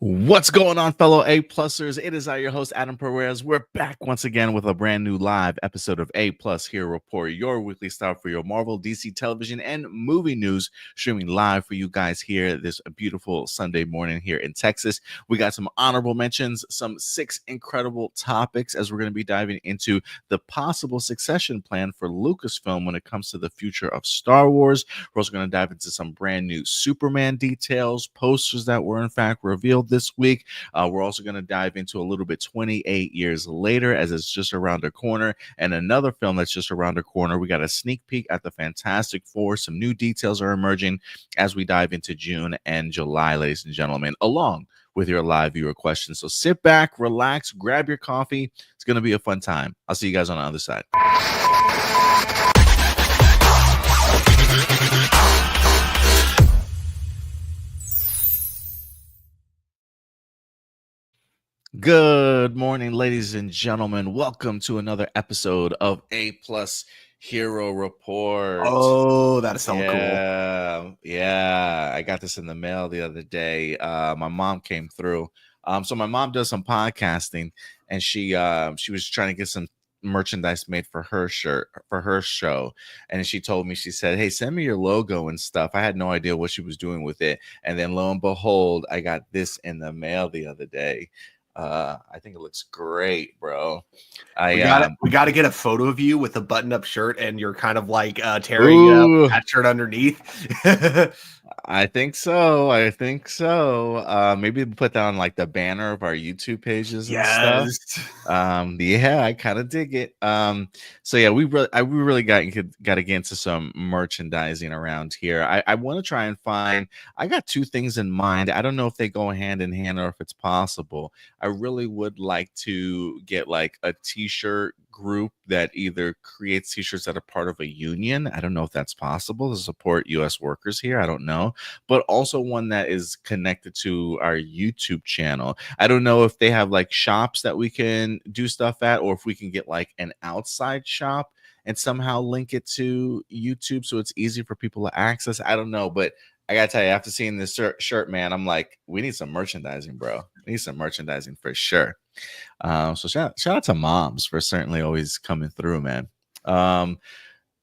What's going on, fellow A-Plusers? It is I, your host, Adam Perez. We're back once again with a brand new live episode of A-Plus Hero Report, your weekly start for your Marvel, DC television, and movie news, streaming live for you guys here this beautiful Sunday morning here in Texas. We got some honorable mentions, some 6 incredible topics as we're going to be diving into the possible succession plan for Lucasfilm when it comes to the future of Star Wars. We're also going to dive into some brand new Superman details, posters that were in fact revealed this week. We're also going to dive into a little bit 28 years later, as it's just around the corner, and another film that's just around the corner. We got a sneak peek at the Fantastic Four. Some new details are emerging as we dive into June and July, ladies and gentlemen, along with your live viewer questions. So sit back, relax, grab your coffee. It's going to be a fun time. I'll see you guys on the other side. Good morning, ladies and gentlemen. Welcome to another episode of A-Plus Hero Report. Oh, that is so cool. Yeah. I got this in the mail the other day. My mom came through. So my mom does some podcasting, and she was trying to get some merchandise made for her show, and she told me, she said, hey, send me your logo and stuff. I had no idea what she was doing with it, and then lo and behold, I got this in the mail the other day. I think it looks great, bro. We got to get a photo of you with a button-up shirt, and you're kind of like tearing that shirt underneath. I think so. Maybe we'll put that on like the banner of our YouTube pages and stuff. Yeah, I kind of dig it. So yeah, we really got to get into some merchandising around here. I want to try and find. I got 2 things in mind. I don't know if they go hand in hand or if it's possible. I really would like to get like a t-shirt group that either creates t-shirts that are part of a union. I don't know if that's possible to support U.S. workers here. I don't know. But also one that is connected to our YouTube channel. I don't know if they have like shops that we can do stuff at, or if we can get like an outside shop and somehow link it to YouTube so it's easy for people to access. I don't know, but I gotta tell you, after seeing this shirt, man, I'm like, we need some merchandising, bro. We need some merchandising for sure. So shout out to moms for certainly always coming through, man.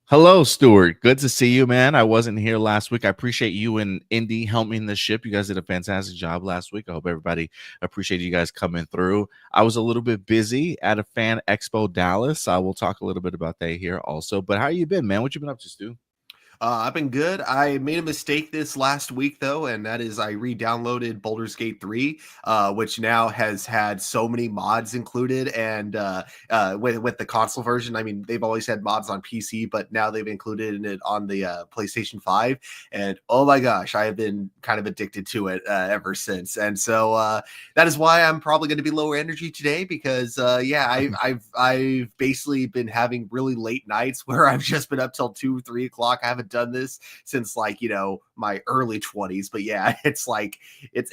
Hello, Stuart. Good to see you, man. I wasn't here last week. I appreciate you and Indy helping the ship. You guys did a fantastic job last week. I hope everybody appreciated you guys coming through. I was a little bit busy at a Fan Expo Dallas. I will talk a little bit about that here also. But how you been, man? What you been up to, Stu? I've been good. I made a mistake this last week, though, and that is I re-downloaded Baldur's Gate 3, which now has had so many mods included. And with the console version, I mean, they've always had mods on PC, but now they've included it on the PlayStation 5. And oh my gosh, I have been kind of addicted to it ever since. And so that is why I'm probably going to be lower energy today, because I've basically been having really late nights where I've just been up till 2-3 o'clock. I haven't done this since like my early 20s, but yeah, it's like it's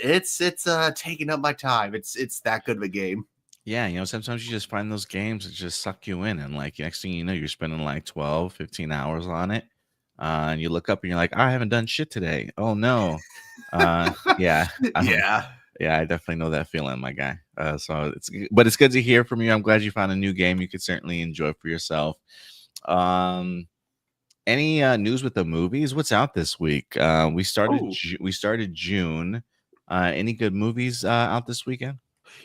taking up my time. It's that good of a game. Yeah, sometimes you just find those games that just suck you in, and like next thing you know, you're spending like 12-15 hours on it, and you look up and you're like, I haven't done shit today. Oh no. Yeah. Yeah, I definitely know that feeling, my guy. So it's good to hear from you. I'm glad you found a new game you could certainly enjoy for yourself. Any news with the movies? What's out this week? We started June. Any good movies out this weekend?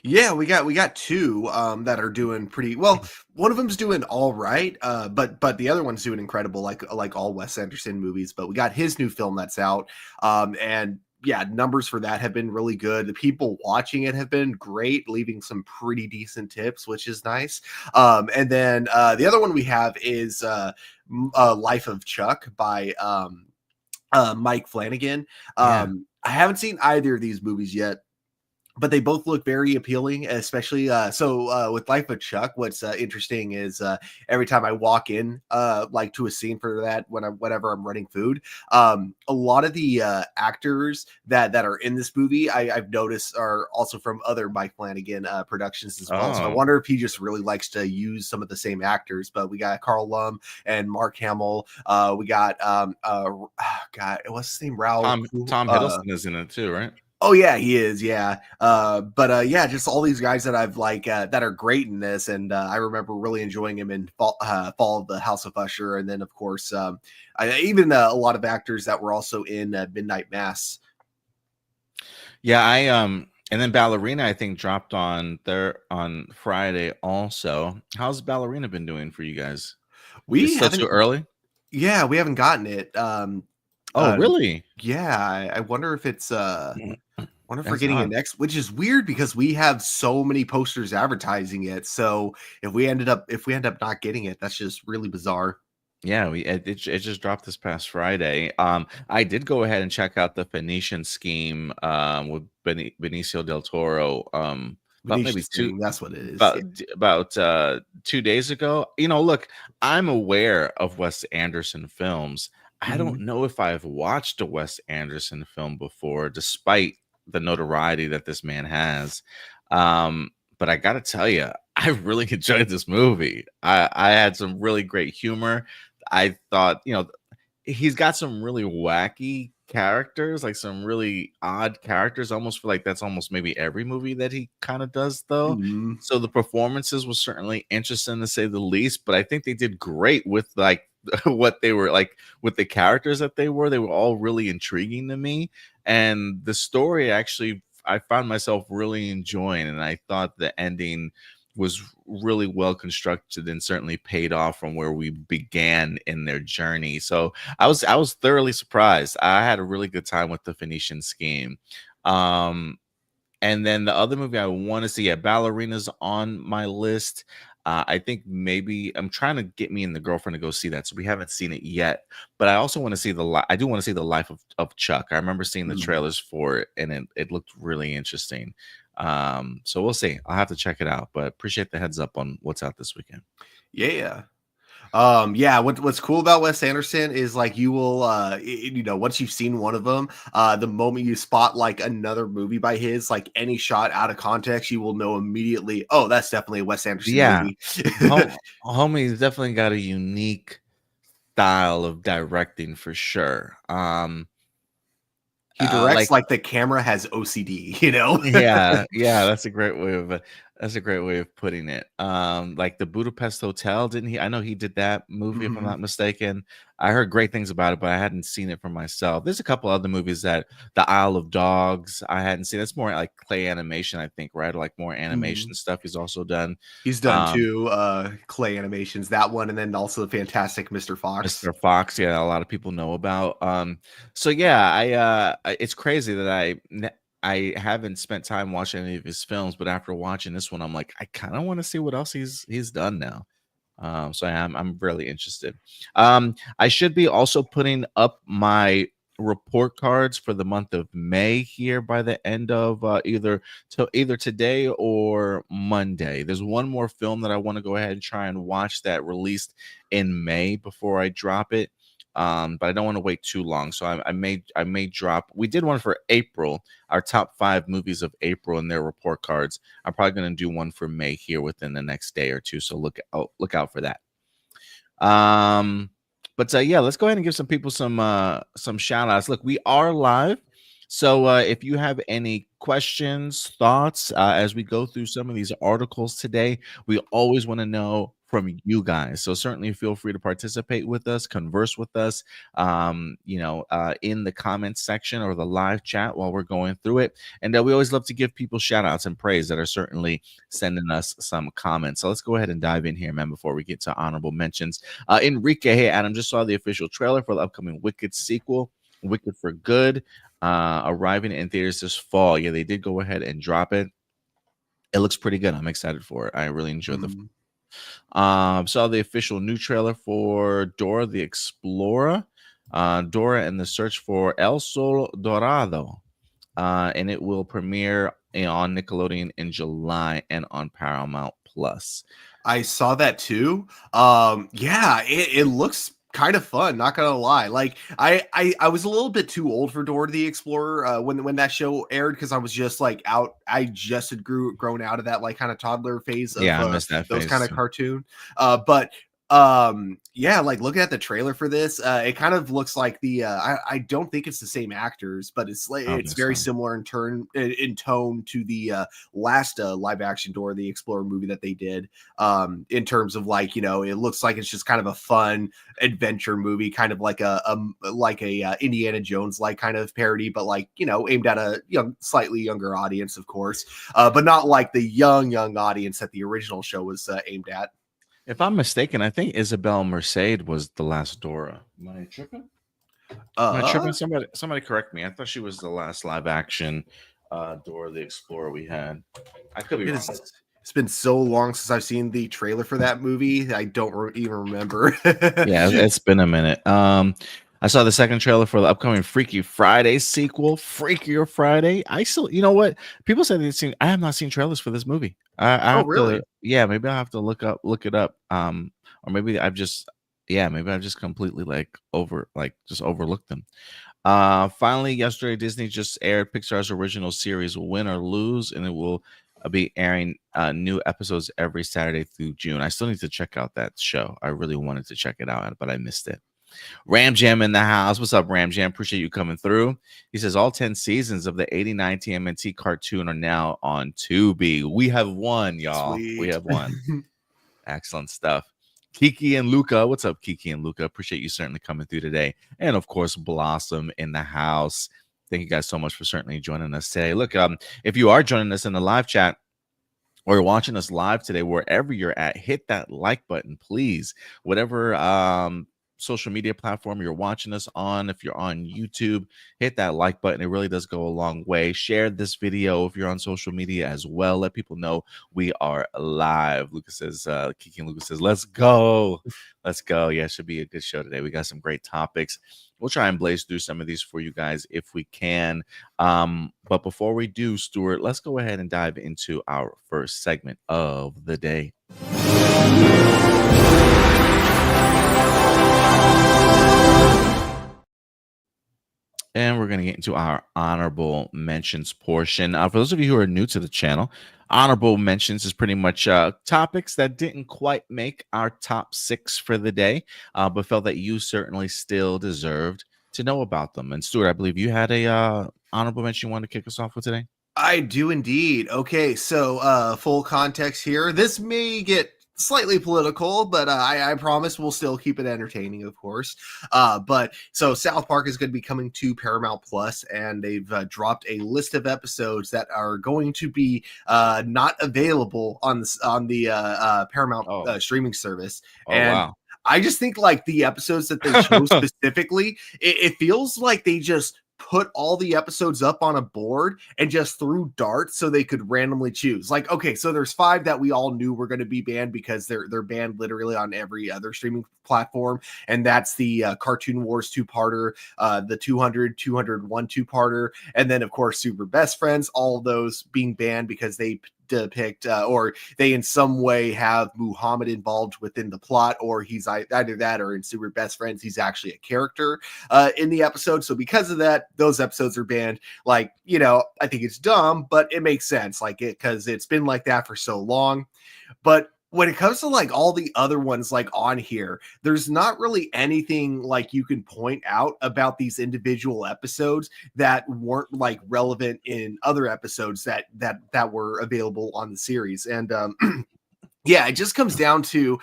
Yeah, we got 2 that are doing pretty well. One of them's doing all right, but the other one's doing incredible, like all Wes Anderson movies. But we got his new film that's out, and yeah, numbers for that have been really good. The people watching it have been great, leaving some pretty decent tips, which is nice. And then the other one we have is Life of Chuck by Mike Flanagan. I haven't seen either of these movies yet, but they both look very appealing, especially with Life of Chuck. What's interesting is every time I walk in like to a scene for that, whenever I'm running food, a lot of the actors that are in this movie I've noticed are also from other Mike Flanagan productions as well. So I wonder if he just really likes to use some of the same actors. But we got Carl Lum and Mark Hamill. We got God, what's his name? Tom Hiddleston is in it too, right? Oh yeah, he is. Yeah. But yeah, just all these guys that I've like that are great in this, and I remember really enjoying him in Fall of the House of Usher, and then of course, even a lot of actors that were also in Midnight Mass. Yeah, and then Ballerina I think dropped on Friday also. How's Ballerina been doing for you guys? It's We still too haven't. early? Yeah, we haven't gotten it. Oh, Uh, really? yeah, I wonder if it's wonder if we're That's getting it odd. next, which is weird because we have so many posters advertising it. So if we end up not getting it, that's just really bizarre. Yeah, it just dropped this past Friday. I did go ahead and check out the Phoenician Scheme with Benicio del Toro about Venetian maybe two scheme, that's what it is. Yeah. about 2 days ago. Look, I'm aware of Wes Anderson films. I don't Mhm. know if I've watched a Wes Anderson film before, despite the notoriety that this man has. But I gotta tell you, I really enjoyed this movie. I had some really great humor. I thought, he's got some really wacky characters, like some really odd characters. I almost feel like that's almost maybe every movie that he kind of does, though. Mhm. So the performances was certainly interesting to say the least, but I think they did great with like what they were like with the characters that they were. They were all really intriguing to me, and the story actually I found myself really enjoying, and I thought the ending was really well constructed and certainly paid off from where we began in their journey. So I was thoroughly surprised. I had a really good time with the Phoenician Scheme. Um, and then the other movie I want to see, yeah, Ballerina's on my list. I think maybe I'm trying to get me and the girlfriend to go see that, so we haven't seen it yet. But I also want to see I do want to see the life of Chuck. I remember seeing the Mhm. trailers for it, and it looked really interesting. So we'll see. I'll have to check it out. But appreciate the heads up on what's out this weekend. Yeah. Yeah, what's cool about Wes Anderson is like you will once you've seen one of them, the moment you spot like another movie by his, like any shot out of context, you will know immediately, oh, that's definitely a Wes Anderson Yeah, movie. homie's definitely got a unique style of directing for sure. He directs Like like the camera has OCD, you know? yeah, yeah, that's a great way of putting it. Like the Budapest Hotel, didn't he? I know he did that movie, if I'm Mhm. not mistaken. I heard great things about it, but I hadn't seen it for myself. There's a couple other movies that The Isle of Dogs, I hadn't seen. That's more like clay animation, I think, right? Or like more animation Mhm. stuff he's also done. He's done Um, 2, clay animations, that one, and then also the Fantastic Mr. Fox. Mr. Fox, yeah, a lot of people know about. So yeah, it's crazy that I haven't spent time watching any of his films, but after watching this one, I'm like, I kind of want to see what else he's done now. So I'm really interested. I should be also putting up my report cards for the month of May here by the end of either today or Monday. There's one more film that I want to go ahead and try and watch that released in May before I drop it. But I don't want to wait too long, so I may drop. We did one for April, our top 5 movies of April in their report cards. I'm probably going to do one for May here within the next day or two. So look out for that. Um, but yeah, let's go ahead and give some people some shout outs. Look, we are live. So if you have any questions, thoughts as we go through some of these articles today, we always want to know from you guys. So certainly feel free to participate with us, converse with us, in the comments section or the live chat while we're going through it. And we always love to give people shout outs and praise that are certainly sending us some comments. So let's go ahead and dive in here, man, before we get to honorable mentions. Enrique, hey, Adam, just saw the official trailer for the upcoming Wicked sequel, Wicked for Good, arriving in theaters this fall. Yeah, they did go ahead and drop it. It looks pretty good. I'm excited for it. I really enjoyed the. Mhm. Saw the official new trailer for Dora the Explorer, Dora and the Search for El Sol Dorado, and it will premiere on Nickelodeon in July and on Paramount Plus. I saw that too. Yeah, it looks kind of fun. Not gonna lie. Like I was a little bit too old for Dora the Explorer when that show aired because I was just like out. I just had grown out of that like kind of toddler phase of Yeah, I missed that those phase kind of too. cartoon. But Yeah, like looking at the trailer for this, it kind of looks like I don't think it's the same actors, but it's like I don't it's think very so. similar in tone to the last live action Dora the Explorer movie that they did. In terms of like, it looks like it's just kind of a fun adventure movie, kind of like a Indiana Jones like kind of parody, but like, aimed at a slightly younger audience, of course, but not like the young audience that the original show was aimed at. If I'm mistaken, I think Isabel Merced was the last Dora. Am I tripping? Am I tripping? Uh, Somebody correct me. I thought she was the last live action Dora the Explorer we had. I could be It wrong. is. It's been so long since I've seen the trailer for that movie. I don't even remember. Yeah, it's been a minute. I saw the second trailer for the upcoming Freaky Friday sequel, Freakier Friday. I still, you know what? People say they've seen. I have not seen trailers for this movie. I Oh, have really? to, yeah, maybe I have to look it up. Or maybe maybe I've just completely just overlooked them. Finally, yesterday, Disney just aired Pixar's original series, Win or Lose, and it will be airing new episodes every Saturday through June. I still need to check out that show. I really wanted to check it out, but I missed it. Ram Jam in the house. What's up, Ram Jam? Appreciate you coming through. He says all 10 seasons of the 89 TMNT cartoon are now on Tubi. We have one, y'all. We Sweet. have one. Excellent stuff. Kiki and Luca. What's up, Kiki and Luca? Appreciate you certainly coming through today. And of course, Blossom in the house. Thank you guys so much for certainly joining us today. Look, if you are joining us in the live chat, or you're watching us live today, wherever you're at, hit that like button, please. Whatever social media platform you're watching us on, if you're on YouTube, hit that like button. It really does go a long way. Share this video if you're on social media as well. Let people know we are live. Lucas says, Kiki and Lucas says, let's go. Let's go. Yeah, it should be a good show today. We got some great topics. We'll try and blaze through some of these for you guys if we can. But before we do, Stuart, let's go ahead and dive into our first segment of the day. And we're going to get into our honorable mentions portion. For those of you who are new to the channel, honorable mentions is pretty much topics that didn't quite make our top 6 for the day, but felt that you certainly still deserved to know about them. And Stuart, I believe you had a honorable mention you wanted to kick us off with today. I do indeed. Okay, so full context here. This may get slightly political, but I promise we'll still keep it entertaining, of course. But so South Park is going to be coming to Paramount Plus, and they've dropped a list of episodes that are going to be not available on the Paramount streaming service. Oh, And wow. I just think like the episodes that they chose specifically, it feels like they just put all the episodes up on a board and just threw darts so they could randomly choose. Like, okay, so there's 5 that we all knew were going to be banned because they're banned literally on every other streaming platform, and that's the Cartoon Wars 2-parter, the 201 2-parter, and then of course Super Best Friends. All of those being banned because they depict or they in some way have Muhammad involved within the plot, or he's either that or in Super Best Friends he's actually a character in the episode. So because of that, those episodes are banned. Like, I think it's dumb, but it makes sense, like it, because it's been like that for so long. But when it comes to like all the other ones like on here, there's not really anything like you can point out about these individual episodes that weren't like relevant in other episodes that were available on the series. And yeah, it just comes down to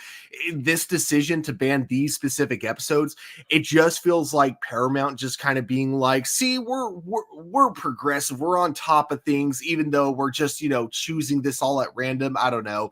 this decision to ban these specific episodes. It just feels like Paramount just kind of being like, "See, we're progressive. We're on top of things, even though we're just choosing this all at random." I don't know.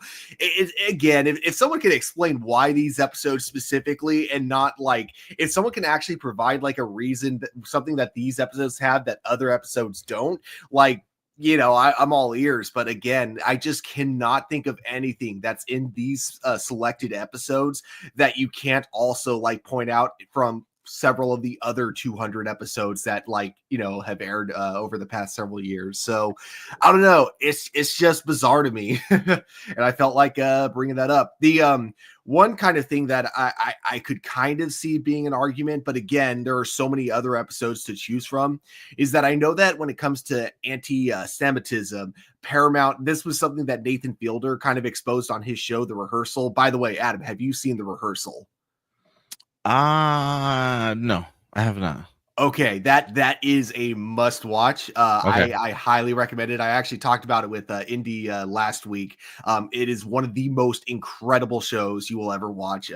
Again, if someone can explain why these episodes specifically, and not like if someone can actually provide like a reason, something that these episodes have that other episodes don't, like. I'm all ears, but again, I just cannot think of anything that's in these selected episodes that you can't also like point out from several of the other 200 episodes that have aired over the past several years. So I don't know, it's just bizarre to me. And I felt like bringing that up. The one kind of thing that I could kind of see being an argument, but again, there are so many other episodes to choose from, is that I know that when it comes to anti-Semitism, Paramount, this was something that Nathan Fielder kind of exposed on his show, The Rehearsal. By the way, Adam, have you seen The Rehearsal? No, I have not. Okay, that is a must watch. Okay. I highly recommend it. I actually talked about it with Indy last week. It is one of the most incredible shows you will ever watch.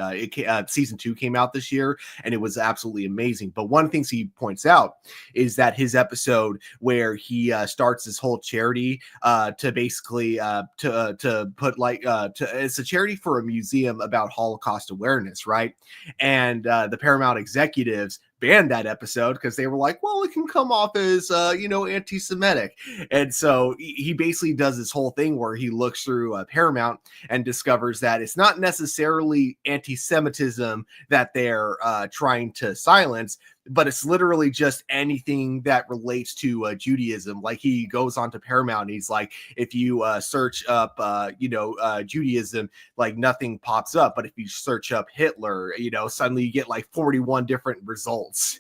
Season 2 came out this year, and it was absolutely amazing. But one of the things he points out is that his episode where he starts this whole charity to basically to put like it's a charity for a museum about Holocaust awareness, right? And the Paramount executives banned that episode because they were like, well, it can come off as anti-Semitic. And so he basically does this whole thing where he looks through Paramount and discovers that it's not necessarily anti-Semitism that they're trying to silence, but it's literally just anything that relates to Judaism. Like, he goes on to Paramount and he's like, if you search up Judaism, like nothing pops up, but if you search up Hitler, suddenly you get like 41 different results.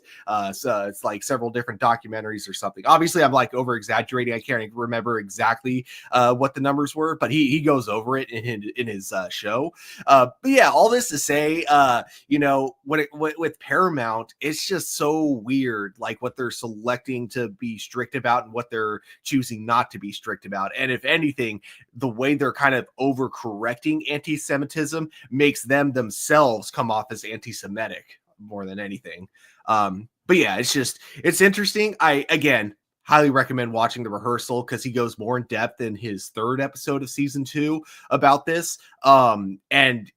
So it's like several different documentaries or something. Obviously, I'm like over exaggerating. I can't remember exactly what the numbers were, but he goes over it in his show. But yeah, all this to say, with Paramount, it's just so weird, like what they're selecting to be strict about and what they're choosing not to be strict about. And if anything, the way they're kind of overcorrecting anti-Semitism makes them themselves come off as anti-Semitic more than anything. But yeah, it's interesting. I, again, highly recommend watching The Rehearsal because he goes more in depth in his 3rd episode of season 2 about this. And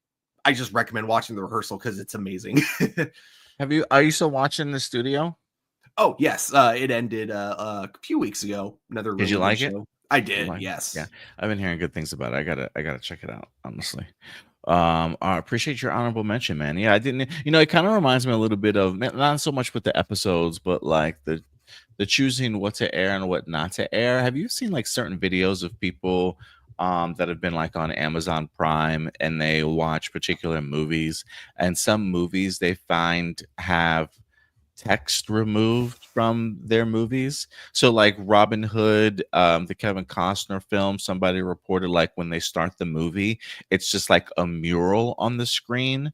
I just recommend watching The Rehearsal because it's amazing. Are you still watching the studio? Oh yes, it ended a few weeks ago. Another Did you really like good it? show. I did, yes. Yeah, I've been hearing good things about it. I gotta check it out, honestly. I appreciate your honorable mention, man. Yeah, I didn't. It kind of reminds me a little bit of, not so much with the episodes, but like the choosing what to air and what not to air. Have you seen like certain videos of people that have been like on Amazon Prime and they watch particular movies, and some movies they find have text removed from their movies? So like Robin Hood, the Kevin Costner film, somebody reported like when they start the movie, it's just like a mural on the screen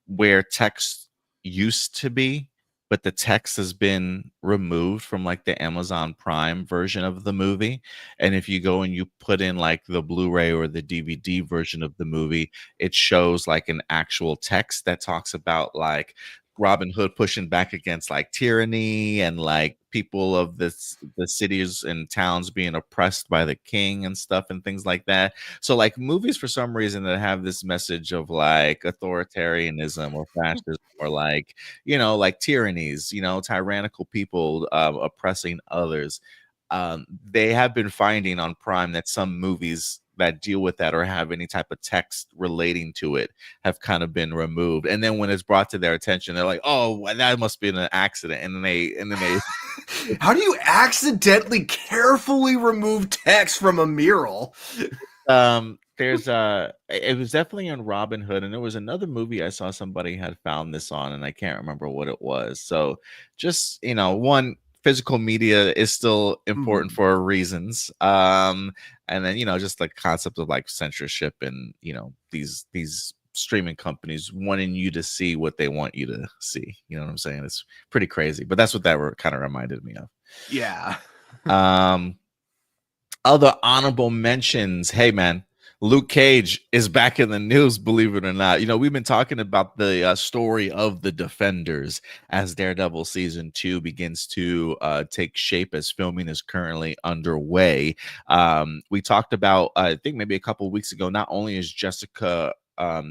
where text used to be, but the text has been removed from like the Amazon Prime version of the movie. And if you go and you put in like the Blu-ray or the DVD version of the movie, it shows like an actual text that talks about like Robin Hood pushing back against like tyranny and like people of the cities and towns being oppressed by the king and stuff and things like that. So like movies for some reason that have this message of like authoritarianism or fascism or like, like tyrannies, tyrannical people oppressing others. They have been finding on Prime that some movies that deal with that or have any type of text relating to it have kind of been removed. And then when it's brought to their attention, they're like, "Oh, well, that must be an accident." And then they How do you accidentally carefully remove text from a mural? There's it was definitely in Robin Hood, and there was another movie I saw somebody had found this on, and I can't remember what it was. So just, one, physical media is still important for reasons. And then, just the concept of like censorship and, these streaming companies wanting you to see what they want you to see. You know what I'm saying? It's pretty crazy, but that's what that kind of reminded me of. Yeah. Other honorable mentions. Hey, man, Luke Cage is back in the news, believe it or not. We've been talking about the story of the Defenders as Daredevil season 2 begins to take shape as filming is currently underway. We talked about, I think maybe a couple of weeks ago, not only is Jessica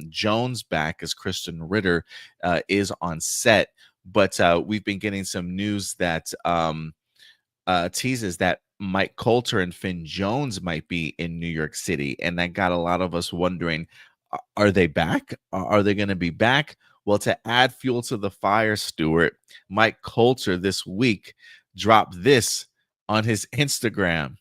Jones back as Kristen Ritter is on set, but we've been getting some news that teases that Mike Coulter and Finn Jones might be in New York City. And that got a lot of us wondering, are they back? Are they going to be back? Well, to add fuel to the fire, Stuart, Mike Coulter this week dropped this on his Instagram.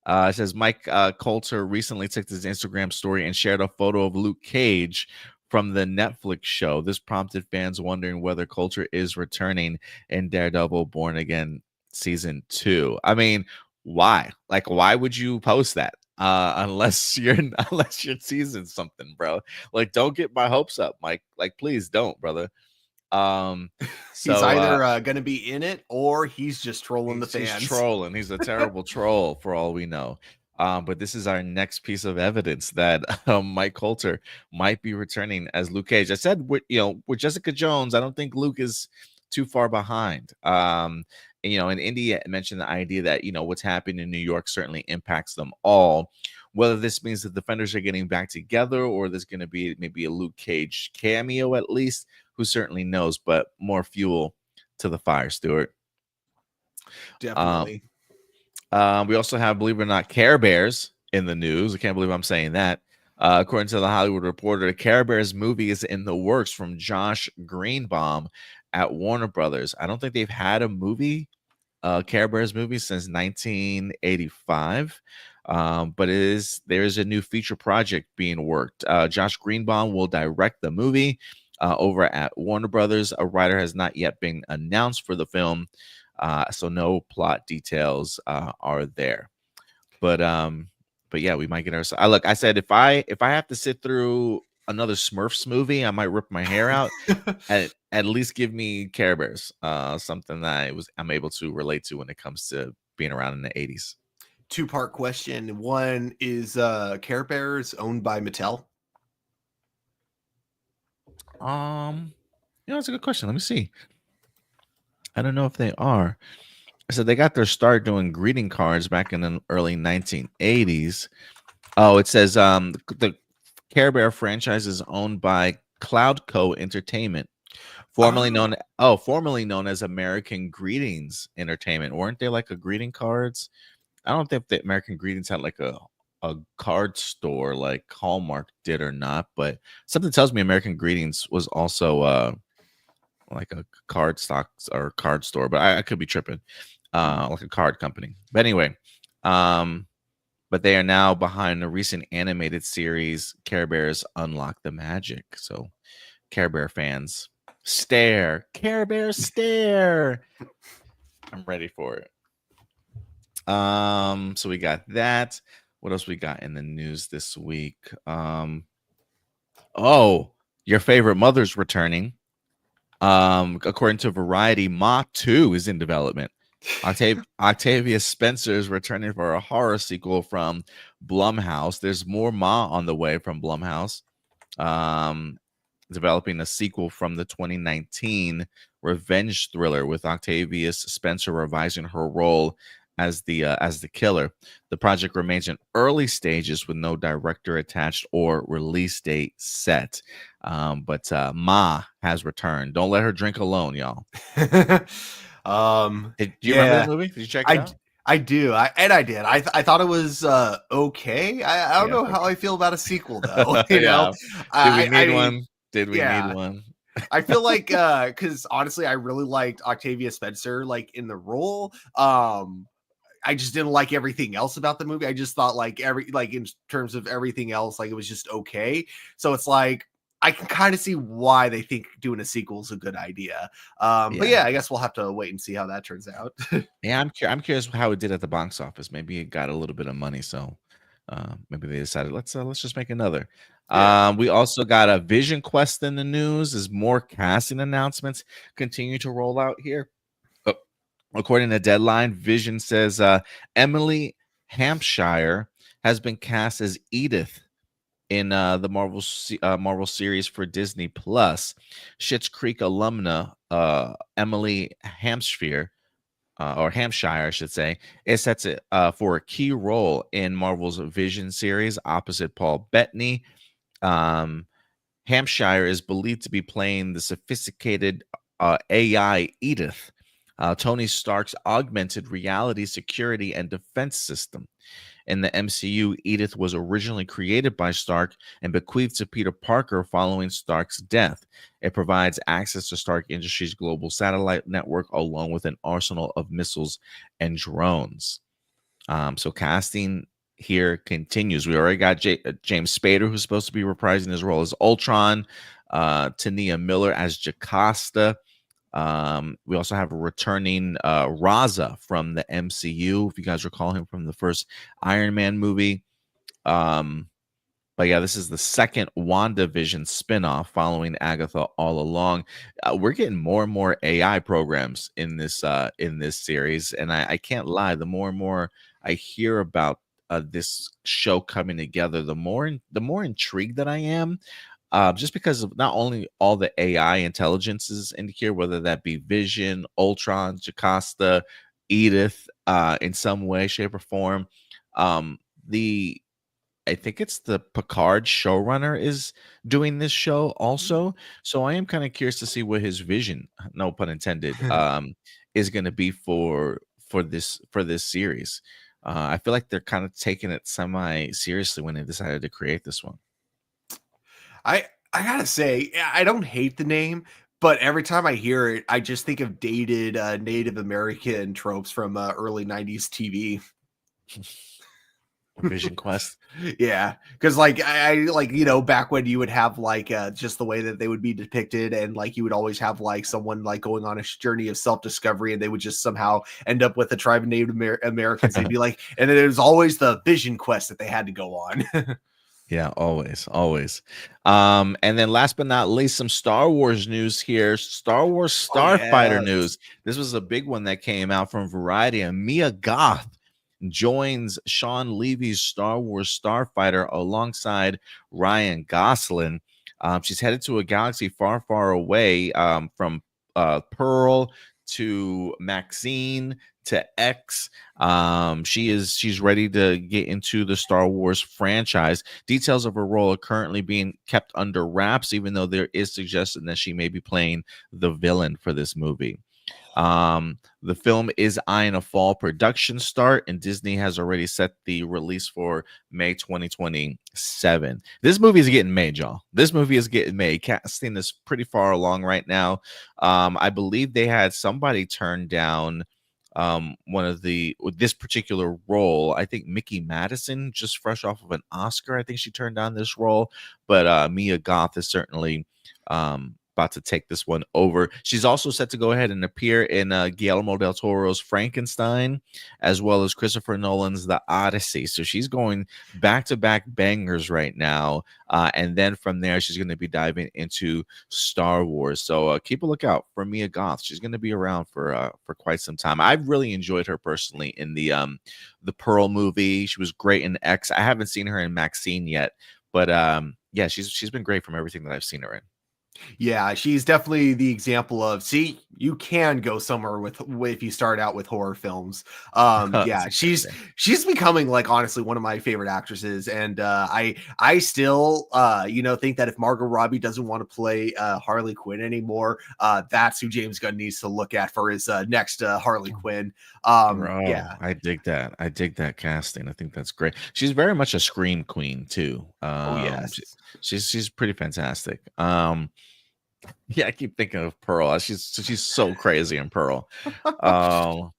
It says Mike Coulter recently took his Instagram story and shared a photo of Luke Cage from the Netflix show. This prompted fans wondering whether Coulter is returning in Daredevil Born Again season 2. I mean, why? Like, why would you post that? unless you're teasing something, bro. Like, don't get my hopes up, Mike. Like, please don't, brother. He's So either going to be in it or he's just trolling the fans. He's trolling. He's a terrible troll for all we know. But this is our next piece of evidence that Mike Coulter might be returning as Luke Cage. I said, with Jessica Jones, I don't think Luke is too far behind. And Indy mentioned the idea that, what's happening in New York certainly impacts them all. Whether this means the Defenders are getting back together or there's going to be maybe a Luke Cage cameo at least, who certainly knows, but more fuel to the fire, Stuart. Definitely. We also have, believe it or not, Care Bears in the news. I can't believe I'm saying that. According to the Hollywood Reporter, the Care Bears movie is in the works from Josh Greenbaum at Warner Brothers. I don't think they've had a movie, Care Bears movie, since 1985. But there is a new feature project being worked. Josh Greenbaum will direct the movie over at Warner Brothers. A writer has not yet been announced for the film. So no plot details are there, but yeah, we might get ourselves. Look, I said if I have to sit through another Smurfs movie, I might rip my hair out. at least give me Care Bears, something that I'm able to relate to when it comes to being around in the 80s. Two-part question. One is Care Bears owned by Mattel? That's a good question. Let me see. I don't know if they are. So they got their start doing greeting cards back in the early 1980s. Oh, it says the Care Bear franchise is owned by Cloudco Entertainment, formerly known as American Greetings Entertainment. Weren't they like a greeting cards? I don't think the American Greetings had like a card store like Hallmark did or not, but something tells me American Greetings was also like a card stocks or card store, but I could be tripping. Like a card company. But anyway, but they are now behind the recent animated series Care Bears Unlock the Magic. So Care Bear fans, stare. Care Bears stare. I'm ready for it. So we got that. What else we got in the news this week? Your favorite mother's returning. According to Variety, Ma 2 is in development. Octavia Spencer is returning for a horror sequel from Blumhouse. There's more Ma on the way from Blumhouse. Developing a sequel from the 2019 revenge thriller with Octavia Spencer revising her role as the killer. The project remains in early stages with no director attached or release date set. But Ma has returned. Don't let her drink alone, y'all. Do you remember that movie? Did you check it out? I do. I did. I thought it was okay. I don't know how I feel about a sequel though. You know, did we need one? Did we need one? I feel like because honestly, I really liked Octavia Spencer like in the role. I just didn't like everything else about the movie. I just thought like in terms of everything else, like it was just okay. So it's like I can kind of see why they think doing a sequel is a good idea. But yeah, I guess we'll have to wait and see how that turns out. Yeah, I'm curious how it did at the box office. Maybe it got a little bit of money, so maybe they decided let's just make another. We also got a Vision Quest in the news as more casting announcements continue to roll out here. According to Deadline, Vision says Emily Hampshire has been cast as Edith in the Marvel series for Disney Plus. Schitt's Creek alumna Emily Hampshire, or Hampshire, I should say, is set for a key role in Marvel's Vision series opposite Paul Bettany. Hampshire is believed to be playing the sophisticated AI Edith, Tony Stark's augmented reality security and defense system. In the MCU, Edith was originally created by Stark and bequeathed to Peter Parker following Stark's death. It provides access to Stark Industries' global satellite network, along with an arsenal of missiles and drones. So casting here continues. We already got James Spader, who's supposed to be reprising his role as Ultron, Tania Miller as Jocasta. We also have a returning Raza from the MCU. If you guys recall him from the first Iron Man movie, But yeah, this is the second WandaVision spinoff following Agatha all along. We're getting more and more AI programs in this series, and I can't lie. The more and more I hear about this show coming together, the more intrigued that I am. Just because of not only all the AI intelligences in here, whether that be Vision, Ultron, Jocasta, Edith, in some way, shape, or form. The I think it's the Picard showrunner is doing this show also. So I am kind of curious to see what his vision, no pun intended, is going to be for this series. I feel like they're kind of taking it semi seriously when they decided to create this one. I gotta say, I don't hate the name, but every time I hear it, I just think of dated Native American tropes from early '90s TV. Vision Quest. Yeah, because like I like back when you would have like just the way that they would be depicted, and like you would always have like someone like going on a journey of self discovery, and they would just somehow end up with a tribe of Native Americans. They'd be like, and then there's always the vision quest that they had to go on. Yeah, always, always. And then last but not least, some Star Wars news here. Star Wars Oh Starfighter yes. news. This was a big one that came out from Variety. And Mia Goth joins Sean Levy's Star Wars Starfighter alongside Ryan Gosling. She's headed to a galaxy far, far away, from Pearl to Maxine to X. She's ready to get into the Star Wars franchise. Details of her role are currently being kept under wraps, even though there is suggestion that she may be playing the villain for this movie. The film is eyeing a fall production start, and Disney has already set the release for May 2027. This movie is getting made, y'all. This movie is getting made. Casting is pretty far along right now. I believe they had somebody turn down one of the with this particular role. I think Mickey Madison, just fresh off of an Oscar, I think she turned down this role, but Mia Goth is certainly about to take this one over. She's also set to go ahead and appear in Guillermo del Toro's Frankenstein, as well as Christopher Nolan's The Odyssey. So she's going back-to-back bangers right now, and then from there she's going to be diving into Star Wars. So keep a lookout for Mia Goth. She's going to be around for quite some time. I've really enjoyed her personally in the Pearl movie. She was great in X. I haven't seen her in Maxine yet, but yeah, she's been great from everything that I've seen her in. Yeah, she's definitely the example of, see, you can go somewhere with if you start out with horror films. That's Yeah, she's exciting. she's becoming like honestly one of my favorite actresses, and I still think that if Margot Robbie doesn't want to play Harley Quinn anymore, that's who James Gunn needs to look at for his next Harley Quinn. Bro, Yeah. I dig that. I dig that casting. I think that's great. She's very much a scream queen too. Oh yes. She's pretty fantastic. Yeah, I keep thinking of Pearl. She's so crazy in Pearl. Um,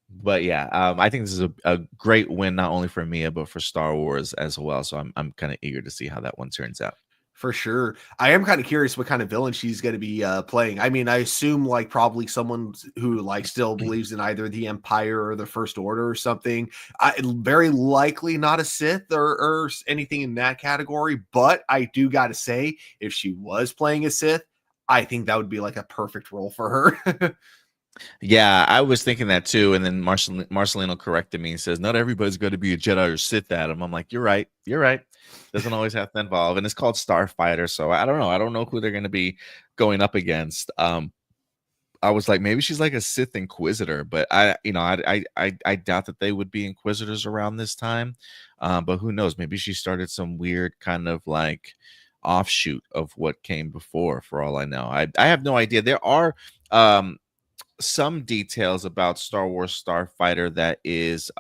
but yeah, I think this is a great win not only for Mia but for Star Wars as well. So I'm kind of eager to see how that one turns out. For sure. I am kind of curious what kind of villain she's going to be playing. I mean, I assume like probably someone who like still believes in either the Empire or the First Order or something. Very likely not a Sith or anything in that category. But I do got to say, if she was playing a Sith, I think that would be like a perfect role for her. Yeah, I was thinking that too. And then Marcelino corrected me and says, not everybody's going to be a Jedi or Sith, Adam. I'm like, you're right. You're right. Doesn't always have to involve. And it's called Starfighter. So I don't know. I don't know who they're going to be going up against. I was like, maybe she's like a Sith Inquisitor, but I doubt that they would be Inquisitors around this time. But who knows? Maybe she started some weird kind of like offshoot of what came before, for all I know. I have no idea. There are some details about Star Wars Starfighter that is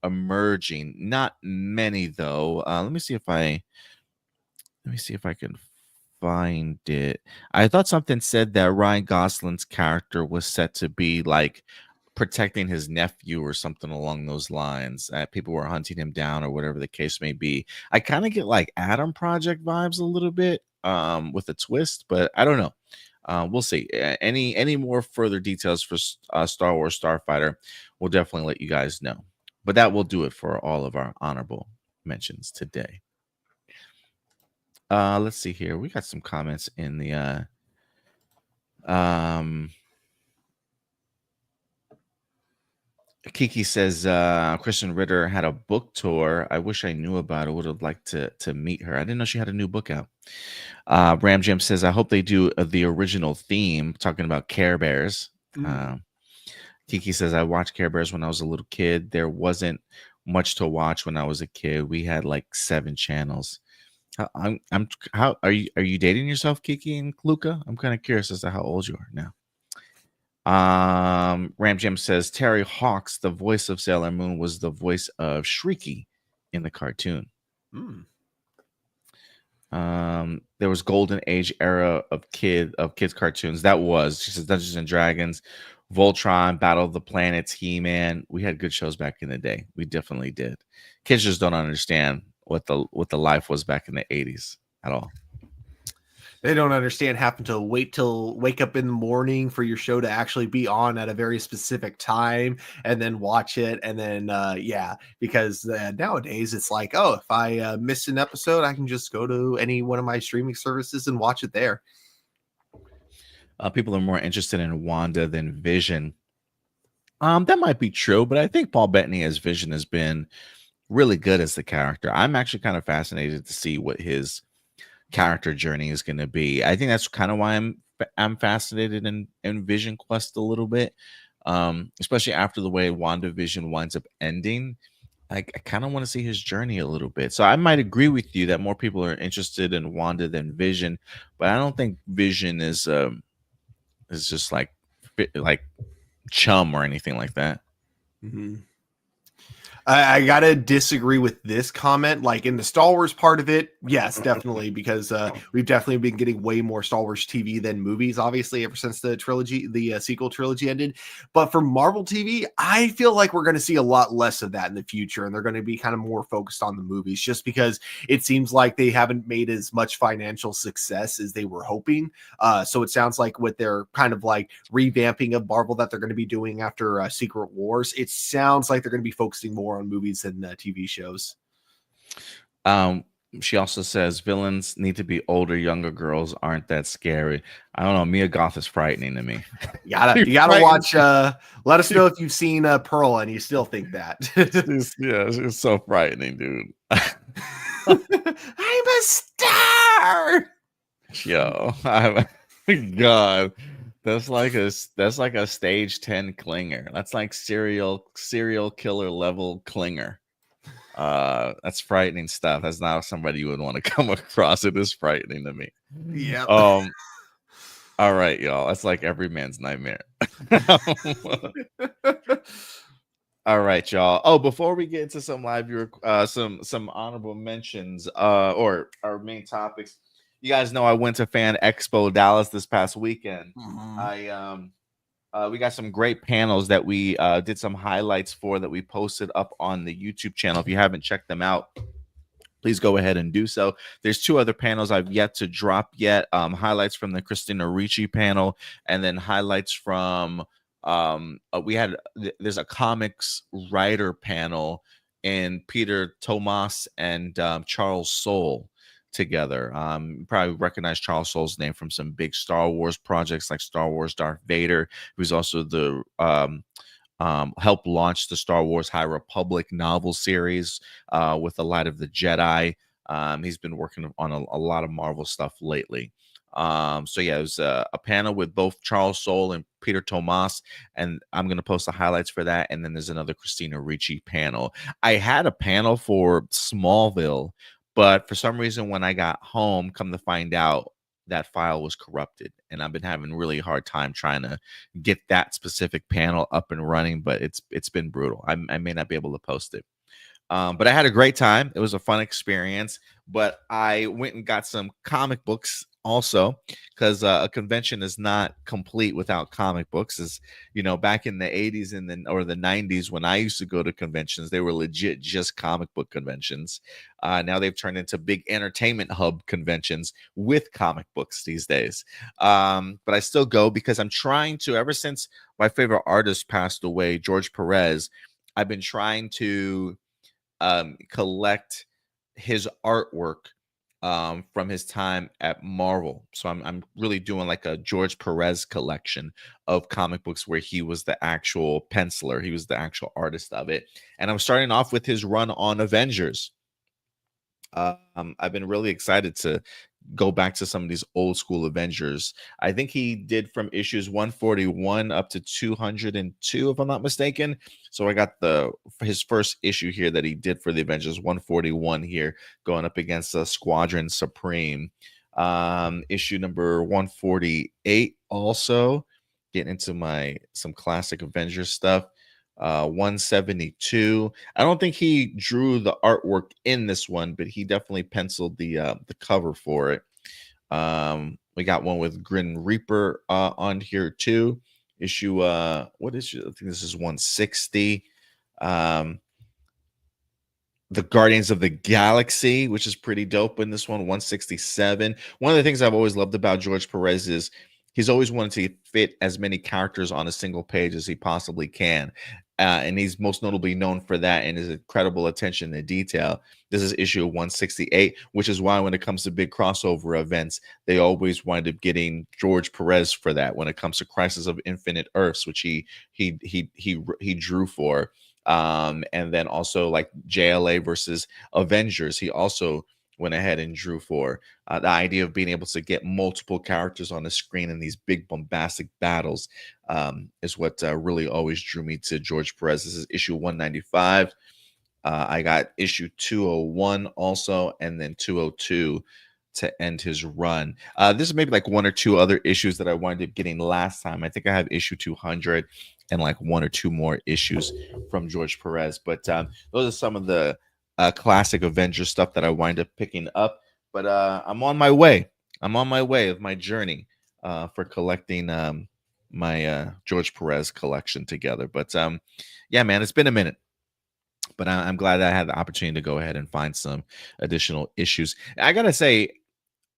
emerging. Not many though. Let me see if I can find it. I thought something said that Ryan Gosling's character was set to be like protecting his nephew or something along those lines. People were hunting him down or whatever the case may be. I kind of get like Adam Project vibes a little bit, with a twist, but I don't know. We'll see. Any more further details for Star Wars Starfighter, we'll definitely let you guys know. But that will do it for all of our honorable mentions today. Let's see here. We got some comments in the Kiki says Kristen Ritter had a book tour. I wish I knew about it. Would have liked to meet her. I didn't know she had a new book out. Ram Jim says, I hope they do the original theme, talking about Care Bears. Kiki says, I watched Care Bears when I was a little kid. There wasn't much to watch when I was a kid. We had like 7 channels. How are you dating yourself, Kiki and Luca? I'm kind of curious as to how old you are now. Ram Jim says Terry Hawks, the voice of Sailor Moon, was the voice of Shrieky in the cartoon. There was Golden Age era of kids cartoons. That was, she says, Dungeons and Dragons, Voltron, Battle of the Planets, He-Man. We had good shows back in the day. We definitely did. Kids just don't understand what the life was back in the 80s at all. They don't understand having to wake up in the morning for your show to actually be on at a very specific time and then watch it. And then, because nowadays it's like, oh, if I miss an episode, I can just go to any one of my streaming services and watch it there. People are more interested in Wanda than Vision. That might be true, but I think Paul Bettany as Vision has been really good as the character. I'm actually kind of fascinated to see what his character journey is going to be. I think that's kind of why I'm fascinated in Vision Quest a little bit, especially after the way WandaVision winds up ending. I kind of want to see his journey a little bit. So I might agree with you that more people are interested in Wanda than Vision, but I don't think Vision is just like chum or anything like that. I gotta disagree with this comment. Like in the Star Wars part of it, yes, definitely, because we've definitely been getting way more Star Wars TV than movies, obviously, ever since the sequel trilogy ended. But for Marvel TV, I feel like we're going to see a lot less of that in the future, and they're going to be kind of more focused on the movies, just because it seems like they haven't made as much financial success as they were hoping. So it sounds like with their kind of like revamping of Marvel that they're going to be doing after Secret Wars, it sounds like they're going to be focusing more on movies than TV shows. She also says villains need to be older. Younger girls aren't that scary. I don't know. Mia Goth is frightening to me. You gotta watch. Let us know if you've seen Pearl and you still think that. She's so frightening, dude. I'm a star. Yo, God. That's like a stage 10 clinger. That's like serial killer level clinger. That's frightening stuff. That's not somebody you would want to come across. It is frightening to me. Yeah. All right, y'all. That's like every man's nightmare. All right, y'all. Oh, before we get into some live viewer, some honorable mentions, or our main topics. You guys know I went to Fan Expo Dallas this past weekend. We got some great panels that we did some highlights for that we posted up on the YouTube channel. If you haven't checked them out, please go ahead and do so. There's 2 other panels I've yet to drop yet. Highlights from the Christina Ricci panel, and then highlights from there's a comics writer panel in Peter Tomas and Charles Soule together. You probably recognize Charles Soule's name from some big Star Wars projects like Star Wars Darth Vader, who's also the helped launch the Star Wars High Republic novel series with The Light of the Jedi. He's been working on a lot of Marvel stuff lately. So yeah, it was a panel with both Charles Soule and Peter Tomas, and I'm going to post the highlights for that. And then there's another Christina Ricci panel. I had a panel for Smallville, but for some reason, when I got home, come to find out that file was corrupted, and I've been having a really hard time trying to get that specific panel up and running, but it's been brutal. I may not be able to post it. But I had a great time. It was a fun experience, but I went and got some comic books also, because a convention is not complete without comic books. As you know, back in the 80s and then or the 90s, when I used to go to conventions, they were legit just comic book conventions. Now they've turned into big entertainment hub conventions with comic books these days. But I still go because I'm trying to, ever since my favorite artist passed away, George Perez, I've been trying to collect his artwork from his time at Marvel. So I'm really doing like a George Perez collection of comic books where he was the actual penciler, he was the actual artist of it. And I'm starting off with his run on Avengers. I've been really excited to go back to some of these old school Avengers. I think he did from issues 141 up to 202, if I'm not mistaken. So I got his first issue here that he did for the Avengers, 141 here, going up against Squadron Supreme. Issue number 148 also, getting into some classic Avengers stuff. 172. I don't think he drew the artwork in this one, but he definitely penciled the cover for it. We got one with Grim Reaper on here too. Issue what issue? I think this is 160. The Guardians of the Galaxy, which is pretty dope in this one, 167. One of the things I've always loved about George Perez is he's always wanted to fit as many characters on a single page as he possibly can. And he's most notably known for that and his incredible attention to detail. This is issue 168, which is why when it comes to big crossover events, they always wind up getting George Perez for that. When it comes to Crisis of Infinite Earths, which he drew for, and then also like JLA versus Avengers, he also went ahead and drew for. The idea of being able to get multiple characters on the screen in these big bombastic battles is what really always drew me to George Perez. This is issue 195. I got issue 201 also, and then 202 to end his run. This is maybe like one or two other issues that I wound up getting last time. I think I have issue 200 and like one or two more issues from George Perez. But those are some of the classic Avengers stuff that I wind up picking up. But I'm on my way. I'm on my way of my journey for collecting my George Perez collection together. But yeah, man, it's been a minute. But I'm glad that I had the opportunity to go ahead and find some additional issues. I gotta say,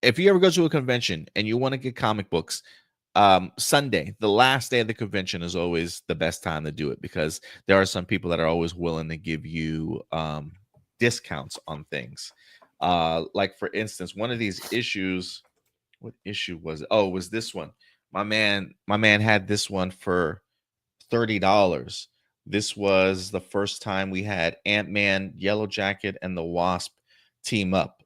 if you ever go to a convention and you want to get comic books, Sunday, the last day of the convention, is always the best time to do it, because there are some people that are always willing to give you discounts on things. Like for instance, one of these issues, what issue was it? Oh, it was this one. My man had this one for $30. This was the first time we had Ant-Man, Yellow Jacket, and the Wasp team up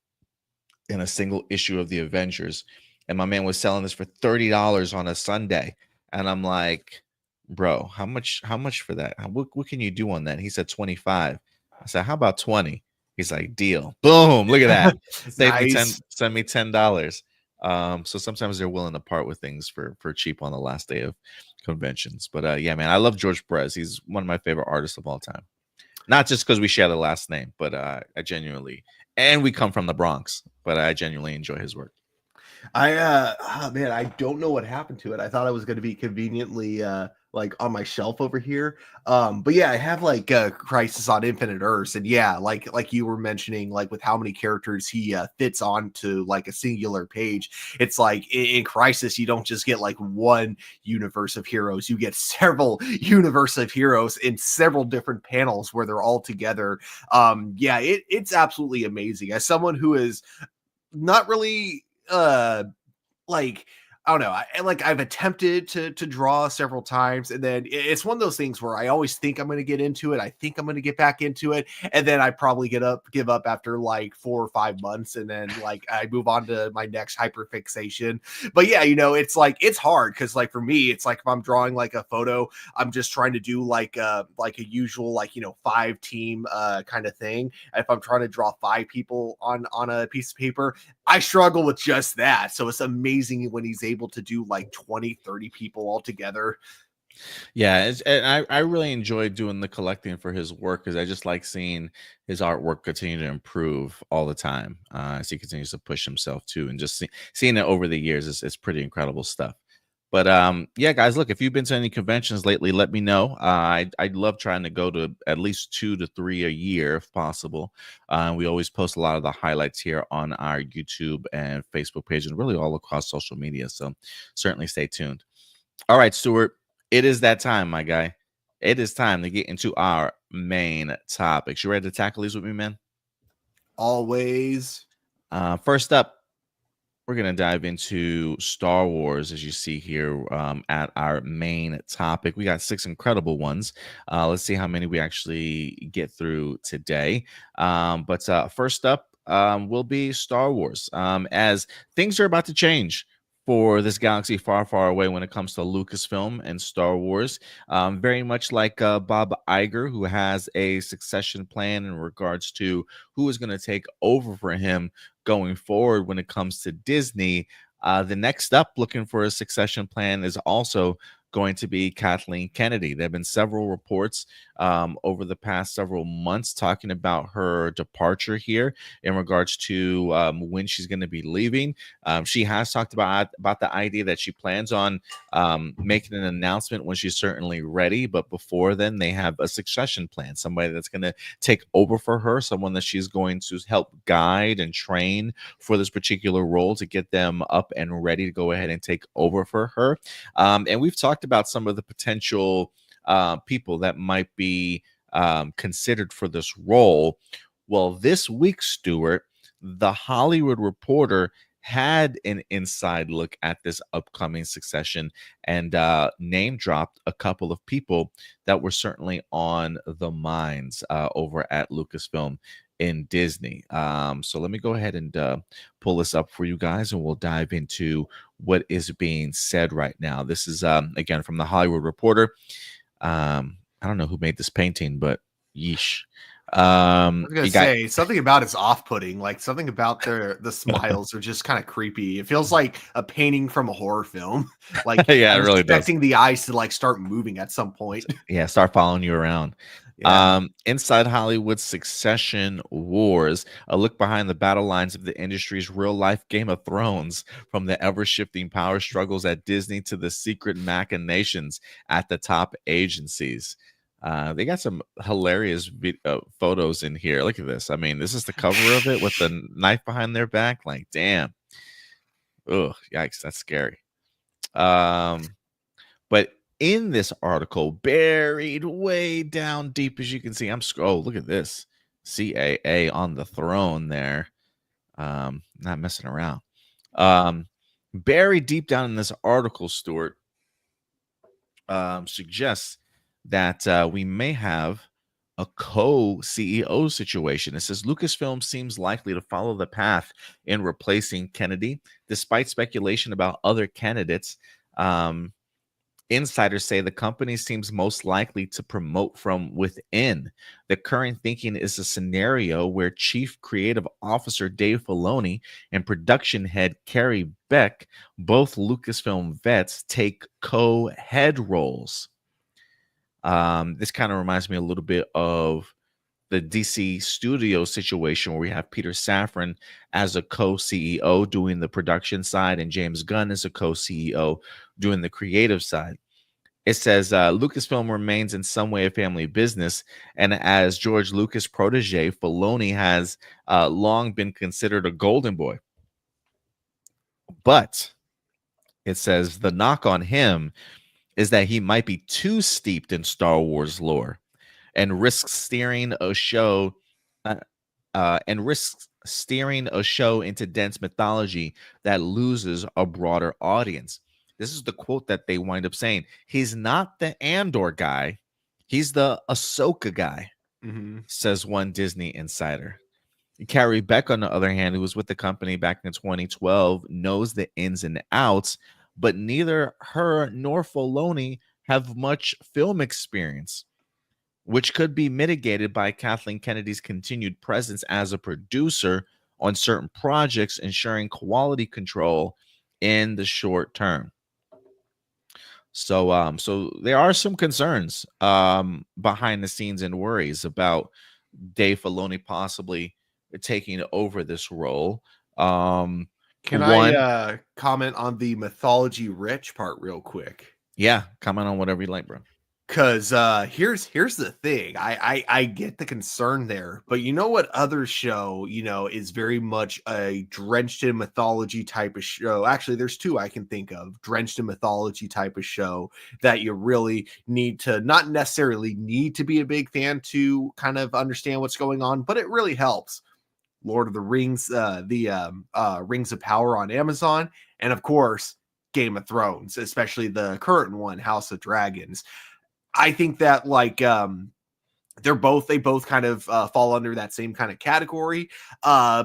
in a single issue of the Avengers. And my man was selling this for $30 on a Sunday. And I'm like, bro, how much for that? What can you do on that? He said 25. I said, how about 20? He's like, deal. Boom. Look at that. Save me 10, send me $10. So sometimes they're willing to part with things for cheap on the last day of conventions. But yeah, man, I love George Perez. He's one of my favorite artists of all time. Not just because we share the last name, but I genuinely, and we come from the Bronx, but I genuinely enjoy his work. Man, I don't know what happened to it. I thought it was going to be conveniently like on my shelf over here. But yeah, I have like Crisis on Infinite Earths, and yeah, like you were mentioning, like with how many characters he fits onto like a singular page. It's like in Crisis, you don't just get like one universe of heroes; you get several universe of heroes in several different panels where they're all together. Yeah, it's absolutely amazing. As someone who is not really like, I don't know. I've attempted to draw several times, and then it's one of those things where I always think I'm going to get into it. I think I'm going to get back into it, and then I probably give up after like 4 or 5 months, and then like I move on to my next hyperfixation. But yeah, it's like it's hard because like for me, it's like if I'm drawing like a photo, I'm just trying to do like a usual 5 team kind of thing. If I'm trying to draw 5 people on a piece of paper, I struggle with just that. So it's amazing when he's able to do like 20, 30 people all together. Yeah, and I really enjoy doing the collecting for his work, because I just like seeing his artwork continue to improve all the time as he continues to push himself too, and just seeing it over the years is pretty incredible stuff. But yeah, guys, look, if you've been to any conventions lately, let me know. I'd love trying to go to at least 2 to 3 a year if possible. We always post a lot of the highlights here on our YouTube and Facebook page, and really all across social media. So certainly stay tuned. All right, Stuart, it is that time, my guy. it is time to get into our main topics. You ready to tackle these with me, man? Always. First up, we're going to dive into Star Wars, as you see here at our main topic. We got 6 incredible ones. Let's see how many we actually get through today. But first up will be Star Wars, as things are about to change for this galaxy far, far away when it comes to Lucasfilm and Star Wars. Very much like Bob Iger, who has a succession plan in regards to who is going to take over for him going forward when it comes to Disney. The next up looking for a succession plan is also going to be Kathleen Kennedy. There have been several reports over the past several months talking about her departure here in regards to when she's going to be leaving. She has talked about the idea that she plans on making an announcement when she's certainly ready. But before then, they have a succession plan, somebody that's going to take over for her, someone that she's going to help guide and train for this particular role to get them up and ready to go ahead and take over for her. And we've talked about some of the potential people that might be considered for this role. Well, this week, Stuart, the Hollywood Reporter had an inside look at this upcoming succession and name dropped a couple of people that were certainly on the minds over at Lucasfilm in Disney. So let me go ahead and pull this up for you guys, and we'll dive into what is being said right now. This is again from the Hollywood Reporter. I don't know who made this painting, but yeesh. I was gonna say something about it's off-putting. Like something about the smiles are just kind of creepy. It feels like a painting from a horror film. Like yeah, I it was really expecting does. the eyes to like start moving at some point. Yeah, start following you around. Yeah. Inside Hollywood's Succession Wars, a look behind the battle lines of the industry's real-life Game of Thrones, from the ever-shifting power struggles at Disney to the secret machinations at the top agencies. They got some hilarious photos in here. Look at this. I mean, this is the cover of it with the knife behind their back. Like, damn. Ugh, yikes, that's scary. But in this article, buried way down deep, as you can see, oh, look at this. CAA on the throne there. Not messing around. Buried deep down in this article, Stuart, suggests that we may have a co-CEO situation. It says Lucasfilm seems likely to follow the path in replacing Kennedy, despite speculation about other candidates. Insiders say the company seems most likely to promote from within. The current thinking is a scenario where Chief Creative Officer Dave Filoni and production head Carrie Beck, both Lucasfilm vets, take co-head roles. This kind of reminds me a little bit of the DC studio situation where we have Peter Safran as a co-CEO doing the production side and James Gunn as a co-CEO doing the creative side. It says Lucasfilm remains in some way a family business, and as George Lucas' protege, Filoni has long been considered a golden boy. But it says the knock on him is that he might be too steeped in Star Wars lore and risks steering a show into dense mythology that loses a broader audience. This is the quote that they wind up saying. He's not the Andor guy. He's the Ahsoka guy, says one Disney insider. Carrie Beck, on the other hand, who was with the company back in 2012, knows the ins and outs, but neither her nor Filoni have much film experience, which could be mitigated by Kathleen Kennedy's continued presence as a producer on certain projects, ensuring quality control in the short term. So there are some concerns behind the scenes and worries about Dave Filoni possibly taking over this role. Can I comment on the mythology rich part real quick? Yeah, comment on whatever you like, bro. Cause here's the thing. I get the concern there, but you know what other show, is very much a drenched in mythology type of show. Actually, there's two I can think of, drenched in mythology type of show that you really need to not necessarily need to be a big fan to kind of understand what's going on, but it really helps. Lord of the Rings, the Rings of Power on Amazon, and of course, Game of Thrones, especially the current one, House of Dragons. I think that they both kind of fall under that same kind of category. Uh,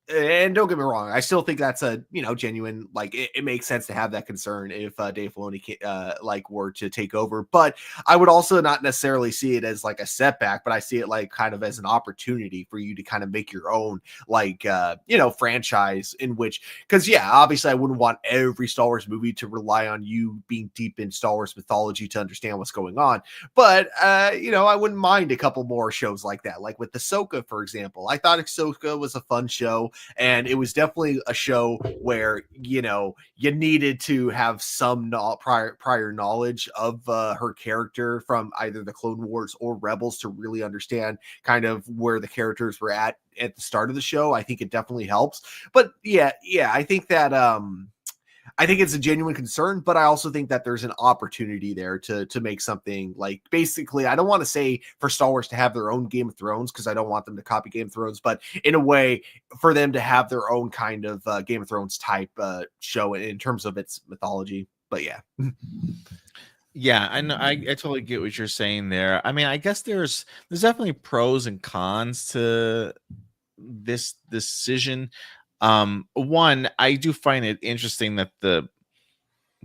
and don't get me wrong, I still think that's a genuine, like, it makes sense to have that concern if Dave Filoni were to take over. But I would also not necessarily see it as like a setback, but I see it like kind of as an opportunity for you to kind of make your own franchise in which, because yeah, obviously I wouldn't want every Star Wars movie to rely on you being deep in Star Wars mythology to understand what's going on. But I wouldn't mind a couple more shows like that, like with Ahsoka, for example. I thought Ahsoka was a fun show, and it was definitely a show where you needed to have some prior knowledge of her character from either the Clone Wars or Rebels to really understand kind of where the characters were at the start of the show. I think it definitely helps. But yeah, I think that I think it's a genuine concern, but I also think that there's an opportunity there to make something like, basically, I don't want to say for Star Wars to have their own Game of Thrones, because I don't want them to copy Game of Thrones, but in a way for them to have their own kind of Game of Thrones type show in terms of its mythology. But yeah. Yeah, I know. I totally get what you're saying there. I mean, I guess there's definitely pros and cons to this decision. One, I do find it interesting that the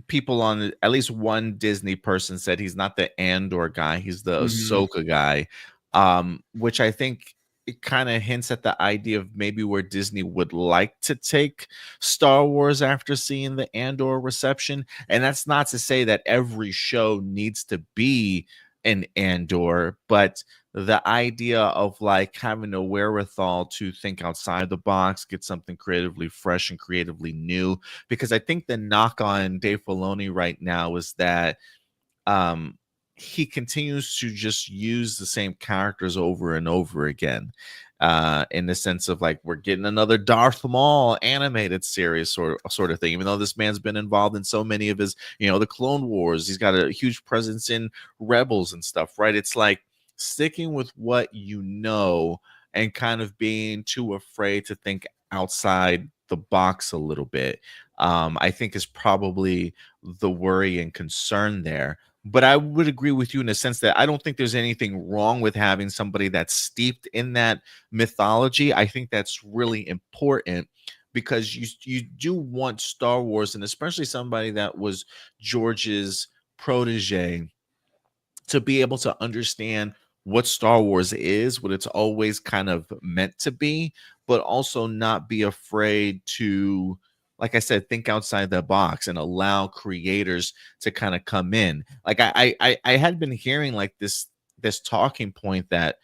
people on at least one Disney person said he's not the Andor guy, he's the Mhm. Ahsoka guy. Which I think it kind of hints at the idea of maybe where Disney would like to take Star Wars after seeing the Andor reception. And that's not to say that every show needs to be an Andor, but the idea of like having a wherewithal to think outside the box, get something creatively fresh and creatively new. Because I think the knock on Dave Filoni right now is that um he continues to just use the same characters over and over again, in the sense of like, we're getting another Darth Maul animated series sort of thing, even though this man's been involved in so many of his, the Clone Wars. He's got a huge presence in Rebels and stuff, right? It's like sticking with what and kind of being too afraid to think outside the box a little bit, I think is probably the worry and concern there. But I would agree with you in the sense that I don't think there's anything wrong with having somebody that's steeped in that mythology. I think that's really important because you do want Star Wars, and especially somebody that was George's protege, to be able to understand what Star Wars is, what it's always kind of meant to be, but also not be afraid to, like I said, think outside the box and allow creators to kind of come in. Like I had been hearing like this talking point that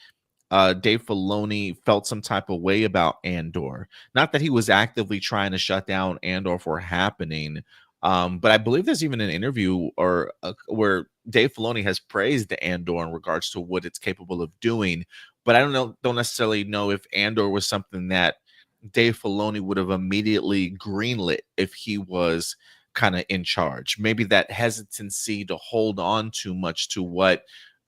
Dave Filoni felt some type of way about Andor. Not that he was actively trying to shut down Andor for happening, but I believe there's even an interview where Dave Filoni has praised Andor in regards to what it's capable of doing. But I don't necessarily know if Andor was something that Dave Filoni would have immediately greenlit if he was kind of in charge. Maybe that hesitancy to hold on too much to what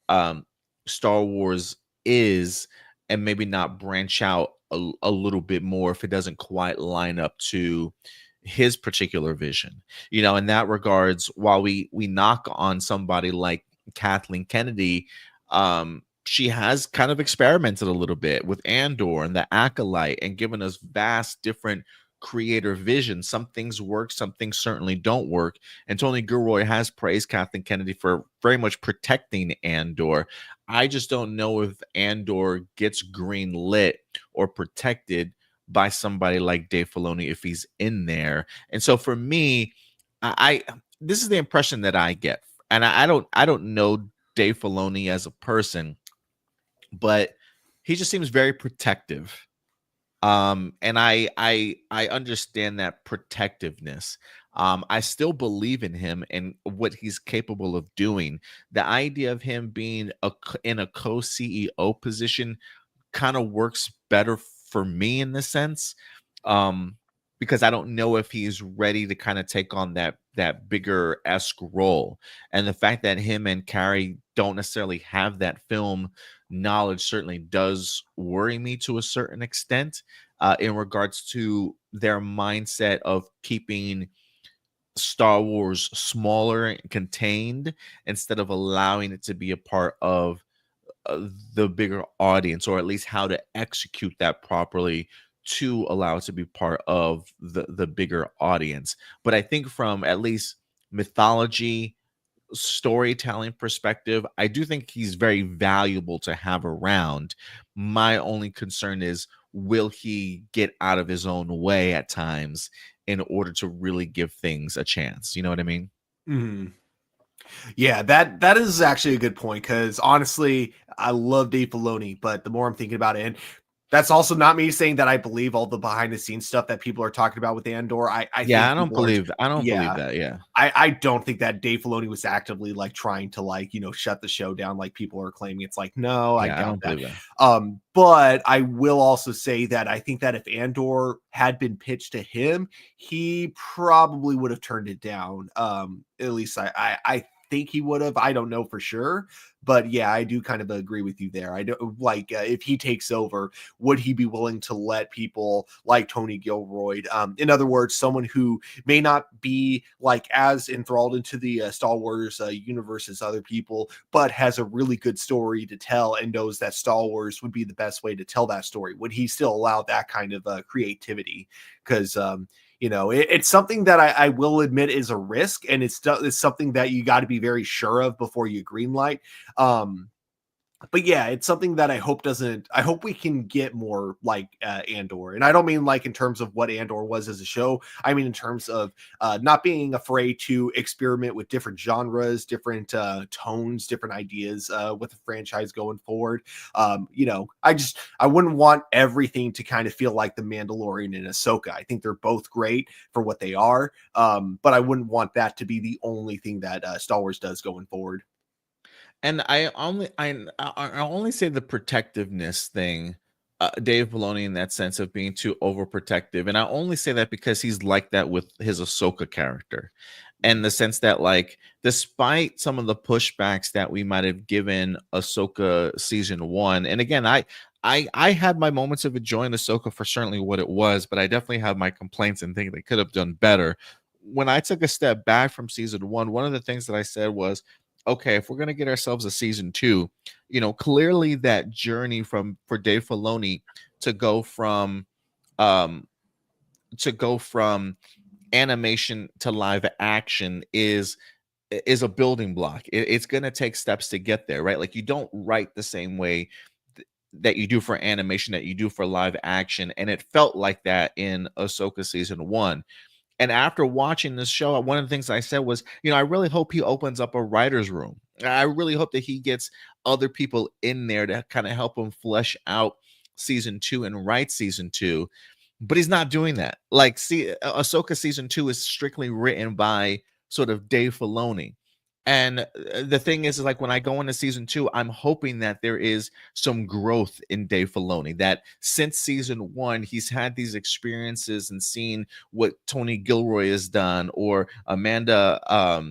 um, Star Wars is, and maybe not branch out a little bit more if it doesn't quite line up to his particular vision. In that regards, while we knock on somebody like Kathleen Kennedy, she has kind of experimented a little bit with Andor and the Acolyte and given us vast different creator vision. Some things work, some things certainly don't work. And Tony Gilroy has praised Kathleen Kennedy for very much protecting Andor. I just don't know if Andor gets green lit or protected by somebody like Dave Filoni if he's in there. And so for me, I this is the impression that I get. And I don't know Dave Filoni as a person, but he just seems very protective. And I understand that protectiveness. I still believe in him and what he's capable of doing. The idea of him being in a co-CEO position kind of works better for me in this sense, um because I don't know if he's ready to kind of take on that bigger esque role. And the fact that him and Carrie don't necessarily have that film knowledge certainly does worry me to a certain extent, in regards to their mindset of keeping Star Wars smaller and contained instead of allowing it to be a part of the bigger audience, or at least how to execute that properly to allow it to be part of the bigger audience. But I think from at least mythology storytelling perspective, I do think he's very valuable to have around. My only concern is, will he get out of his own way at times in order to really give things a chance? You know what I mean? Mhm. Yeah, that is actually a good point, because honestly, I love Dave Filoni, but the more I'm thinking about it, and that's also not me saying that I believe all the behind the scenes stuff that people are talking about with Andor. I Yeah, think people are, I don't believe yeah, that. Yeah. I don't think that Dave Filoni was actively like trying to, like, shut the show down like people are claiming. It's like, no, I Yeah, I doubt don't that. believe that. But I will also say that I think that if Andor had been pitched to him, he probably would have turned it down. At least I think he would have. I don't know for sure, but yeah, I do kind of agree with you there. I don't like, if he takes over, would he be willing to let people like Tony Gilroy, in other words, someone who may not be like as enthralled into the Star Wars universe as other people, but has a really good story to tell and knows that Star Wars would be the best way to tell that story? Would he still allow that kind of creativity? Because it's something that I will admit is a risk, and it's something that you got to be very sure of before you greenlight. But yeah, it's something that I hope doesn't. I hope we can get more like Andor, and I don't mean like in terms of what Andor was as a show. I mean in terms of not being afraid to experiment with different genres, different tones, different ideas with the franchise going forward. I wouldn't want everything to kind of feel like the Mandalorian and Ahsoka. I think they're both great for what they are, but I wouldn't want that to be the only thing that Star Wars does going forward. And I only say the protectiveness thing, Dave Filoni, in that sense of being too overprotective, and I only say that because he's like that with his Ahsoka character, and the sense that, like, despite some of the pushbacks that we might have given Ahsoka season one, and again, I had my moments of enjoying Ahsoka for certainly what it was, but I definitely have my complaints and think they could have done better. When I took a step back from season one of the things that I said was, okay, if we're gonna get ourselves a season two, clearly that journey for Dave Filoni to go from um to go from animation to live action is a building block. It's gonna take steps to get there, right? Like, you don't write the same way that you do for animation that you do for live action, and it felt like that in Ahsoka season one. And after watching this show, one of the things I said was, I really hope he opens up a writer's room. I really hope that he gets other people in there to kind of help him flesh out season two and write season two. But he's not doing that. Like, see, Ahsoka season two is strictly written by sort of Dave Filoni. And the thing is, like, when I go into season two, I'm hoping that there is some growth in Dave Filoni. That since season one, he's had these experiences and seen what Tony Gilroy has done, or Amanda. I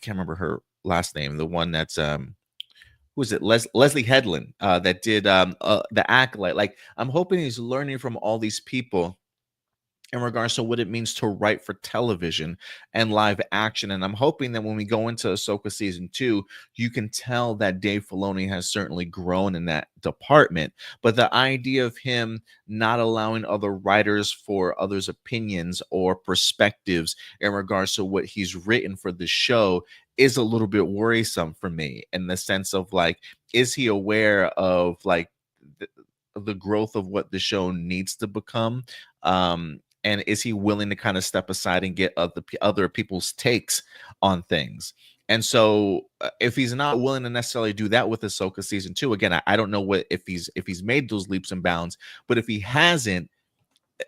can't remember her last name. The one that's who is it? Leslie Headland, that did the Acolyte. Like, I'm hoping he's learning from all these people in regards to what it means to write for television and live action. And I'm hoping that when we go into Ahsoka season two, you can tell that Dave Filoni has certainly grown in that department. But the idea of him not allowing other writers for others' opinions or perspectives in regards to what he's written for the show is a little bit worrisome for me, in the sense of, like, is he aware of, like, the growth of what the show needs to become? And is he willing to kind of step aside and get other people's takes on things? And so, if he's not willing to necessarily do that with Ahsoka season two, again, I don't know what if he's made those leaps and bounds, but if he hasn't,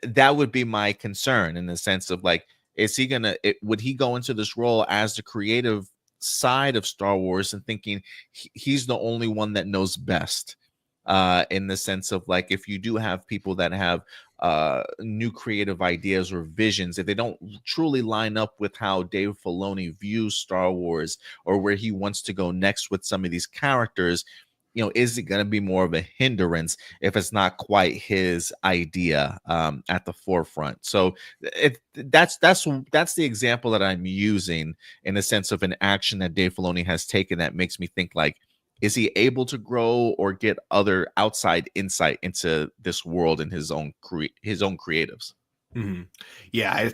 that would be my concern, in the sense of, like, Is he gonna would he go into this role as the creative side of Star Wars and thinking he's the only one that knows best, in the sense of like, if you do have people that have new creative ideas or visions, if they don't truly line up with how Dave Filoni views Star Wars or where he wants to go next with some of these characters, is it going to be more of a hindrance if it's not quite his idea at the forefront? So that's the example that I'm using in the sense of an action that Dave Filoni has taken that makes me think like, is he able to grow or get other outside insight into this world and his own creatives? Mm-hmm. Yeah,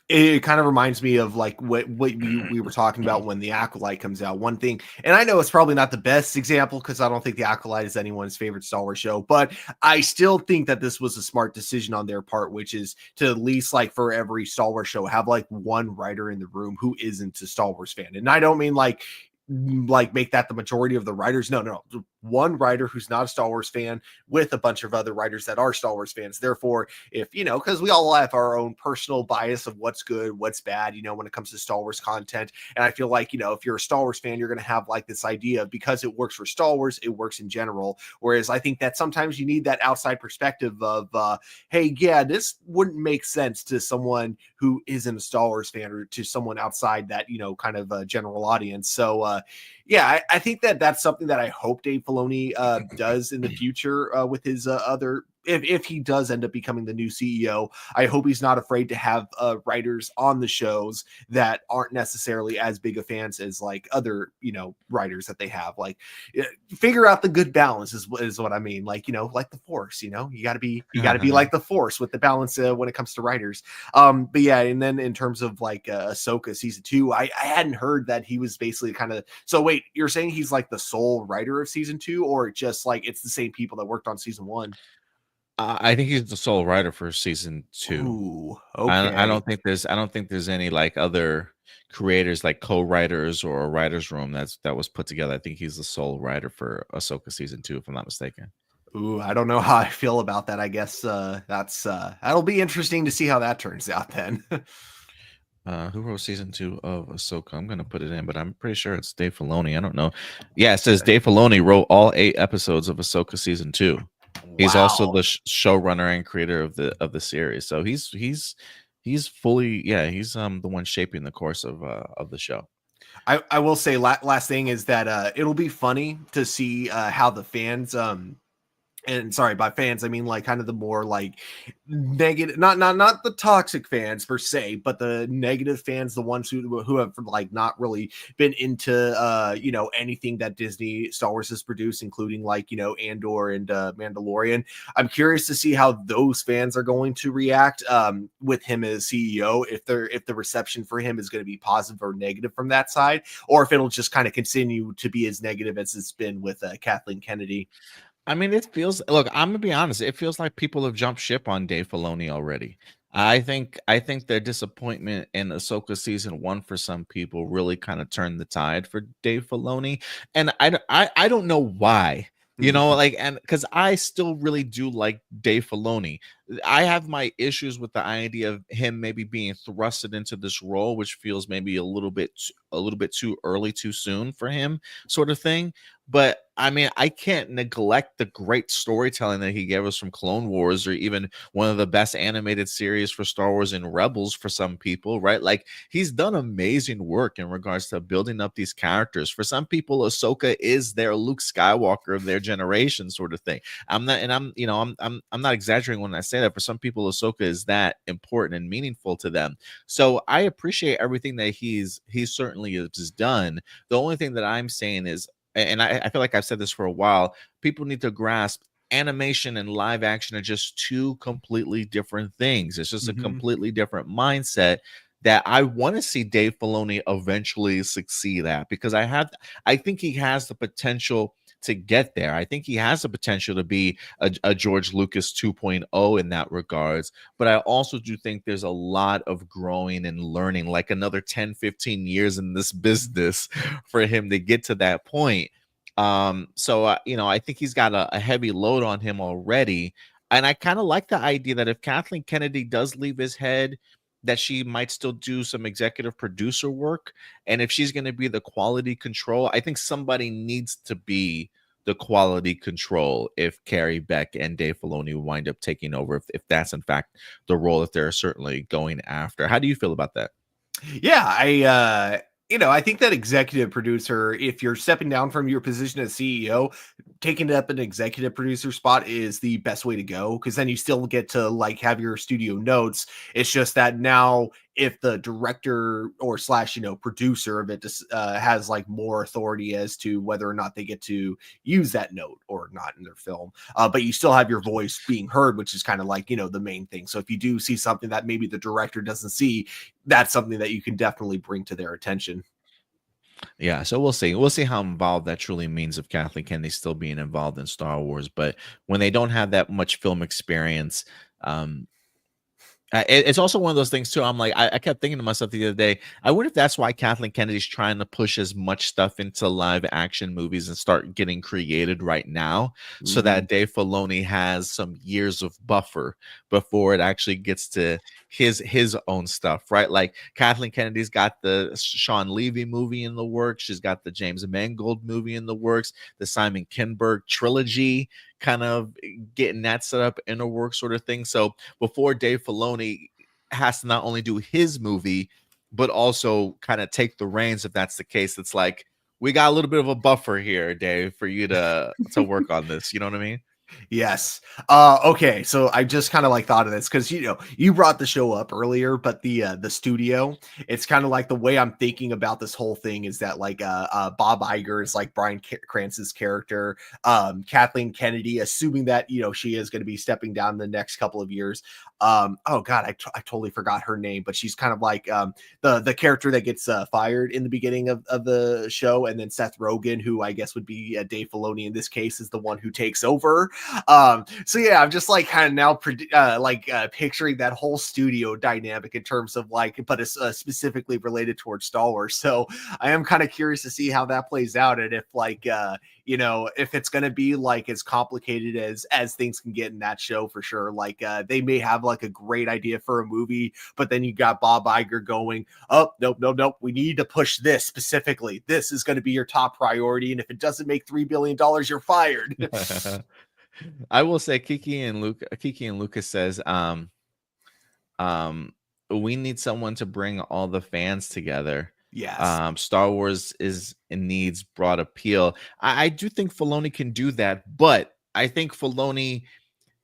it kind of reminds me of like what we were talking about when the Acolyte comes out. One thing, and I know it's probably not the best example because I don't think the Acolyte is anyone's favorite Star Wars show, but I still think that this was a smart decision on their part, which is to at least like for every Star Wars show have like one writer in the room who isn't a Star Wars fan. And I don't mean like make that the majority of the writers. No. One writer who's not a Star Wars fan with a bunch of other writers that are Star Wars fans. Therefore, if because we all have our own personal bias of what's good, what's bad, when it comes to Star Wars content. And I feel like, if you're a Star Wars fan, you're going to have like this idea of because it works for Star Wars, it works in general. Whereas I think that sometimes you need that outside perspective of, hey, yeah, this wouldn't make sense to someone who isn't a Star Wars fan or to someone outside that, kind of general audience. So, yeah, I think that's something that I hope Dave Filoni does in the future with his other. If he does end up becoming the new CEO, I hope he's not afraid to have writers on the shows that aren't necessarily as big of fans as like other, writers that they have. Like, figure out the good balance is what I mean. Like, like the Force. You got to be like the Force with the balance when it comes to writers. But yeah, and then in terms of like Ahsoka season 2, I hadn't heard that he was basically kind of. So wait, you're saying he's like the sole writer of season 2, or just like it's the same people that worked on season 1? I think he's the sole writer for season 2. Ooh, I okay. don't think there's any like other creators like co-writers or a writer's room that was put together. I think he's the sole writer for Ahsoka season 2, if I'm not mistaken. Ooh, I don't know how I feel about that. I guess that's that'll be interesting to see how that turns out then. Who wrote season 2 of Ahsoka? I'm gonna put it in, but I'm pretty sure it's Dave Filoni. I don't know. Yeah, it says Dave Filoni wrote all 8 episodes of Ahsoka season 2. He's also the showrunner and creator of the series. So he's fully, he's the one shaping the course of the show. I will say last thing is that it'll be funny to see how the fans and sorry, by fans, I mean like kind of the more like negative, not the toxic fans per se, but the negative fans, the ones who have like not really been into anything that Disney Star Wars has produced, including like Andor and Mandalorian. I'm curious to see how those fans are going to react with him as CEO, if the reception for him is going to be positive or negative from that side, or if it'll just kind of continue to be as negative as it's been with Kathleen Kennedy. I mean, it feels. Look, I'm gonna be honest. It feels like people have jumped ship on Dave Filoni already. I think their disappointment in Ahsoka season 1 for some people really kind of turned the tide for Dave Filoni, and I don't know why. Like, and because I still really do like Dave Filoni. I have my issues with the idea of him maybe being thrusted into this role, which feels maybe a little bit too early, too soon for him, sort of thing. But I mean, I can't neglect the great storytelling that he gave us from Clone Wars, or even one of the best animated series for Star Wars in Rebels for some people, right? Like, he's done amazing work in regards to building up these characters. For some people, Ahsoka is their Luke Skywalker of their generation, sort of thing. I'm not exaggerating when I say that. For some people, Ahsoka is that important and meaningful to them. So I appreciate everything that he certainly has done. The only thing that I'm saying is, and I feel like I've said this for a while, people need to grasp animation and live action are just two completely different things. It's just a completely different mindset that I want to see Dave Filoni eventually succeed at, because I think he has the potential to get there. I think he has the potential to be a George Lucas 2.0 in that regards. But I also do think there's a lot of growing and learning, like another 10, 15 years in this business for him to get to that point. So I think he's got a heavy load on him already. And I kind of like the idea that if Kathleen Kennedy does leave his head, that she might still do some executive producer work. And if she's going to be the quality control, I think somebody needs to be the quality control if Carrie, Beck, and Dave Filoni wind up taking over, if that's in fact the role that they're certainly going after. How do you feel about that? Yeah, I think that executive producer, if you're stepping down from your position as CEO, taking up an executive producer spot is the best way to go, because then you still get to like have your studio notes. It's just that now, if the director or slash producer of it has like more authority as to whether or not they get to use that note or not in their film, but you still have your voice being heard, which is kind of like the main thing. So if you do see something that maybe the director doesn't see, that's something that you can definitely bring to their attention. Yeah, so we'll see. We'll see how involved that truly means of Kathleen Kennedy still being involved in Star Wars. But when they don't have that much film experience, um, it's also one of those things too. I'm like, I kept thinking to myself the other day, I wonder if that's why Kathleen Kennedy's trying to push as much stuff into live action movies and start getting created right now, so Mhm. that Dave Filoni has some years of buffer before it actually gets to his own stuff, right? Like Kathleen Kennedy's got the Sean Levy movie in the works, she's got the James Mangold movie in the works, the Simon Kinberg trilogy kind of getting that set up in a work sort of thing. So before Dave Filoni has to not only do his movie, but also kind of take the reins, if that's the case, it's like we got a little bit of a buffer here, Dave, for you to work on this. You know what I mean? Yes. Okay. So I just kind of like thought of this because you brought the show up earlier, but the studio, it's kind of like the way I'm thinking about this whole thing is that like Bob Iger is like Bryan Cranston's character, Kathleen Kennedy, assuming that she is going to be stepping down in the next couple of years. Oh God, I totally forgot her name, but she's kind of like the character that gets fired in the beginning of the show, and then Seth Rogen, who I guess would be Dave Filoni in this case, is the one who takes over. So yeah, I'm just like kind of now picturing that whole studio dynamic in terms of like, but it's specifically related towards Star Wars. So I am kind of curious to see how that plays out, and if like if it's going to be like as complicated as things can get in that show for sure. Like they may have like a great idea for a movie, but then you got Bob Iger going, oh nope, we need to push this specifically, this is going to be your top priority, and if it doesn't make $3 billion, you're fired. I will say Kiki and Lucas says, um, we need someone to bring all the fans together. Yes. Star Wars needs broad appeal. I do think Filoni can do that, but I think Filoni,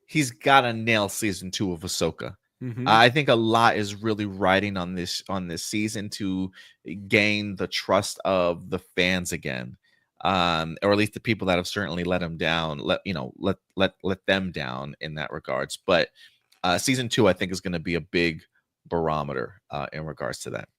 he's got to nail season 2 of Ahsoka. Mm-hmm. I think a lot is really riding on this season to gain the trust of the fans again, or at least the people that have certainly let him down. Let them down in that regards. But season 2, I think, is going to be a big barometer in regards to that.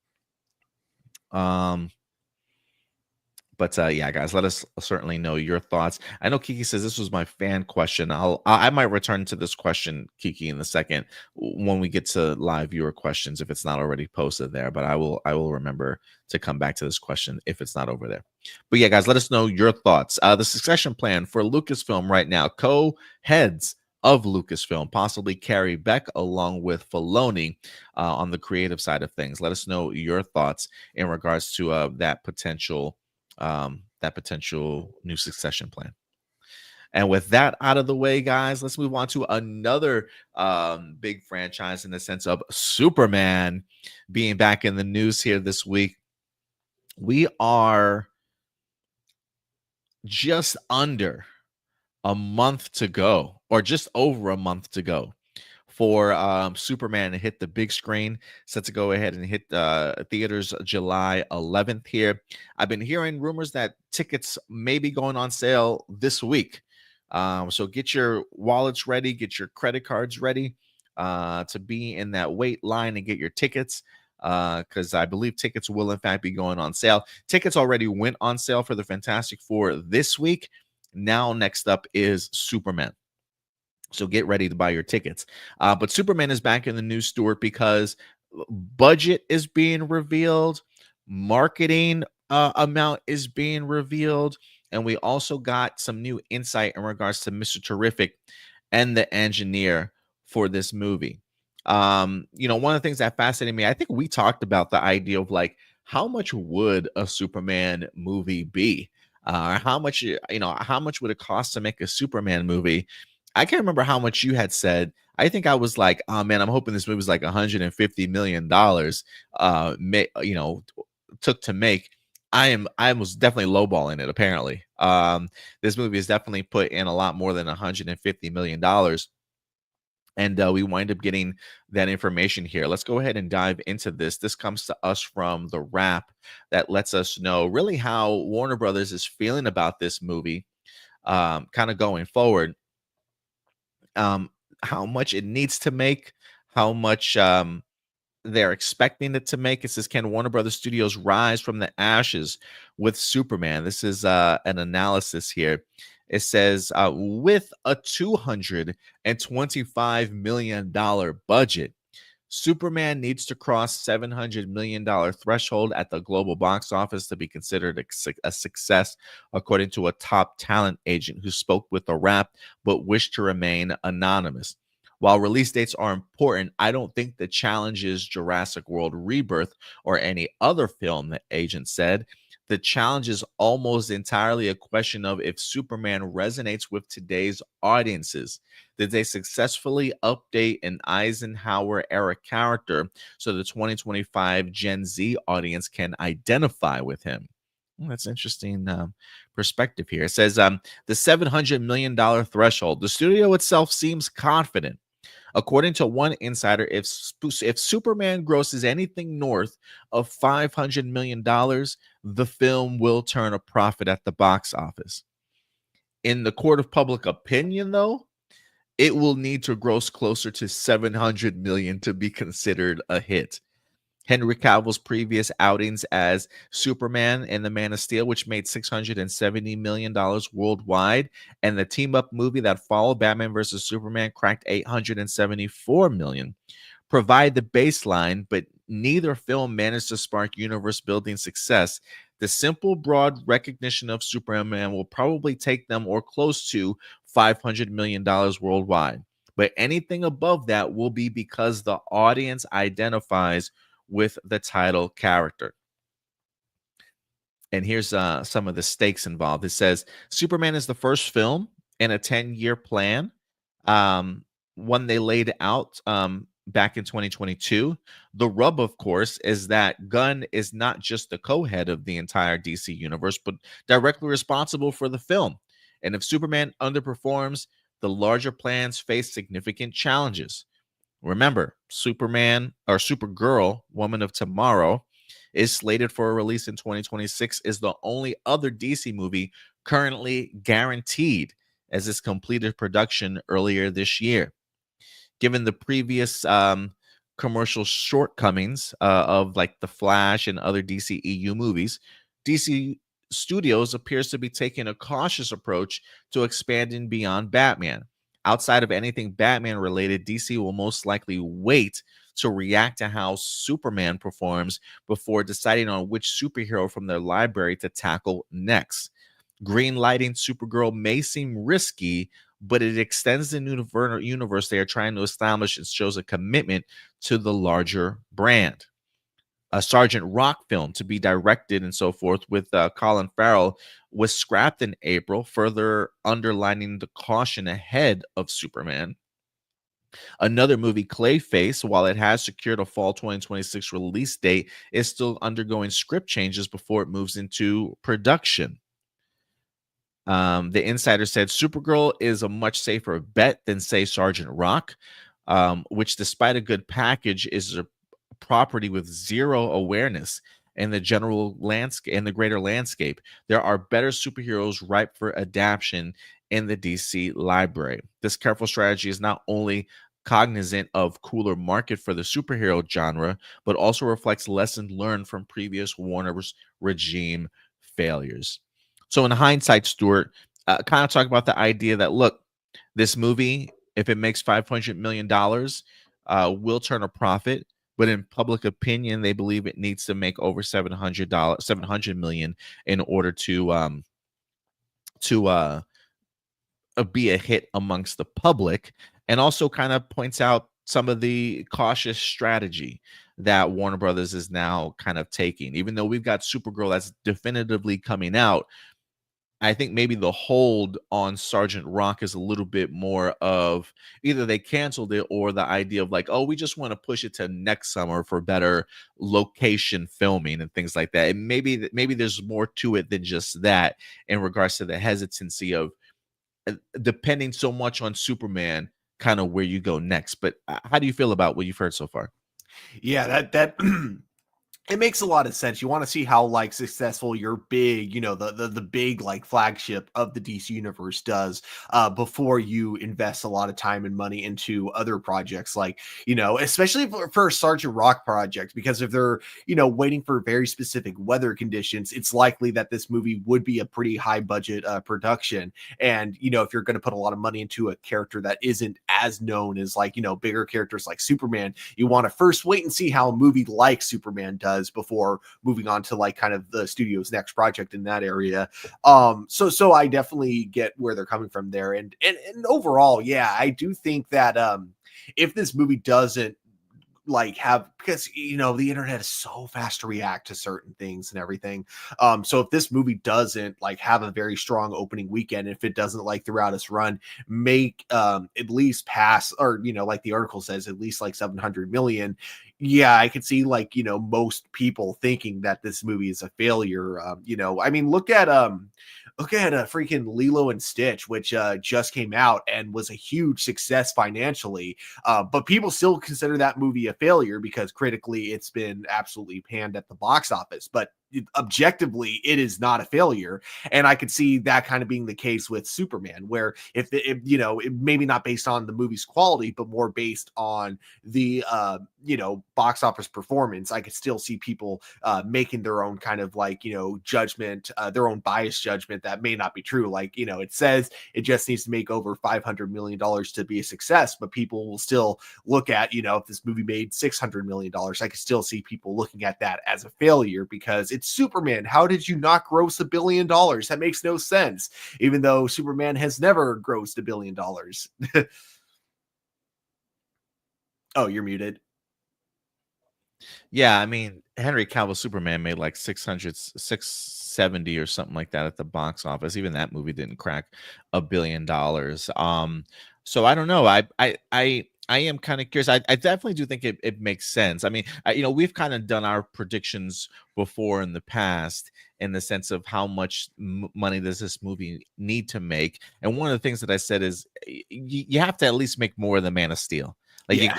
But yeah, guys, let us certainly know your thoughts. I know Kiki says this was my fan question. I might return to this question, Kiki, in a second when we get to live viewer questions, if it's not already posted there. But I will remember to come back to this question if it's not over there. But yeah, guys, let us know your thoughts. The succession plan for Lucasfilm right now, co-heads of Lucasfilm, possibly Carrie, Beck, along with Filoni on the creative side of things. Let us know your thoughts in regards to that potential new succession plan. And with that out of the way, guys, let's move on to another big franchise in the sense of Superman being back in the news here this week. We are just under a month to go, or just over a month to go, for Superman to hit the big screen. Set to go ahead and hit theaters July 11th here. I've been hearing rumors that tickets may be going on sale this week. So get your wallets ready, get your credit cards ready to be in that wait line and get your tickets, because I believe tickets will in fact be going on sale. Tickets already went on sale for the Fantastic Four this week. Now next up is Superman. So get ready to buy your tickets. But Superman is back in the news, Stuart, because budget is being revealed, marketing amount is being revealed, and we also got some new insight in regards to Mr. Terrific and the engineer for this movie. One of the things that fascinated me, I think we talked about the idea of like how much would a Superman movie be? How much how much would it cost to make a Superman movie? I can't remember how much you had said. I think I was like, oh man, I'm hoping this movie was like $150 million. Took to make. I was definitely lowballing it. Apparently, this movie is definitely put in a lot more than $150 million. And we wind up getting that information here. Let's go ahead and dive into this. This comes to us from the Wrap that lets us know really how Warner Brothers is feeling about this movie, kind of going forward. How much it needs to make, how much they're expecting it to make. It says, can Warner Brothers Studios rise from the ashes with Superman? This is an analysis here. It says, with a $225 million budget, Superman needs to cross $700 million threshold at the global box office to be considered a success, according to a top talent agent who spoke with the Wrap but wished to remain anonymous. While release dates are important, I don't think the challenge is Jurassic World Rebirth or any other film, the agent said. The challenge is almost entirely a question of if Superman resonates with today's audiences. Did they successfully update an Eisenhower era character so the 2025 Gen Z audience can identify with him? Well, that's interesting perspective here. It says the $700 million threshold. The studio itself seems confident. According to one insider, if Superman grosses anything north of $500 million, the film will turn a profit at the box office. In the court of public opinion, though, it will need to gross closer to $700 million to be considered a hit. Henry Cavill's previous outings as Superman and the Man of Steel, which made $670 million worldwide, and the team-up movie that followed, Batman vs. Superman, cracked $874 million, provide the baseline, but neither film managed to spark universe-building success. The simple, broad recognition of Superman will probably take them or close to $500 million worldwide. But anything above that will be because the audience identifies with the title character. And here's some of the stakes involved. It says Superman is the first film in a 10-year plan, one they laid out back in 2022. The rub, of course, is that Gunn is not just the co-head of the entire DC universe, but directly responsible for the film. And if Superman underperforms, the larger plans face significant challenges. Remember, Superman or Supergirl, Woman of Tomorrow, is slated for a release in 2026, is the only other DC movie currently guaranteed, as it's completed production earlier this year. Given the previous commercial shortcomings of like The Flash and other DCEU movies, DC Studios appears to be taking a cautious approach to expanding beyond Batman. Outside of anything Batman related, DC will most likely wait to react to how Superman performs before deciding on which superhero from their library to tackle next. Greenlighting Supergirl may seem risky, but it extends the universe they are trying to establish and shows a commitment to the larger brand. A Sergeant Rock film to be directed and so forth with Colin Farrell was scrapped in April, further underlining the caution ahead of Superman. Another movie, Clayface, while it has secured a fall 2026 release date, is still undergoing script changes before it moves into production. The insider said Supergirl is a much safer bet than, say, Sergeant Rock, which, despite a good package, is a property with zero awareness in the general landscape, in the greater landscape. There are better superheroes ripe for adaptation in the DC library. This careful strategy is not only cognizant of cooler market for the superhero genre, but also reflects lessons learned from previous Warner's regime failures. So in hindsight, Stuart, kind of talk about the idea that, look, this movie, if it makes $500 million, will turn a profit. But in public opinion, they believe it needs to make over $700 million in order to be a hit amongst the public. And also kind of points out some of the cautious strategy that Warner Brothers is now kind of taking. Even though we've got Supergirl that's definitively coming out, I think maybe the hold on Sergeant Rock is a little bit more of either they canceled it or the idea of like, oh, we just want to push it to next summer for better location filming and things like that. And maybe there's more to it than just that in regards to the hesitancy of depending so much on Superman, kind of where you go next. But how do you feel about what you've heard so far? Yeah, that it makes a lot of sense. You want to see how like successful your big, the big like flagship of the DC universe does before you invest a lot of time and money into other projects, like especially for Sergeant Rock projects, because if they're waiting for very specific weather conditions, it's likely that this movie would be a pretty high budget production. And if you're going to put a lot of money into a character that isn't as known as like bigger characters like Superman, you want to first wait and see how a movie like Superman does before moving on to like kind of the studio's next project in that area. So I definitely get where they're coming from there. And overall, yeah, I do think that if this movie doesn't like have, because the internet is so fast to react to certain things and everything, so if this movie doesn't like have a very strong opening weekend, if it doesn't like throughout its run make at least pass, or like the article says, at least like 700 million, yeah, I could see like most people thinking that this movie is a failure. I mean, look at a freaking Lilo and Stitch, which just came out and was a huge success financially, but people still consider that movie a failure because critically it's been absolutely panned at the box office. But objectively, it is not a failure. And I could see that kind of being the case with Superman, where if it maybe not based on the movie's quality, but more based on the box office performance, I could still see people making their own kind of like judgment, their own biased judgment that may not be true. Like it says it just needs to make over $500 million to be a success, but people will still look at if this movie made $600 million, I could still see people looking at that as a failure because it's Superman. How did you not gross $1 billion? That makes no sense, even though Superman has never grossed $1 billion. Oh, you're muted. Yeah, I mean, Henry Cavill Superman made like 670 or something like that at the box office. Even that movie didn't crack $1 billion. So I don't know. I am kind of curious. I definitely do think it makes sense. I mean, we've kind of done our predictions before in the past in the sense of how much money does this movie need to make. And one of the things that I said is you have to at least make more than Man of Steel. Like Yeah.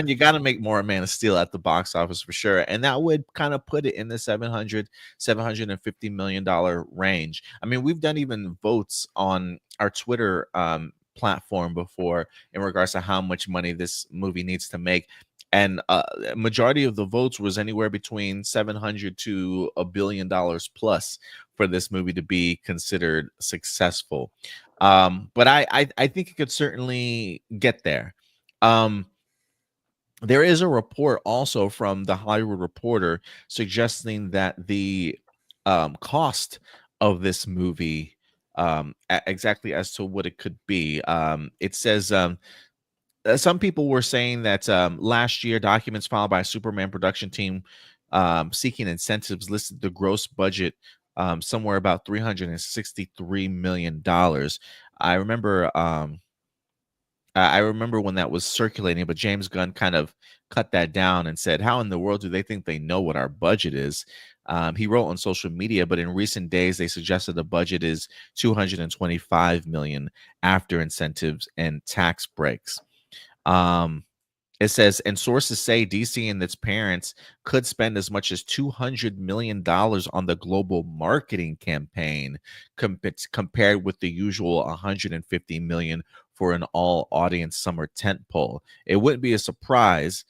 you got to make more Man of Steel at the box office for sure, and that would kind of put it in the 750 million dollar range. I mean, we've done even votes on our Twitter platform before in regards to how much money this movie needs to make, and majority of the votes was anywhere between 700 to $1 billion plus for this movie to be considered successful. But I think it could certainly get there. There is a report also from the Hollywood Reporter suggesting that the cost of this movie, exactly as to what it could be, it says some people were saying that last year documents filed by a Superman production team seeking incentives listed the gross budget somewhere about $363 million. I remember I remember when that was circulating, but James Gunn kind of cut that down and said, "How in the world do they think they know what our budget is?" He wrote on social media, but in recent days, they suggested the budget is 225 million after incentives and tax breaks. Um, it says, and sources say DC and its parents could spend as much as $200 million on the global marketing campaign compared with the usual 150 million for an all audience summer tentpole. It wouldn't be a surprise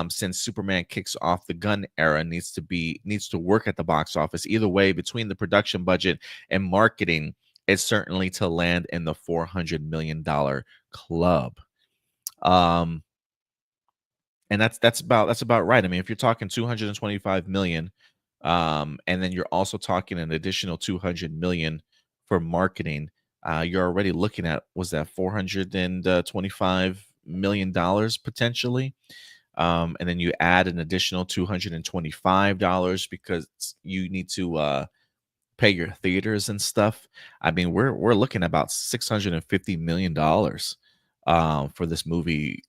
since Superman kicks off the Gun era, needs to work at the box office. Either way, between the production budget and marketing, it's certainly to land in the $400 million club. And that's about right. I mean, if you're talking 225 million, and then you're also talking an additional 200 million for marketing, you're already looking at, was that 425 million potentially. And then you add an additional $225 because you need to pay your theaters and stuff. I mean, we're looking about $650 million for this movie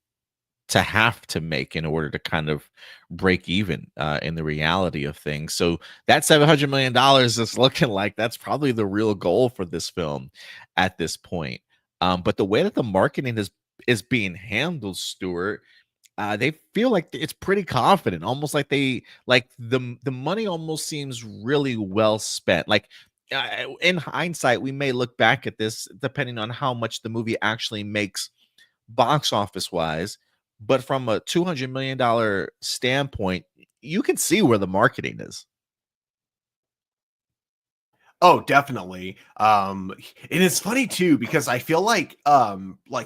to have to make in order to kind of break even in the reality of things. So that $700 million is looking like that's probably the real goal for this film at this point. But the way that the marketing is being handled, Stuart, they feel like it's pretty confident, almost like the money almost seems really well spent. Like in hindsight, we may look back at this depending on how much the movie actually makes box office wise, but from a $200 million standpoint, you can see where the marketing is. Oh, definitely. And it's funny too because I feel like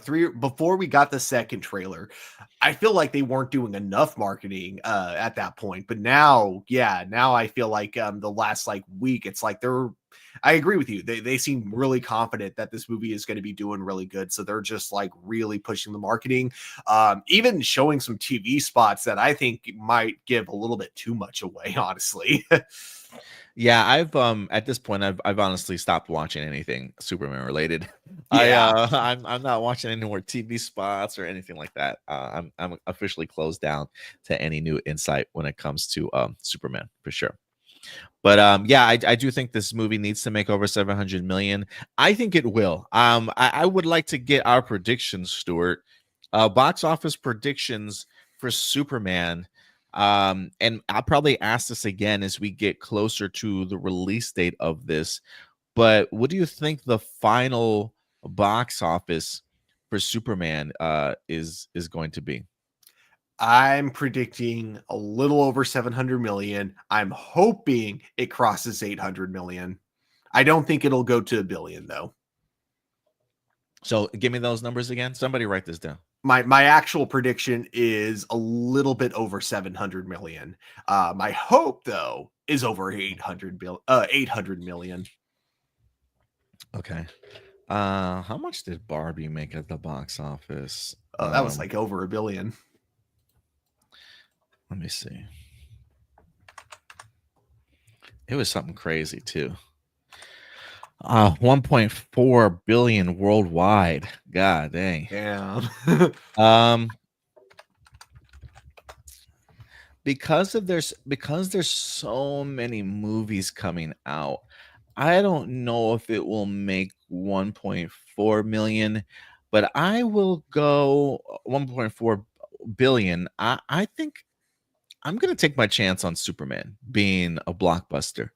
three before we got the second trailer, I feel like they weren't doing enough marketing at that point. But now, yeah, now I feel like the last like week, it's like I agree with you. They seem really confident that this movie is going to be doing really good. So they're just like really pushing the marketing, even showing some TV spots that I think might give a little bit too much away, honestly. Yeah, I've at this point I've honestly stopped watching anything Superman related. Yeah. I'm not watching any more TV spots or anything like that. I'm officially closed down to any new insight when it comes to Superman for sure. But yeah, I do think this movie needs to make over 700 million. I think it will. I would like to get our predictions, Stuart. Box office predictions for Superman. And I'll probably ask this again as we get closer to the release date of this. But what do you think the final box office for Superman is going to be? I'm predicting a little over 700 million. I'm hoping it crosses 800 million. I don't think it'll go to a billion though. So give me those numbers again. Somebody write this down. My actual prediction is a little bit over 700 million. My hope though is over 800 million. Okay. How much did Barbie make at the box office? That was like over a billion. Let me see. It was something crazy too. 1.4 billion worldwide. God dang. Yeah. Because there's so many movies coming out, I don't know if it will make 1.4 million, but I will go 1.4 billion. I think I'm gonna take my chance on Superman being a blockbuster.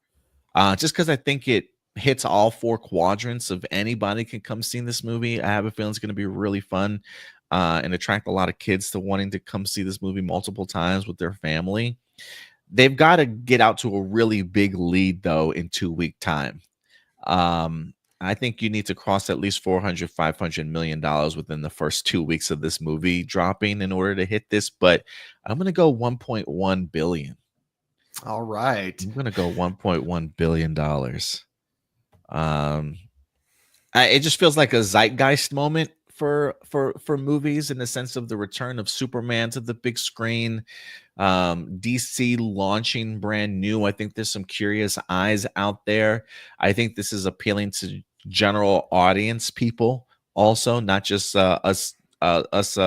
Just because I think it hits all four quadrants of anybody can come see this movie. I have a feeling it's going to be really fun and attract a lot of kids to wanting to come see this movie multiple times with their family. They've got to get out to a really big lead though in 2 week time. I think you need to cross at least 400, $500 million within the first 2 weeks of this movie dropping in order to hit this. But I'm going to go 1.1 billion. All right. I'm going to go $1.1 billion. It just feels like a zeitgeist moment for movies in the sense of the return of Superman to the big screen. DC launching brand new. I think there's some curious eyes out there. I think this is appealing to general audience people also, not just us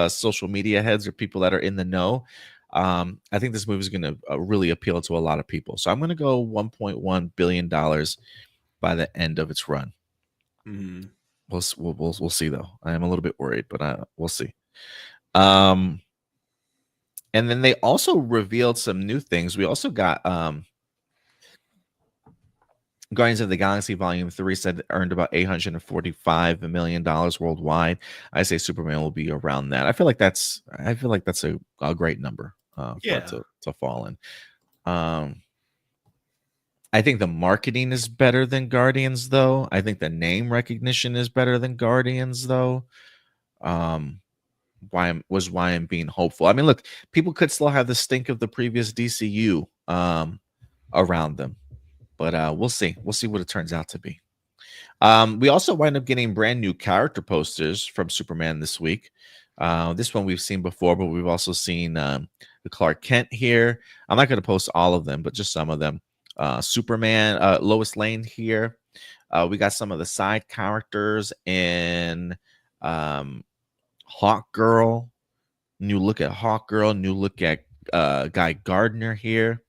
social media heads or people that are in the know. I think this movie is going to really appeal to a lot of people. So I'm going to go $1.1 billion by the end of its run. Mm. We'll see though. I am a little bit worried, but we'll see. And then they also revealed some new things. We also got Guardians of the Galaxy Volume 3 said it earned about $845 million worldwide. I say Superman will be around that. I feel like that's a great number for it to fall in. I think the marketing is better than Guardians, though. I think the name recognition is better than Guardians, though. Why I'm being hopeful. I mean, look, people could still have the stink of the previous DCU around them, but we'll see. We'll see what it turns out to be. We also wind up getting brand new character posters from Superman this week. This one we've seen before, but we've also seen the Clark Kent here. I'm not going to post all of them, but just some of them. Superman, Lois Lane here. We got some of the side characters in Hawk Girl. New look at Hawk Girl. New look at Guy Gardner here.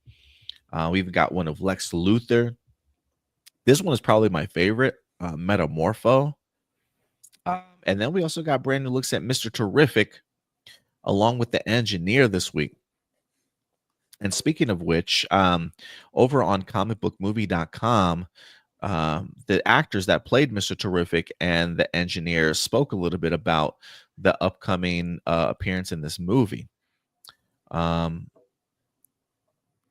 We've got one of Lex Luthor. This one is probably my favorite, Metamorpho. And then we also got brand new looks at Mr. Terrific, along with the Engineer this week. And speaking of which, over on comicbookmovie.com, the actors that played Mr. Terrific and the Engineer spoke a little bit about the upcoming appearance in this movie. Let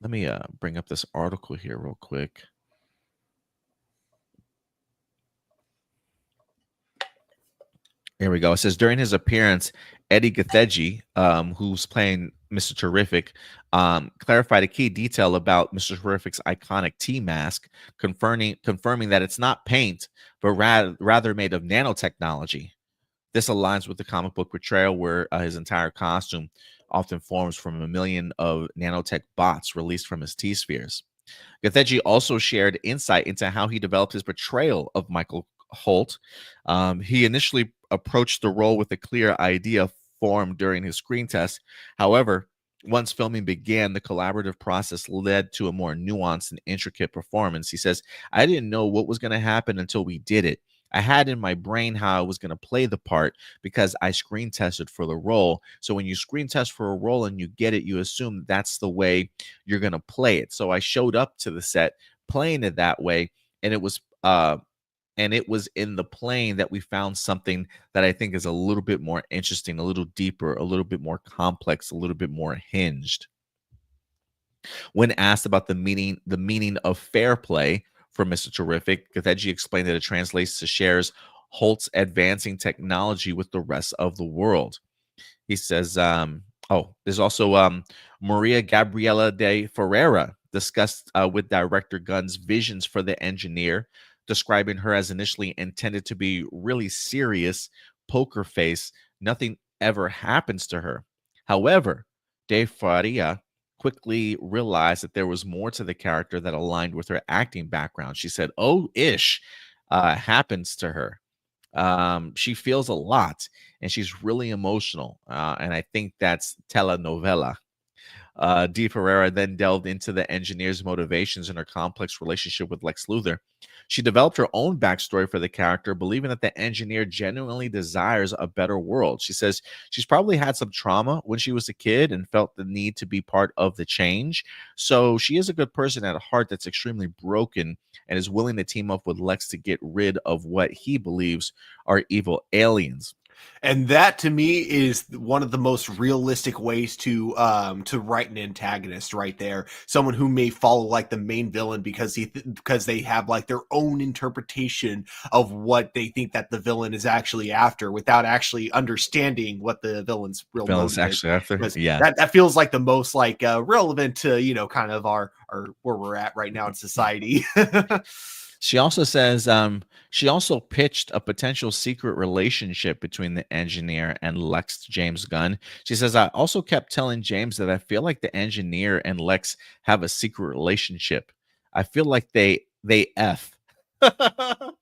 me bring up this article here real quick. Here we go. It says during his appearance, Eddie Gathegi, who's playing Mr. Terrific, clarified a key detail about Mr. Terrific's iconic T mask, confirming that it's not paint, but rather made of nanotechnology. This aligns with the comic book portrayal where his entire costume often forms from a million of nanotech bots released from his T-spheres. Gathegi also shared insight into how he developed his portrayal of Michael Holt. He initially approached the role with a clear idea formed during his screen test. However, once filming began, the collaborative process led to a more nuanced and intricate performance. He says, I didn't know what was going to happen until we did it. I had in my brain how I was going to play the part because I screen tested for the role. So when you screen test for a role and you get it, you assume that's the way you're going to play it. So I showed up to the set playing it that way, and it was in the plane that we found something that I think is a little bit more interesting, a little deeper, a little bit more complex, a little bit more hinged. When asked about the meaning of fair play for Mr. Terrific, Gathegi explained that it translates to shares Holt's advancing technology with the rest of the world. He says, there's also Maria Gabriela de Ferreira discussed with director Gunn's visions for the Engineer, describing her as initially intended to be really serious, poker face. Nothing ever happens to her. However, de Faria quickly realized that there was more to the character that aligned with her acting background. She said, happens to her. She feels a lot, and she's really emotional. And I think that's telenovela. De Ferreira then delved into the Engineer's motivations and her complex relationship with Lex Luthor. She developed her own backstory for the character, believing that the Engineer genuinely desires a better world. She says she's probably had some trauma when she was a kid and felt the need to be part of the change. So she is a good person at heart that's extremely broken and is willing to team up with Lex to get rid of what he believes are evil aliens. And that to me is one of the most realistic ways to write an antagonist right there. Someone who may follow like the main villain because they have like their own interpretation of what they think that the villain is actually after without actually understanding what the villain's real motive actually after. Yeah. That feels like the most like relevant to, kind of our where we're at right now in society. She also says she also pitched a potential secret relationship between the Engineer and Lex to James Gunn. She says, I also kept telling James that I feel like the Engineer and Lex have a secret relationship. I feel like they F. I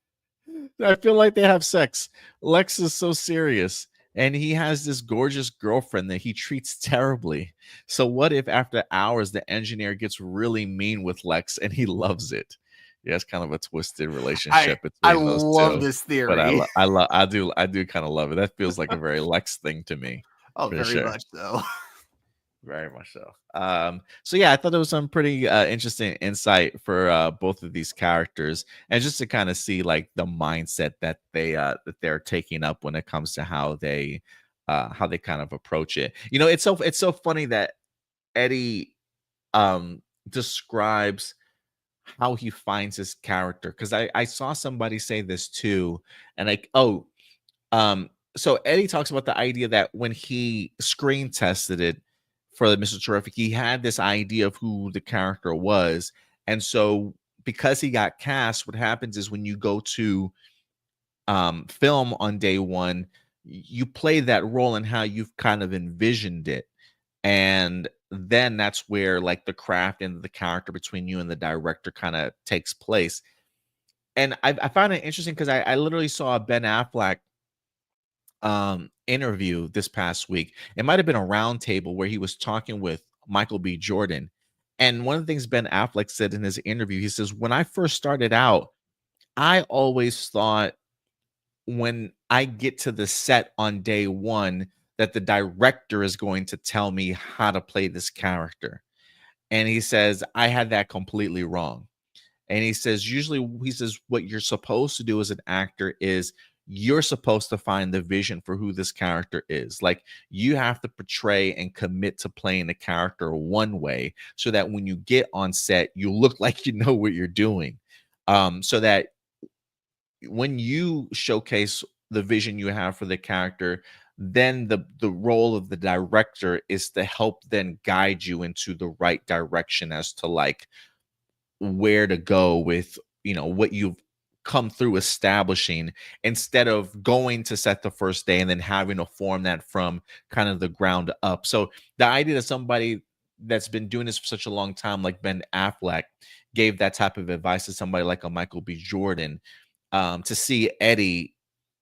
feel like they have sex. Lex is so serious, and he has this gorgeous girlfriend that he treats terribly. So what if after hours the Engineer gets really mean with Lex and he loves it? Yeah, it's kind of a twisted relationship between those two. I love this theory. But I do kind of love it. That feels like a very Lex thing to me. Oh, very much so. Very much so. So yeah, I thought it was some pretty interesting insight for both of these characters, and just to kind of see like the mindset that they're taking up when it comes to how they kind of approach it. It's so funny that Eddie describes how he finds his character, because I saw somebody say this too, and so Eddie talks about the idea that when he screen tested it for the Mr. Terrific, he had this idea of who the character was, and so because he got cast, what happens is when you go to film on day one, you play that role and how you've kind of envisioned it. And then that's where like the craft and the character between you and the director kind of takes place. And I found it interesting because I literally saw a Ben Affleck interview this past week. It might have been a round table where he was talking with Michael B. Jordan. And one of the things Ben Affleck said in his interview, he says, when I first started out, I always thought when I get to the set on day one that the director is going to tell me how to play this character. And he says, I had that completely wrong. And he says, usually, he says, what you're supposed to do as an actor is you're supposed to find the vision for who this character is. Like you have to portray and commit to playing the character one way so that when you get on set, you look like you know what you're doing. So that when you showcase the vision you have for the character, then the role of the director is to help then guide you into the right direction as to like where to go with, what you've come through establishing, instead of going to set the first day and then having to form that from kind of the ground up. So the idea that somebody that's been doing this for such a long time like Ben Affleck gave that type of advice to somebody like a Michael B. Jordan, to see Eddie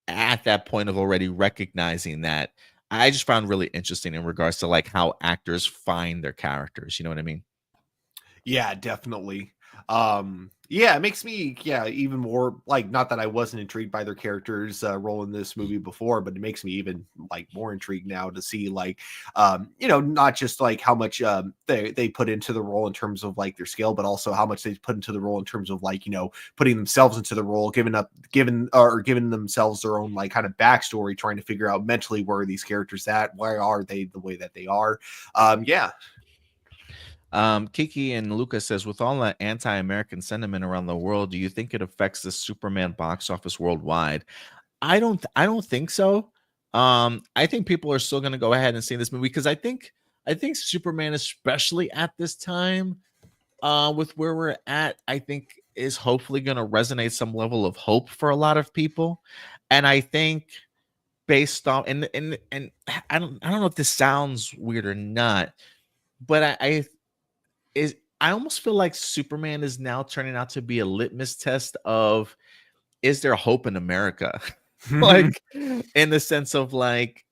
at that point of already recognizing that, I just found really interesting in regards to like how actors find their characters. You know what I mean? Yeah, definitely. Yeah, it makes me even more like, not that I wasn't intrigued by their characters role in this movie before, but it makes me even like more intrigued now to see like not just like how much they put into the role in terms of like their skill, but also how much they put into the role in terms of like putting themselves into the role, giving themselves their own like kind of backstory, trying to figure out mentally where are these characters at, why are they the way that they are. Yeah. Kiki and Lucas says, with all that anti-American sentiment around the world, do you think it affects the Superman box office worldwide? I don't think so. I think people are still going to go ahead and see this movie because I think Superman, especially at this time, with where we're at, I think is hopefully going to resonate some level of hope for a lot of people. And I think based on and I don't know if this sounds weird or not, but I almost feel like Superman is now turning out to be a litmus test of, is there hope in America? Like in the sense of like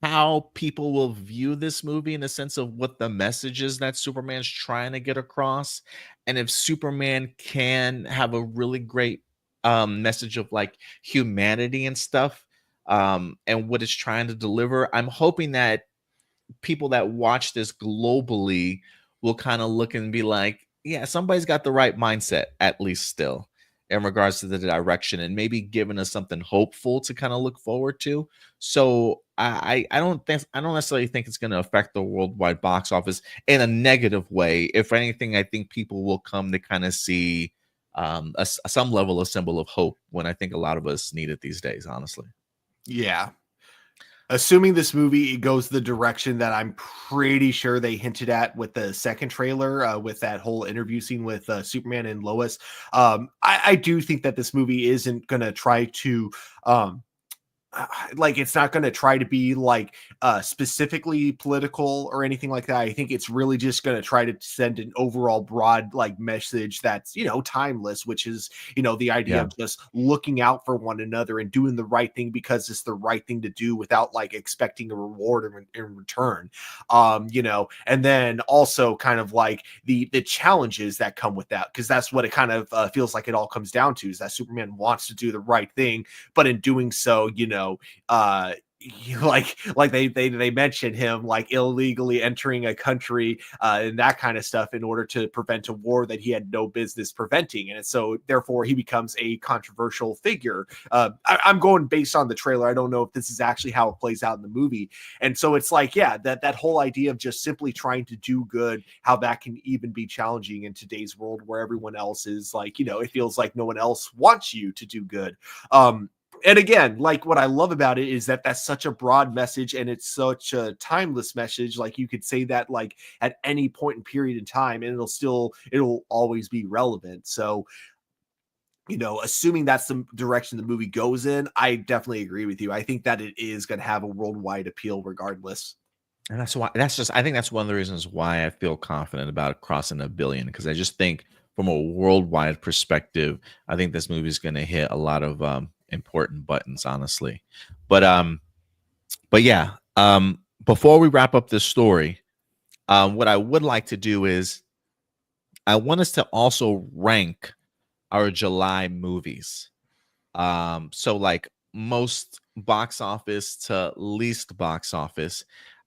how people will view this movie, in the sense of what the message is that Superman's trying to get across. And if Superman can have a really great message of like humanity and stuff, and what it's trying to deliver, I'm hoping that people that watch this globally will kind of look and be like, yeah, somebody's got the right mindset, at least still, in regards to the direction, and maybe giving us something hopeful to kind of look forward to. So I don't necessarily think it's going to affect the worldwide box office in a negative way. If anything, I think people will come to kind of see some level of symbol of hope, when I think a lot of us need it these days, honestly. Yeah. Assuming this movie goes the direction that I'm pretty sure they hinted at with the second trailer, with that whole interview scene with Superman and Lois, I do think that this movie isn't going to try to like, it's not going to try to be like specifically political or anything like that. I think it's really just going to try to send an overall broad like message that's timeless, which is the idea Yeah. of just looking out for one another and doing the right thing because it's the right thing to do without like expecting a reward in return. And then also kind of like the challenges that come with that, because that's what it kind of feels like it all comes down to, is that Superman wants to do the right thing, but in doing so, uh like they mentioned him like illegally entering a country and that kind of stuff in order to prevent a war that he had no business preventing, and so therefore he becomes a controversial figure. I'm going based on the trailer. I don't know if this is actually how it plays out in the movie, and so it's like, yeah, that whole idea of just simply trying to do good, how that can even be challenging in today's world where everyone else is like, it feels like no one else wants you to do good. And again, like, what I love about it is that that's such a broad message and it's such a timeless message. Like, you could say that like at any point in period in time and it'll always be relevant. So assuming that's the direction the movie goes in, I definitely agree with you. I think that it is going to have a worldwide appeal regardless. And I think that's one of the reasons why I feel confident about crossing $1 billion, because I just think from a worldwide perspective, I think this movie is going to hit a lot of important buttons, honestly. But yeah, before we wrap up this story, what I would like to do is I want us to also rank our July movies. So like most box office to least box office.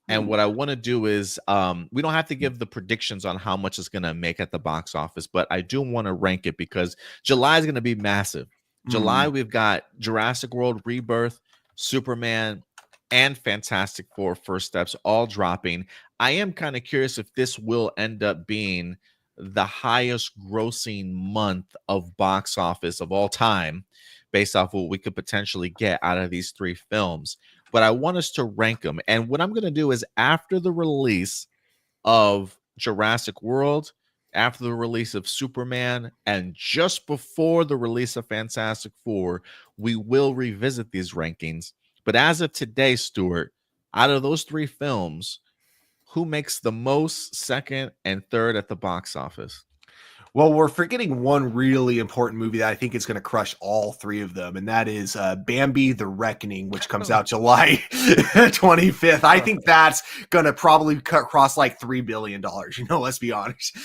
And what I want to do is we don't have to give the predictions on how much it's going to make at the box office, but I do want to rank it because July is going to be massive. July, we've got Jurassic World Rebirth, Superman, and Fantastic Four First Steps all dropping. I am kind of curious if this will end up being the highest grossing month of box office of all time, based off what we could potentially get out of these three films. But I want us to rank them. And what I'm going to do is after the release of Jurassic World, after the release of Superman, and just before the release of Fantastic Four, we will revisit these rankings. But as of today, Stuart, out of those three films, who makes the most second and third at the box office? Well, we're forgetting one really important movie that I think is going to crush all three of them, and that is Bambi: The Reckoning, which comes out July 25th. I think that's going to probably cross like $3 billion. Let's be honest.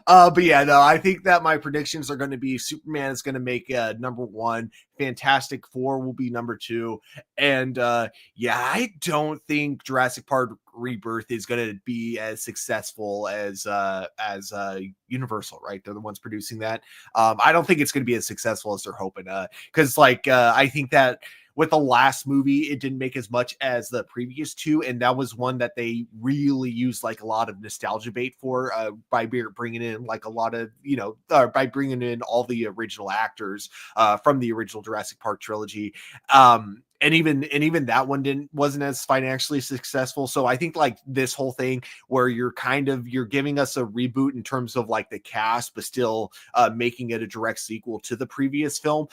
But yeah, no, I think that my predictions are going to be Superman is going to make number one, Fantastic Four will be number two, and yeah, I don't think Jurassic Park Rebirth is going to be as successful as Universal, right? They're the ones producing that. I don't think it's going to be as successful as they're hoping. Because I think that with the last movie, it didn't make as much as the previous two, and that was one that they really used like a lot of nostalgia bait for by bringing in like a lot of by bringing in all the original actors from the original Jurassic Park trilogy. And even that one wasn't as financially successful. So I think like this whole thing where you're giving us a reboot in terms of like the cast, but still making it a direct sequel to the previous film.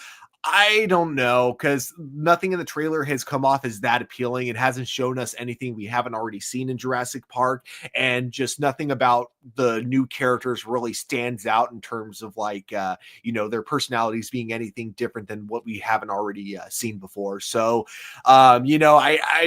I don't know, because nothing in the trailer has come off as that appealing. It hasn't shown us anything we haven't already seen in Jurassic Park, and just nothing about the new characters really stands out in terms of like, their personalities being anything different than what we haven't already seen before. So, I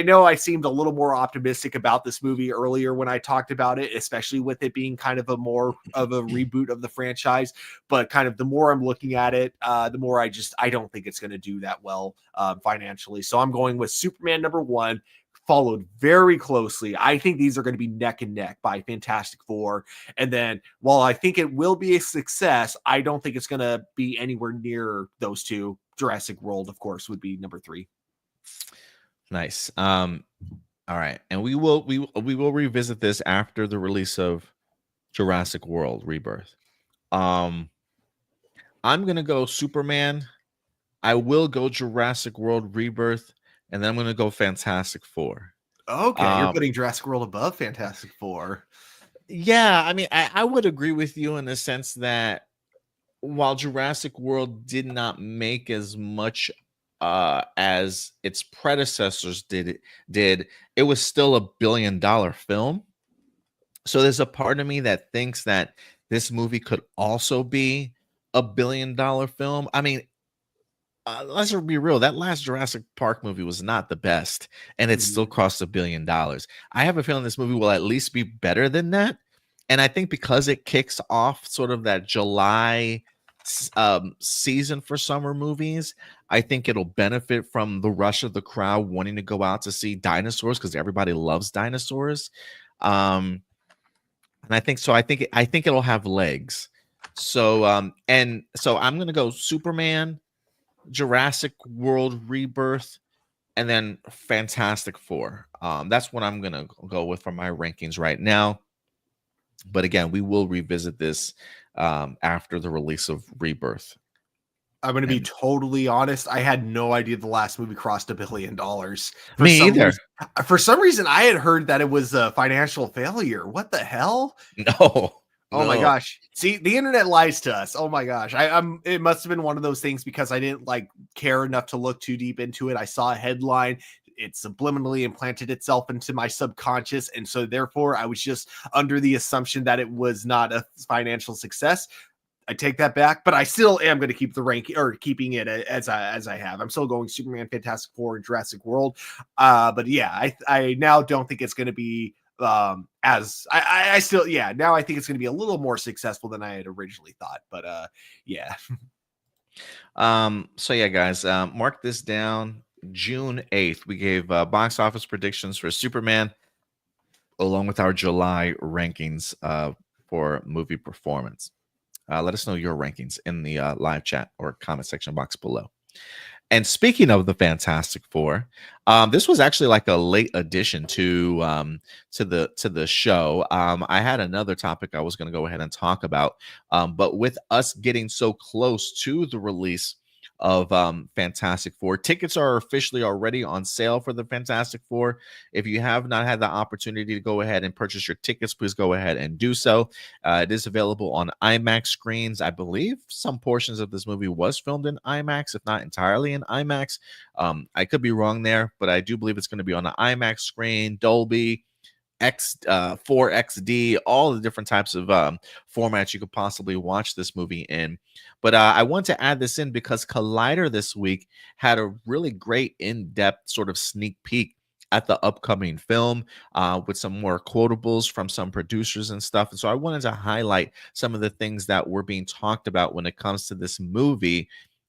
know I seemed a little more optimistic about this movie earlier when I talked about it, especially with it being kind of a more of a reboot of the franchise. But kind of the more I'm looking at it, the more I don't think it's going to do that well financially. So I'm going with Superman number one, followed very closely. I think these are going to be neck and neck by Fantastic Four. And then while I think it will be a success, I don't think it's going to be anywhere near those two. Jurassic World, of course, would be number three. Nice. All right. And we will revisit this after the release of Jurassic World Rebirth. I'm going to go Superman. I will go Jurassic World Rebirth, and then I'm going to go Fantastic Four. Okay, you're putting Jurassic World above Fantastic Four. Yeah, I mean, I would agree with you in the sense that while Jurassic World did not make as much as its predecessors did, it was still $1 billion film. So there's a part of me that thinks that this movie could also be $1 billion film. I mean, let's be real. That last Jurassic Park movie was not the best, and it still cost $1 billion. I have a feeling this movie will at least be better than that. And I think because it kicks off sort of that July season for summer movies, I think it'll benefit from the rush of the crowd wanting to go out to see dinosaurs because everybody loves dinosaurs. And I think so. I think it'll have legs. So so I'm gonna go Superman, Jurassic World Rebirth, and then Fantastic Four. That's what I'm gonna go with for my rankings right now. But again, we will revisit this after the release of Rebirth. I'm going to be totally honest. I had no idea the last movie crossed $1 billion. Me either. For some reason, I had heard that it was a financial failure. What the hell? No. Oh my No. gosh. See, the internet lies to us. Oh my gosh. It must have been one of those things because I didn't like care enough to look too deep into it. I saw a headline, it subliminally implanted itself into my subconscious, and so therefore I was just under the assumption that it was not a financial success. I take that back, but I still am going to keep the rank or keeping it as I have. I'm still going Superman, Fantastic Four, and Jurassic World. But yeah, I now don't think it's going to be as I still now I think it's going to be a little more successful than I had originally thought. But yeah. So yeah, guys, mark this down. June 8th, we gave box office predictions for Superman along with our July rankings for movie performance. Let us know your rankings in the live chat or comment section box below. And speaking of the Fantastic Four, this was actually like a late addition to the show. I had another topic I was going to go ahead and talk about, but with us getting so close to the release of Fantastic Four, tickets are officially already on sale for the Fantastic Four. If you have not had the opportunity to go ahead and purchase your tickets, please go ahead and do so. It is available on IMAX screens. I believe some portions of this movie was filmed in IMAX, if not entirely in IMAX. I could be wrong there, but I do believe it's going to be on an IMAX screen, Dolby, 4XD, all the different types of formats you could possibly watch this movie in. But I want to add this in because Collider this week had a really great in-depth sort of sneak peek at the upcoming film with some more quotables from some producers and stuff. And so I wanted to highlight some of the things that were being talked about when it comes to this movie.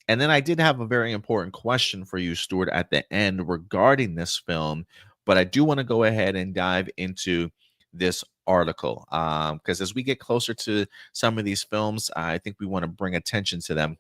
And then I did have a very important question for you, Stuart, at the end regarding this film. But I do want to go ahead and dive into this article because as we get closer to some of these films, I think we want to bring attention to them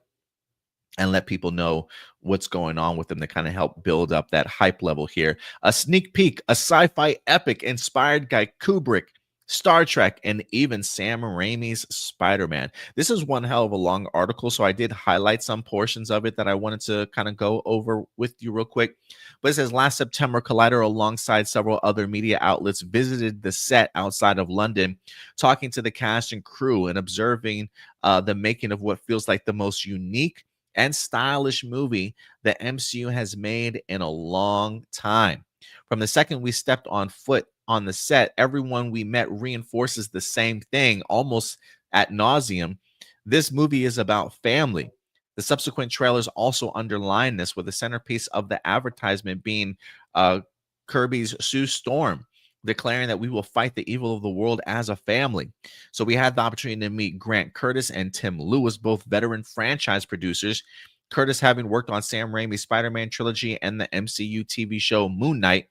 and let people know what's going on with them to kind of help build up that hype level here. A sneak peek, a sci-fi epic inspired by Kubrick, Star Trek, and even Sam Raimi's Spider-Man. This is one hell of a long article, so I did highlight some portions of it that I wanted to kind of go over with you real quick. But it says last September, Collider, alongside several other media outlets, visited the set outside of London, talking to the cast and crew and observing the making of what feels like the most unique and stylish movie the MCU has made in a long time. From the second we stepped on foot on the set, everyone we met reinforces the same thing almost ad nauseum. This movie is about family. The subsequent trailers also underline this, with the centerpiece of the advertisement being Kirby's Sue Storm, declaring that we will fight the evil of the world as a family. So we had the opportunity to meet Grant Curtis and Tim Lewis, both veteran franchise producers. Curtis having worked on Sam Raimi's Spider-Man trilogy and the MCU TV show Moon Knight,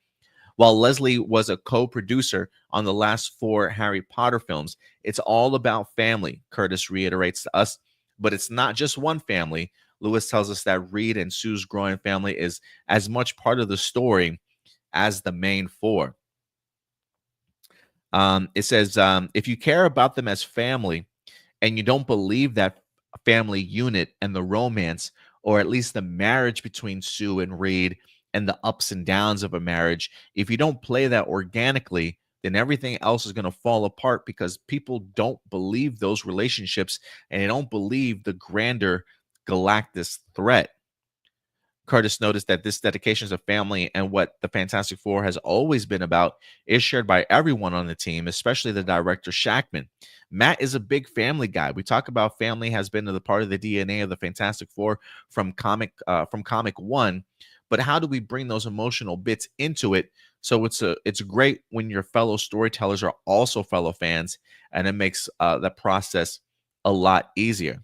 while Leslie was a co-producer on the last 4 Harry Potter films. It's all about family, Curtis reiterates to us, but it's not just one family. Lewis tells us that Reed and Sue's growing family is as much part of the story as the main 4. It says, if you care about them as family and you don't believe that family unit and the romance, or at least the marriage between Sue and Reed and the ups and downs of a marriage, if you don't play that organically, then everything else is going to fall apart because people don't believe those relationships and they don't believe the grander Galactus threat. Curtis noticed that this dedication to family and what the Fantastic Four has always been about is shared by everyone on the team, especially the director Shackman. Matt is a big family guy. We talk about family has been the part of the DNA of the Fantastic Four from comic one, but how do we bring those emotional bits into it? So it's great when your fellow storytellers are also fellow fans, and it makes the process a lot easier.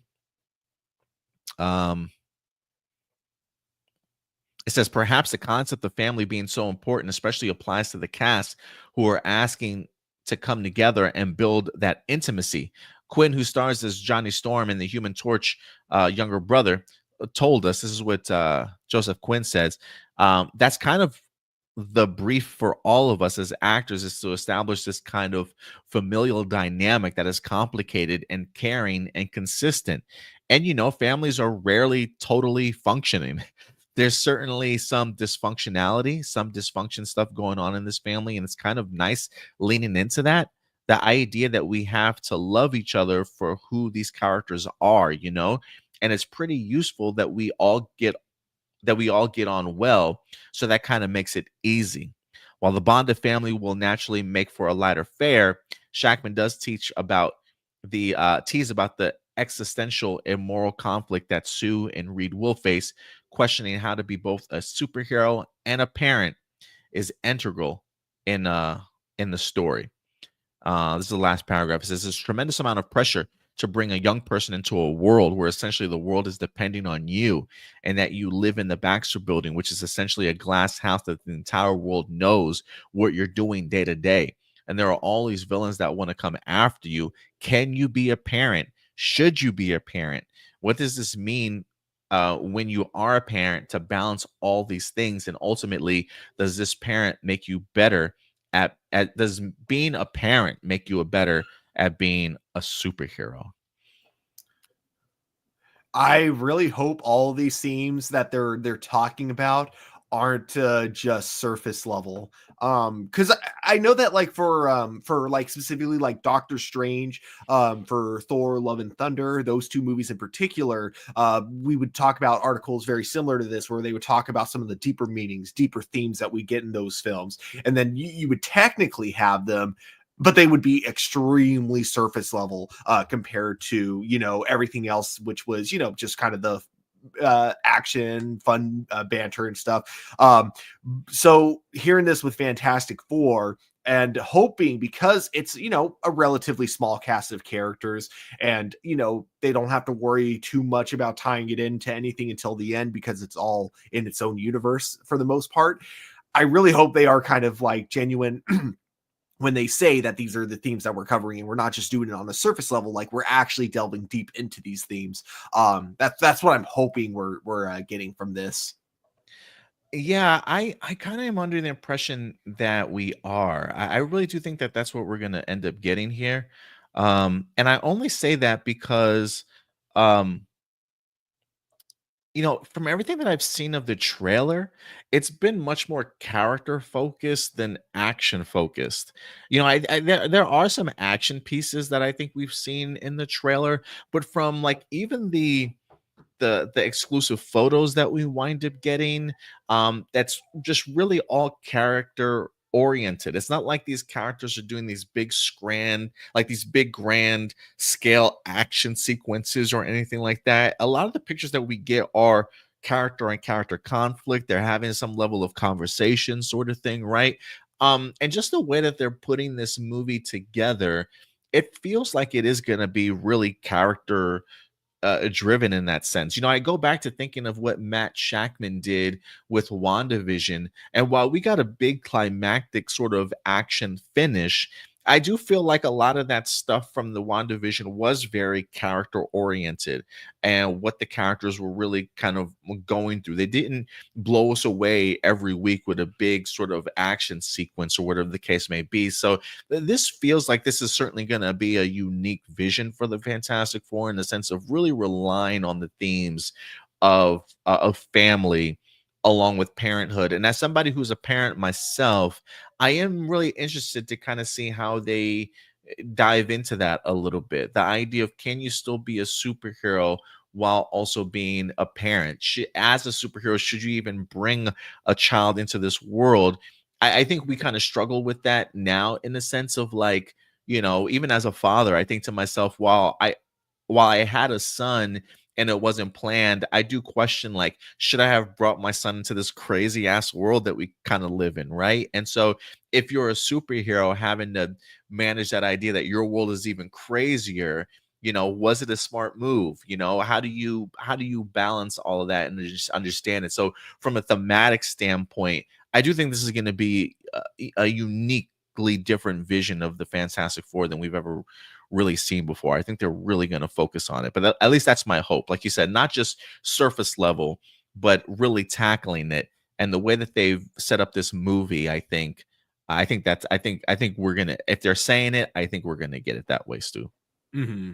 It says perhaps the concept of family being so important especially applies to the cast who are asking to come together and build that intimacy. Quinn, who stars as Johnny Storm in the Human Torch younger brother, told us, this is what Joseph Quinn says, that's kind of the brief for all of us as actors, is to establish this kind of familial dynamic that is complicated and caring and consistent. And, families are rarely totally functioning. There's certainly some dysfunctionality, some dysfunction stuff going on in this family, and it's kind of nice leaning into that. the idea that we have to love each other for who these characters are, and it's pretty useful that we all get on well, so that kind of makes it easy. While the bonded family will naturally make for a lighter fare, Shackman does tease about the existential and moral conflict that Sue and Reed will face, questioning how to be both a superhero and a parent is integral in the story. This is the last paragraph. It says there's a tremendous amount of pressure to bring a young person into a world where essentially the world is depending on you, and that you live in the Baxter building, which is essentially a glass house that the entire world knows what you're doing day to day. And there are all these villains that want to come after you. Can you be a parent? Should you be a parent? What does this mean when you are a parent, to balance all these things? And ultimately, does this parent make you better at does being a parent make you a better at being a superhero? I really hope all these themes that they're talking about aren't just surface level. Because I know that like for like specifically like Doctor Strange, for Thor: Love and Thunder, those two movies in particular, we would talk about articles very similar to this where they would talk about some of the deeper meanings, deeper themes that we get in those films, and then you would technically have them, but they would be extremely surface level compared to everything else, which was just kind of the action, fun banter and stuff. So hearing this with Fantastic Four and hoping, because it's a relatively small cast of characters, and they don't have to worry too much about tying it into anything until the end because it's all in its own universe for the most part. I really hope they are kind of like genuine when they say that these are the themes that we're covering, and we're not just doing it on the surface level, like we're actually delving deep into these themes. That's what I'm hoping we're getting from this. Yeah, I kind of am under the impression that we are. I really do think that that's what we're going to end up getting here. And I only say that because um from everything that I've seen of the trailer, it's been much more character focused than action focused. There are some action pieces that I think we've seen in the trailer, but from like even the exclusive photos that we wind up getting, that's just really all character oriented. It's not like these characters are doing these big grand scale action sequences or anything like that. A lot of the pictures that we get are character and character conflict. They're having some level of conversation sort of thing, right? And just the way that they're putting this movie together, it feels like it is going to be really character driven in that sense. I go back to thinking of what Matt Shackman did with WandaVision, and while we got a big climactic sort of action finish, I do feel like a lot of that stuff from the WandaVision was very character oriented, and what the characters were really kind of going through. They didn't blow us away every week with a big sort of action sequence or whatever the case may be. So this feels like this is certainly going to be a unique vision for the Fantastic Four, in the sense of really relying on the themes of family along with parenthood. And as somebody who's a parent myself, I am really interested to kind of see how they dive into that a little bit. The idea of, can you still be a superhero while also being a parent? As a superhero, should you even bring a child into this world? I think we kind of struggle with that now, in the sense of like, even as a father, I think to myself, while I had a son and it wasn't planned, I do question, like, should I have brought my son into this crazy ass world that we kind of live in, right? And so if you're a superhero, having to manage that idea that your world is even crazier, was it a smart move? How do you balance all of that and just understand it? So from a thematic standpoint, I do think this is going to be a uniquely different vision of the Fantastic Four than we've ever really seen before. I think they're really going to focus on it, but at least that's my hope. Like you said, not just surface level, but really tackling it. And the way that they've set up this movie, I think we're gonna. If they're saying it, I think we're gonna get it that way, Stu. Mm-hmm.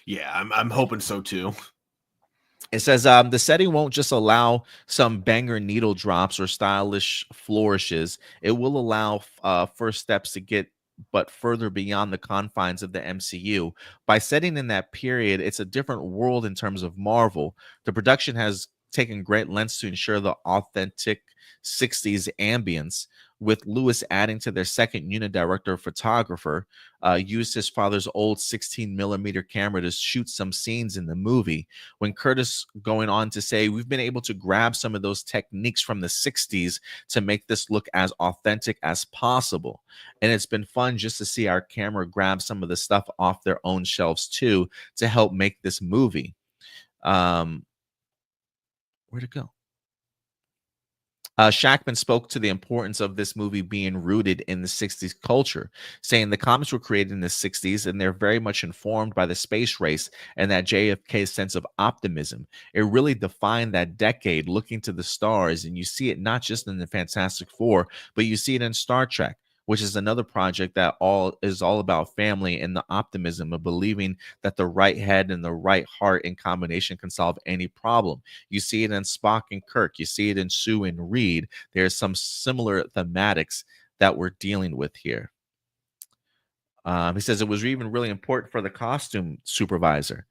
Yeah, I'm hoping so too. It says the setting won't just allow some banger needle drops or stylish flourishes. It will allow first steps to get but further beyond the confines of the MCU. By setting in that period, it's a different world in terms of Marvel. The production has taken great lengths to ensure the authentic 60s ambience, with Lewis adding to their second unit director photographer, used his father's old 16 millimeter camera to shoot some scenes in the movie. When Curtis going on to say, we've been able to grab some of those techniques from the 60s to make this look as authentic as possible. And it's been fun just to see our camera grab some of the stuff off their own shelves too to help make this movie. Where'd it go? Shackman spoke to the importance of this movie being rooted in the 60s culture, saying the comics were created in the 60s and they're very much informed by the space race and that JFK's sense of optimism. It really defined that decade, looking to the stars, and you see it not just in the Fantastic Four, but you see it in Star Trek, which is another project that is all about family and the optimism of believing that the right head and the right heart in combination can solve any problem. You see it in Spock and Kirk. You see it in Sue and Reed. There's some similar thematics that we're dealing with here. He says it was even really important for the costume supervisor.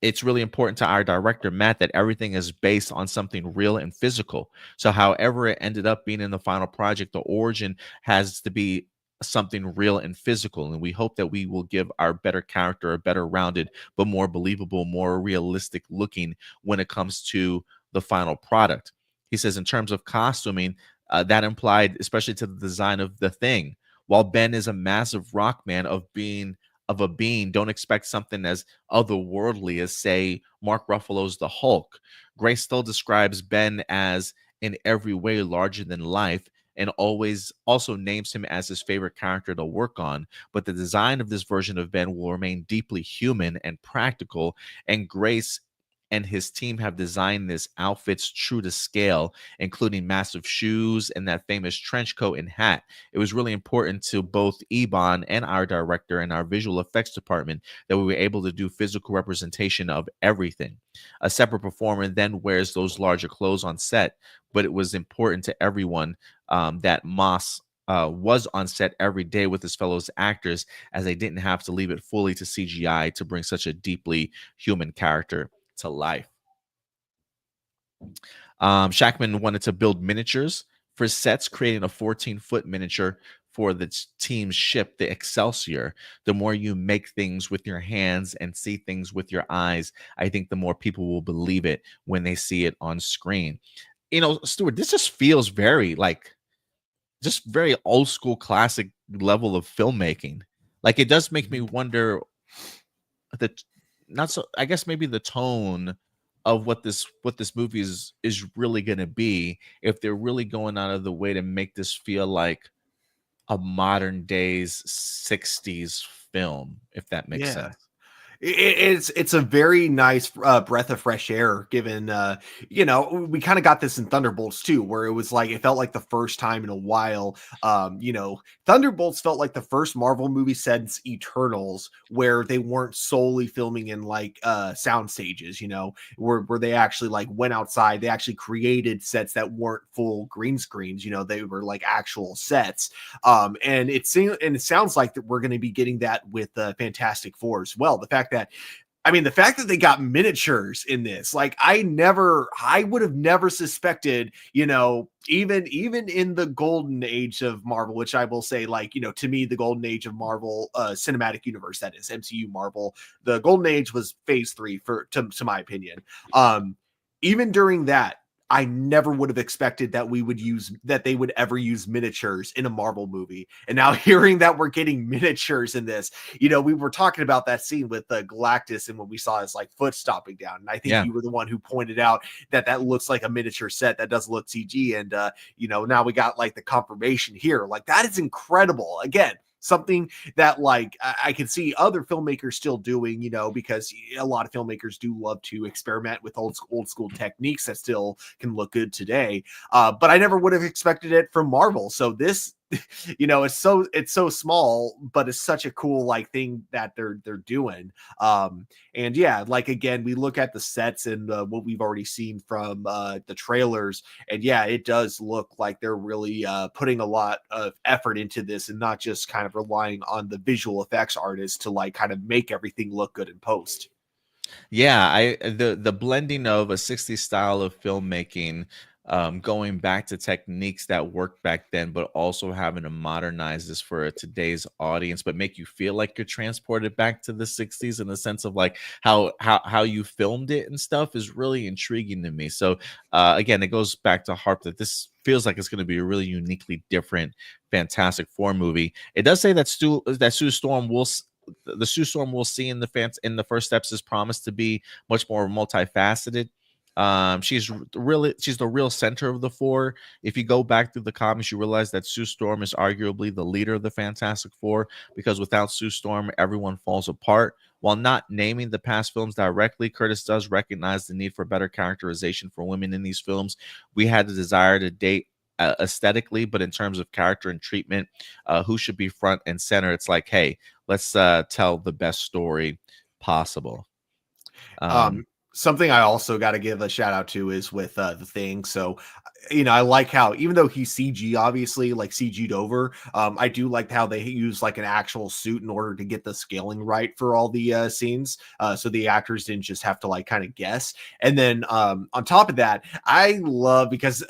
It's really important to our director, Matt, that everything is based on something real and physical. So, however it ended up being in the final project, the origin has to be something real and physical. And we hope that we will give our better character a better rounded, but more believable, more realistic looking when it comes to the final product. He says, in terms of costuming, that implied, especially to the design of the Thing. While Ben is a massive rock man of a being, don't expect something as otherworldly as, say, Mark Ruffalo's The Hulk. Grace still describes Ben as in every way larger than life and always also names him as his favorite character to work on. But the design of this version of Ben will remain deeply human and practical, and Grace and his team have designed this outfits true to scale, including massive shoes and that famous trench coat and hat. It was really important to both Ebon and our director and our visual effects department that we were able to do physical representation of everything. A separate performer then wears those larger clothes on set, but it was important to everyone that Moss was on set every day with his fellow actors, as they didn't have to leave it fully to CGI to bring such a deeply human character to life. Shackman wanted to build miniatures for sets, creating a 14-foot miniature for the team's ship, the Excelsior. The more you make things with your hands and see things with your eyes, I think the more people will believe it when they see it on screen. You know, Stuart, this just feels very just very old school classic level of filmmaking. Like, it does make me wonder the not so I guess maybe the tone of what this movie is really going to be, if they're really going out of the way to make this feel like a modern days 60s film, if that makes Yeah. sense. It's a very nice breath of fresh air, given we kind of got this in Thunderbolts too, where it was like it felt like the first time in a while. Thunderbolts felt like the first Marvel movie since Eternals where they weren't solely filming in like sound stages, where they actually like went outside. They actually created sets that weren't full green screens. They were like actual sets. And it sounds like that we're going to be getting that with Fantastic Four as well. The fact that they got miniatures in this, like I would have never suspected, even in the golden age of Marvel, which I will say, like, to me, the golden age of Marvel cinematic universe, that is MCU Marvel, the golden age was phase 3 to my opinion. Even during that, I never would have expected that they would ever use miniatures in a Marvel movie. And now hearing that we're getting miniatures in this, we were talking about that scene with Galactus and what we saw is like foot stomping down. And I think you were the one who pointed out that looks like a miniature set that doesn't look CG. And, now we got like the confirmation here. Like, that is incredible. Again, something that like I can see other filmmakers still doing, because a lot of filmmakers do love to experiment with old school techniques that still can look good today. But I never would have expected it from Marvel. So this it's so small, but it's such a cool like thing that they're doing. And yeah, like again, we look at the sets and what we've already seen from the trailers, and yeah, it does look like they're really putting a lot of effort into this, and not just kind of relying on the visual effects artists to like kind of make everything look good in post. Yeah, the blending of a 60s style of filmmaking, going back to techniques that worked back then, but also having to modernize this for today's audience, but make you feel like you're transported back to the 60s in the sense of like how you filmed it and stuff is really intriguing to me. So again, it goes back to harp that this feels like it's going to be a really uniquely different Fantastic Four movie. It does say that Sue Storm will the Sue Storm we'll see in the first steps is promised to be much more multifaceted. She's the real center of the four. If you go back through the comics, you realize that Sue Storm is arguably the leader of the Fantastic Four, because without Sue Storm, everyone falls apart. While not naming the past films directly, Curtis does recognize the need for better characterization for women in these films. We had the desire to date aesthetically, but in terms of character and treatment, who should be front and center? It's like, hey, let's tell the best story possible. Something I also got to give a shout out to is with the Thing. So, I like how, even though he's CG, obviously like CG'd over, I do like how they use like an actual suit in order to get the scaling right for all the scenes, so the actors didn't just have to like kind of guess. And then on top of that, I love, because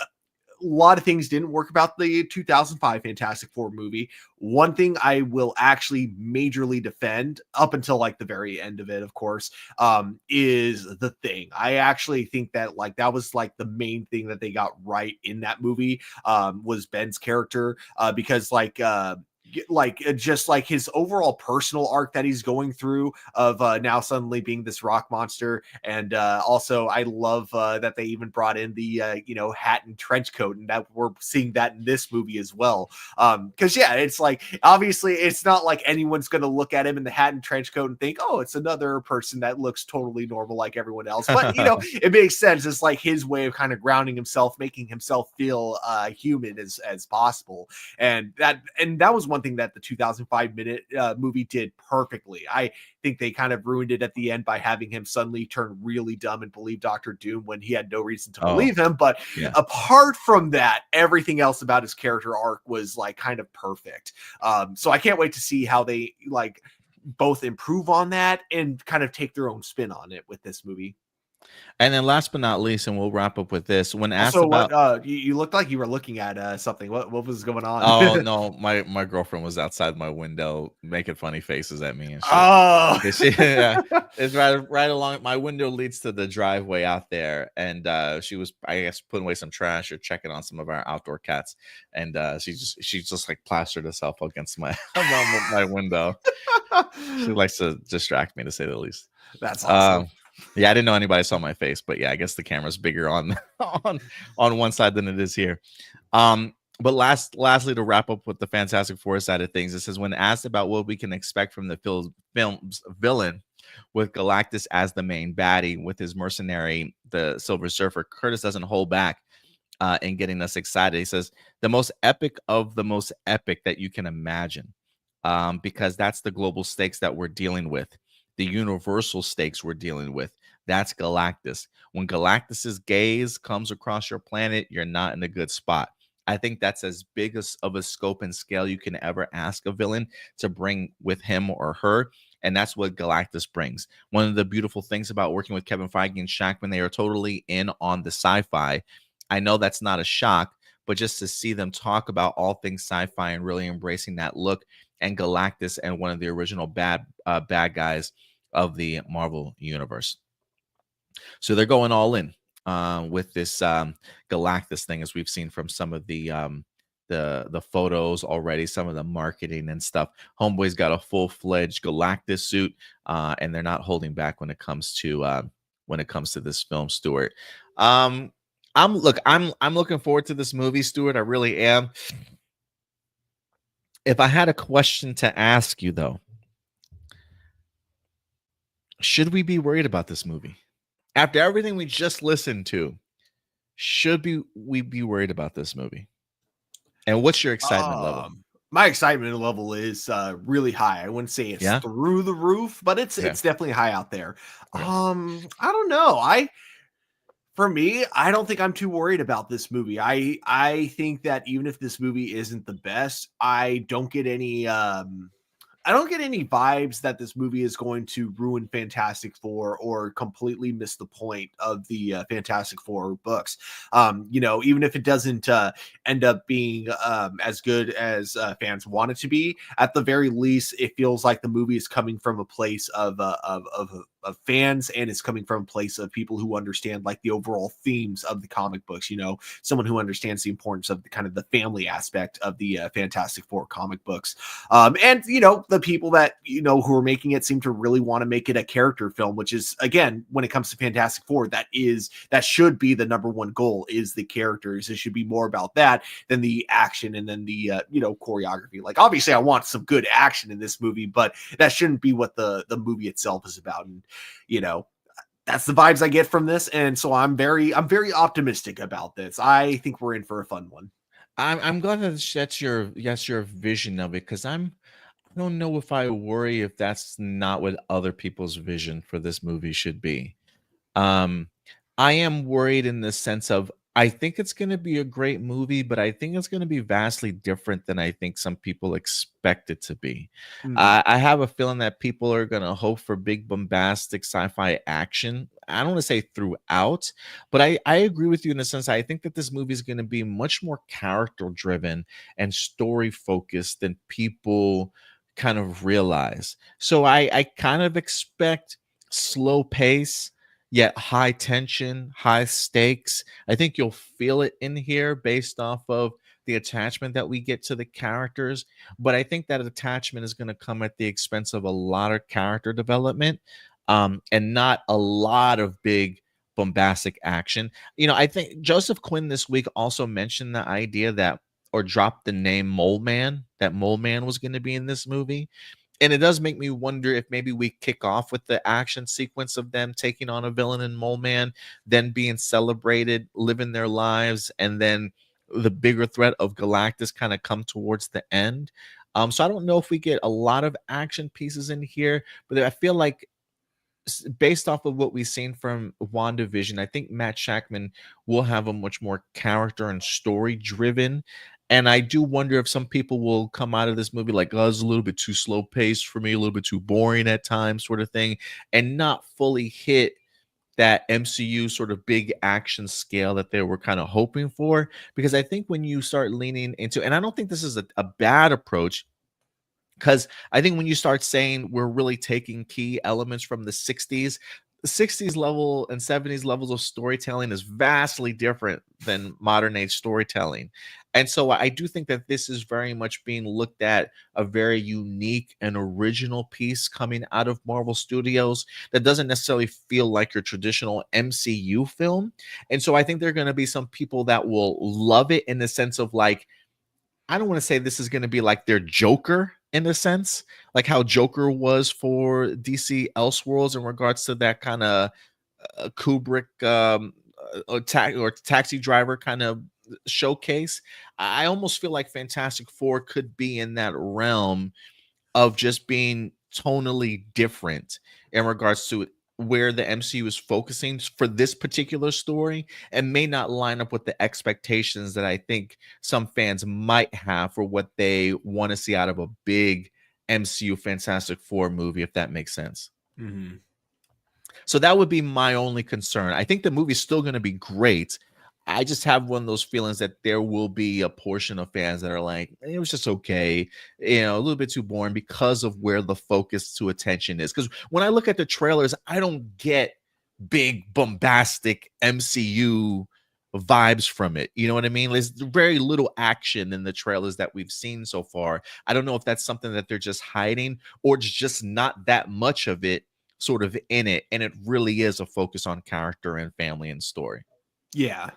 a lot of things didn't work about the 2005 Fantastic Four movie. One thing I will actually majorly defend, up until like the very end of it, of course, is the Thing. I actually think that like that was like the main thing that they got right in that movie, was Ben's character, because just like his overall personal arc that he's going through of now suddenly being this rock monster. And also I love that they even brought in the hat and trench coat, and that we're seeing that in this movie as well. Because yeah, it's like, obviously it's not like anyone's going to look at him in the hat and trench coat and think, oh, it's another person that looks totally normal like everyone else. But it makes sense. It's like his way of kind of grounding himself, making himself feel human as possible. And that was one thing that the 2005 minute movie did perfectly. I think they kind of ruined it at the end by having him suddenly turn really dumb and believe Doctor Doom when he had no reason to believe him. But yeah. Apart from that, everything else about his character arc was like kind of perfect. So I can't wait to see how they like both improve on that and kind of take their own spin on it with this movie. And then last but not least, and we'll wrap up with this, when asked Also, about what you looked like you were looking at something. What was going on? oh no, my girlfriend was outside my window making funny faces at me and shit. Oh, Yeah, it's right along my window leads to the driveway out there, and she was, I guess, putting away some trash or checking on some of our outdoor cats, and she just like plastered herself against my my window. She likes to distract me, to say the least. That's awesome. Yeah, I didn't know anybody saw my face, but yeah, I guess the camera's bigger on on one side than it is here. But lastly, to wrap up with the Fantastic Four side of things, it says, when asked about what we can expect from the film's villain, with Galactus as the main baddie, with his mercenary, the Silver Surfer, Curtis doesn't hold back in getting us excited. He says, the most epic of the most epic that you can imagine, because that's the global stakes that we're dealing with, the universal stakes we're dealing with. That's Galactus. When Galactus's gaze comes across your planet, you're not in a good spot. I think that's as big of a scope and scale you can ever ask a villain to bring with him or her. And that's what Galactus brings. One of the beautiful things about working with Kevin Feige and Shackman, they are totally in on the sci-fi. I know that's not a shock, but just to see them talk about all things sci-fi and really embracing that look, and Galactus and one of the original bad guys of the Marvel universe. So they're going all in with this Galactus thing, as we've seen from some of the photos already, some of the marketing and stuff. Homeboy's got a full-fledged Galactus suit, and they're not holding back when it comes to this film, Stuart. I'm looking forward to this movie, Stuart. I really am. If I had a question to ask you, though, should we be worried about this movie? After everything we just listened to, should we be worried about this movie? And what's your excitement level? My excitement level is really high. I wouldn't say it's Yeah? through the roof, but Okay. it's definitely high out there. Okay. I don't know. For me, I don't think I'm too worried about this movie. I think that even if this movie isn't the best, I don't get any vibes that this movie is going to ruin Fantastic Four or completely miss the point of the Fantastic Four books. Even if it doesn't end up being as good as fans want it to be, at the very least, it feels like the movie is coming from a place of fans, and it's coming from a place of people who understand like the overall themes of the comic books. Someone who understands the importance of the kind of the family aspect of the Fantastic Four comic books. And the people that who are making it seem to really want to make it a character film, which is, again, when it comes to Fantastic Four, that should be the number one goal, is the characters. It should be more about that than the action and then the choreography. Like, obviously I want some good action in this movie, but that shouldn't be what the movie itself is about. And you know that's the vibes I get from this, and so I'm very optimistic about this. I think we're in for a fun one. I'm glad that that's your vision of it, because I don't know if I worry if that's not what other people's vision for this movie should be. Um, I am worried in the sense of, I think it's going to be a great movie, but I think it's going to be vastly different than I think some people expect it to be. Mhm. I have a feeling that people are going to hope for big, bombastic sci-fi action. I don't want to say throughout, but I agree with you in the sense I think that this movie is going to be much more character driven and story focused than people kind of realize. So I kind of expect slow pace, yet high tension, high stakes. I think you'll feel it in here based off of the attachment that we get to the characters. But I think that attachment is going to come at the expense of a lot of character development, and not a lot of big bombastic action. I think Joseph Quinn this week also mentioned the idea that, or dropped the name Mole Man, that Mole Man was going to be in this movie. And it does make me wonder if maybe we kick off with the action sequence of them taking on a villain in Mole Man, then being celebrated, living their lives, and then the bigger threat of Galactus kind of come towards the end. So I don't know if we get a lot of action pieces in here, but I feel like, based off of what we've seen from WandaVision, I think Matt Shackman will have a much more character and story driven. And I do wonder if some people will come out of this movie like, oh, it's a little bit too slow paced for me, a little bit too boring at times, sort of thing, and not fully hit that MCU sort of big action scale that they were kind of hoping for. Because I think when you start leaning into, and I don't think this is a bad approach, because I think when you start saying we're really taking key elements from the 60s level and 70s levels of storytelling is vastly different than modern age storytelling. And so I do think that this is very much being looked at a very unique and original piece coming out of Marvel Studios that doesn't necessarily feel like your traditional MCU film. And so I think there are going to be some people that will love it in the sense of like, I don't want to say this is going to be like their Joker in a sense, like how Joker was for DC Elseworlds in regards to that kind of Kubrick or Taxi Driver kind of showcase. I almost feel like Fantastic Four could be in that realm of just being tonally different in regards to where the MCU is focusing for this particular story, and may not line up with the expectations that I think some fans might have for what they want to see out of a big MCU Fantastic Four movie, if that makes sense. Mhm. So that would be my only concern. I think the movie's still going to be great. I just have one of those feelings that there will be a portion of fans that are like, it was just okay, a little bit too boring because of where the focus to attention is. Because when I look at the trailers, I don't get big, bombastic MCU vibes from it. You know what I mean? There's very little action in the trailers that we've seen so far. I don't know if that's something that they're just hiding, or it's just not that much of it sort of in it, and it really is a focus on character and family and story. Yeah.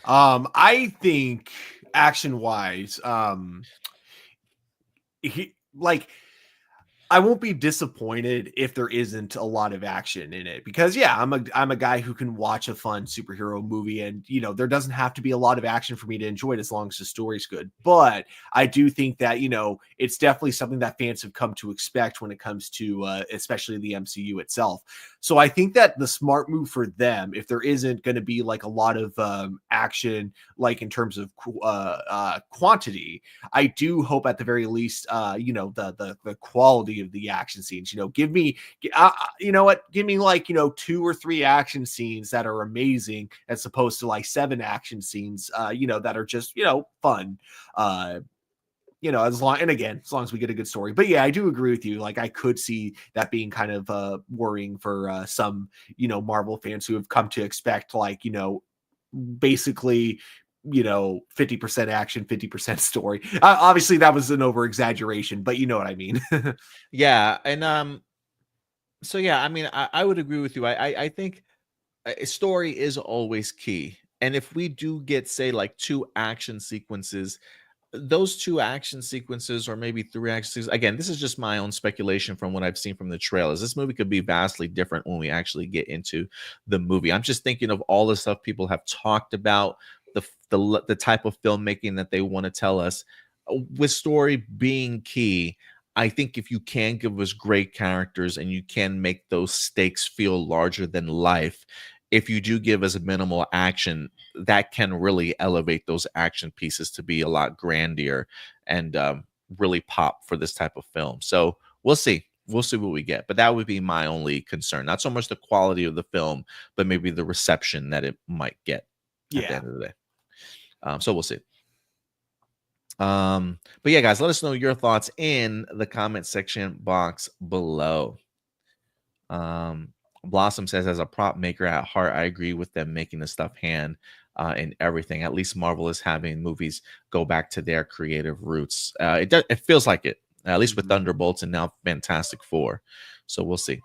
I think action wise, he like I won't be disappointed if there isn't a lot of action in it, because yeah, I'm a guy who can watch a fun superhero movie, and you know, there doesn't have to be a lot of action for me to enjoy it as long as the story's good. But I do think that, you know, it's definitely something that fans have come to expect when it comes to especially the MCU itself. So I think that the smart move for them, if there isn't going to be like a lot of action, like in terms of quantity, I do hope at the very least, you know, the quality of the action scenes. You know, you know what, give me like, you know, 2 or 3 action scenes that are amazing, as opposed to like 7 action scenes, you know, that are just, you know, fun. You know, as long as we get a good story. But yeah, I do agree with you. Like, I could see that being kind of worrying for some, you know, Marvel fans who have come to expect, like, you know, basically, you know, 50% action, 50% story. Obviously that was an over exaggeration, but you know what I mean. Yeah, and so yeah, I mean, I would agree with you. I think a story is always key, and if we do get, say, like 2 action sequences, those 2 action sequences, or maybe 3 action sequences, again, this is just my own speculation from what I've seen from the trailers. This movie could be vastly different when we actually get into the movie. I'm just thinking of all the stuff people have talked about, the type of filmmaking that they want to tell us. With story being key, I think if you can give us great characters and you can make those stakes feel larger than life, if you do give us minimal action, that can really elevate those action pieces to be a lot grandier and really pop for this type of film. So we'll see. We'll see what we get. But that would be my only concern. Not so much the quality of the film, but maybe the reception that it might get at the Yeah. end of the day. So we'll see. But yeah, guys, let us know your thoughts in the comment section box below. Blossom says, as a prop maker at heart, I agree with them making the stuffed hand and everything. At least Marvel is having movies go back to their creative roots. It feels like it, at least with Thunderbolts and now Fantastic Four. So we'll see.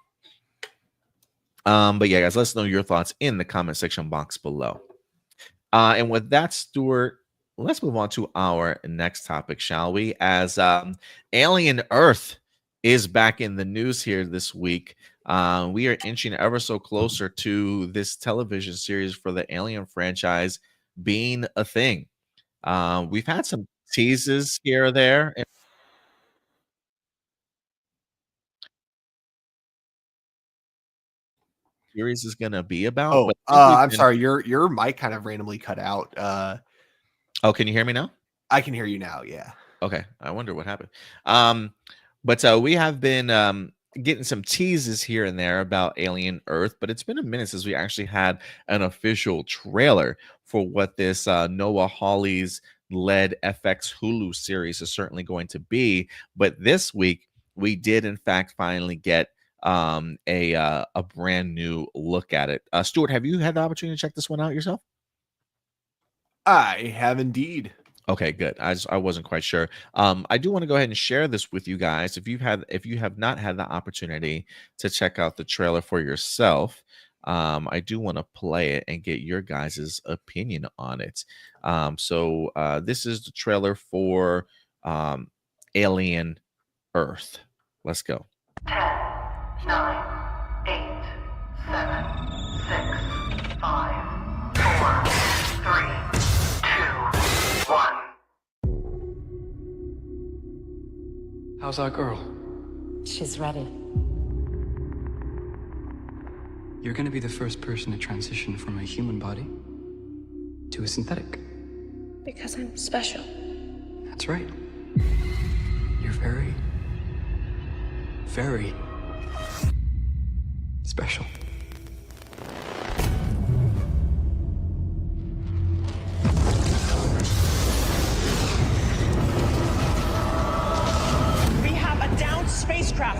But yeah, guys, let us know your thoughts in the comment section box below. And with that, Stuart, let's move on to our next topic, shall we? As Alien Earth is back in the news here this week. We are inching ever so closer to this television series for the Alien franchise being a thing. We've had some teases here or there. And series is going to be about, but I think we've I'm been. sorry, your mic kind of randomly cut out. Oh, can you hear me now? I can hear you now. Yeah. Okay, I wonder what happened. But we have been getting some teases here and there about Alien Earth, but it's been a minute since we actually had an official trailer for what this Noah Hawley's led FX Hulu series is certainly going to be. But this week, we did in fact finally get a brand new look at it. Stuart, have you had the opportunity to check this one out yourself? I have indeed. Okay, good. I wasn't quite sure. I do want to go ahead and share this with you guys. If you have not had the opportunity to check out the trailer for yourself, I do want to play it and get your guys' opinion on it. So this is the trailer for Alien Earth. Let's go. 10, 9, 8, 7, 6, 5, 4, 3, 2, 1. How's our girl? She's ready. You're gonna be the first person to transition from a human body to a synthetic. Because I'm special. That's right. You're very, very special. We have a downed spacecraft.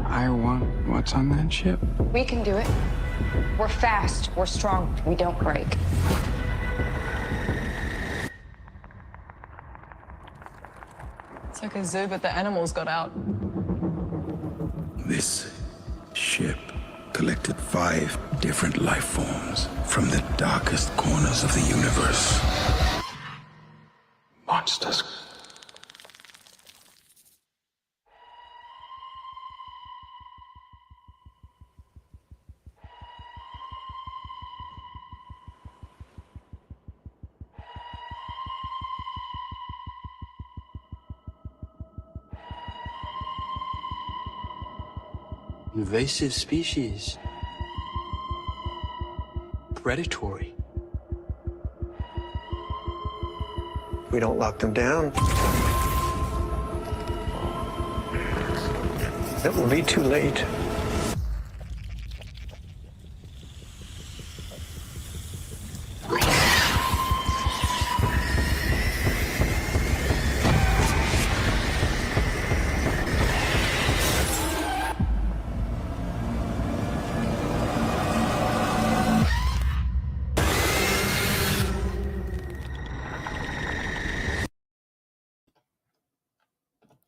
I want what's on that ship. We can do it. We're fast. We're strong. We don't break. It's like a zoo, but the animals got out. This ship collected 5 different life forms from the darkest corners of the universe. Monsters. Invasive species. Predatory. We don't lock them down, it will be too late.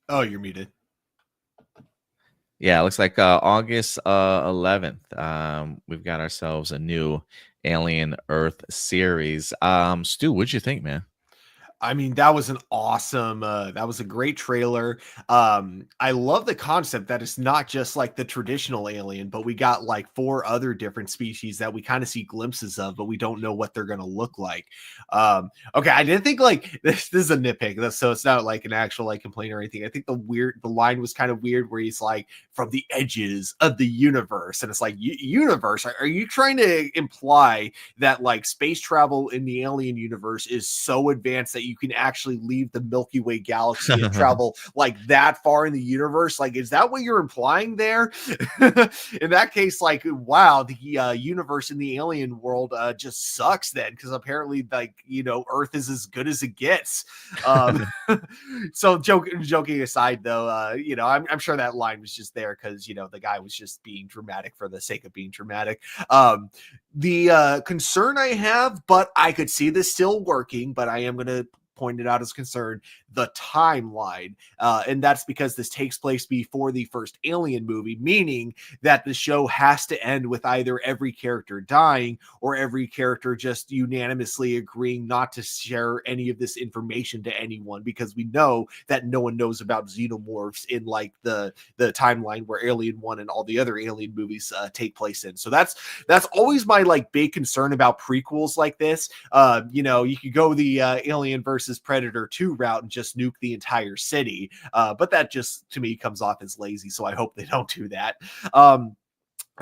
Oh, you're muted. Yeah, it looks like August 11th. We've got ourselves a new Alien Earth series. Stu, what'd you think, man? I mean, that was an awesome, that was a great trailer. I love the concept that it's not just like the traditional alien, but we got like 4 other different species that we kind of see glimpses of, but we don't know what they're going to look like. Okay, I didn't think like this is a nitpick, so it's not like an actual like complaint or anything. I think the line was kind of weird where he's like from the edges of the universe, and it's like universe. Are you trying to imply that like space travel in the alien universe is so advanced that you can actually leave the Milky Way galaxy and travel like that far in the universe? Like, is that what you're implying there? In that case, like, wow, the universe in the alien world just sucks then, because apparently, like, you know, Earth is as good as it gets. So joking aside, though, you know, I'm sure that line was just there because, you know, the guy was just being dramatic for the sake of being dramatic. The concern I have, but I could see this still working, but I am going to point it out as concern, the timeline. And that's because this takes place before the first Alien movie, meaning that the show has to end with either every character dying or every character just unanimously agreeing not to share any of this information to anyone, because we know that no one knows about xenomorphs in like the timeline where Alien 1 and all the other Alien movies take place in. So that's always my like big concern about prequels like this. You know, you could go the Alien versus Predator 2 route and just nuke the entire city. But that just to me comes off as lazy. So I hope they don't do that.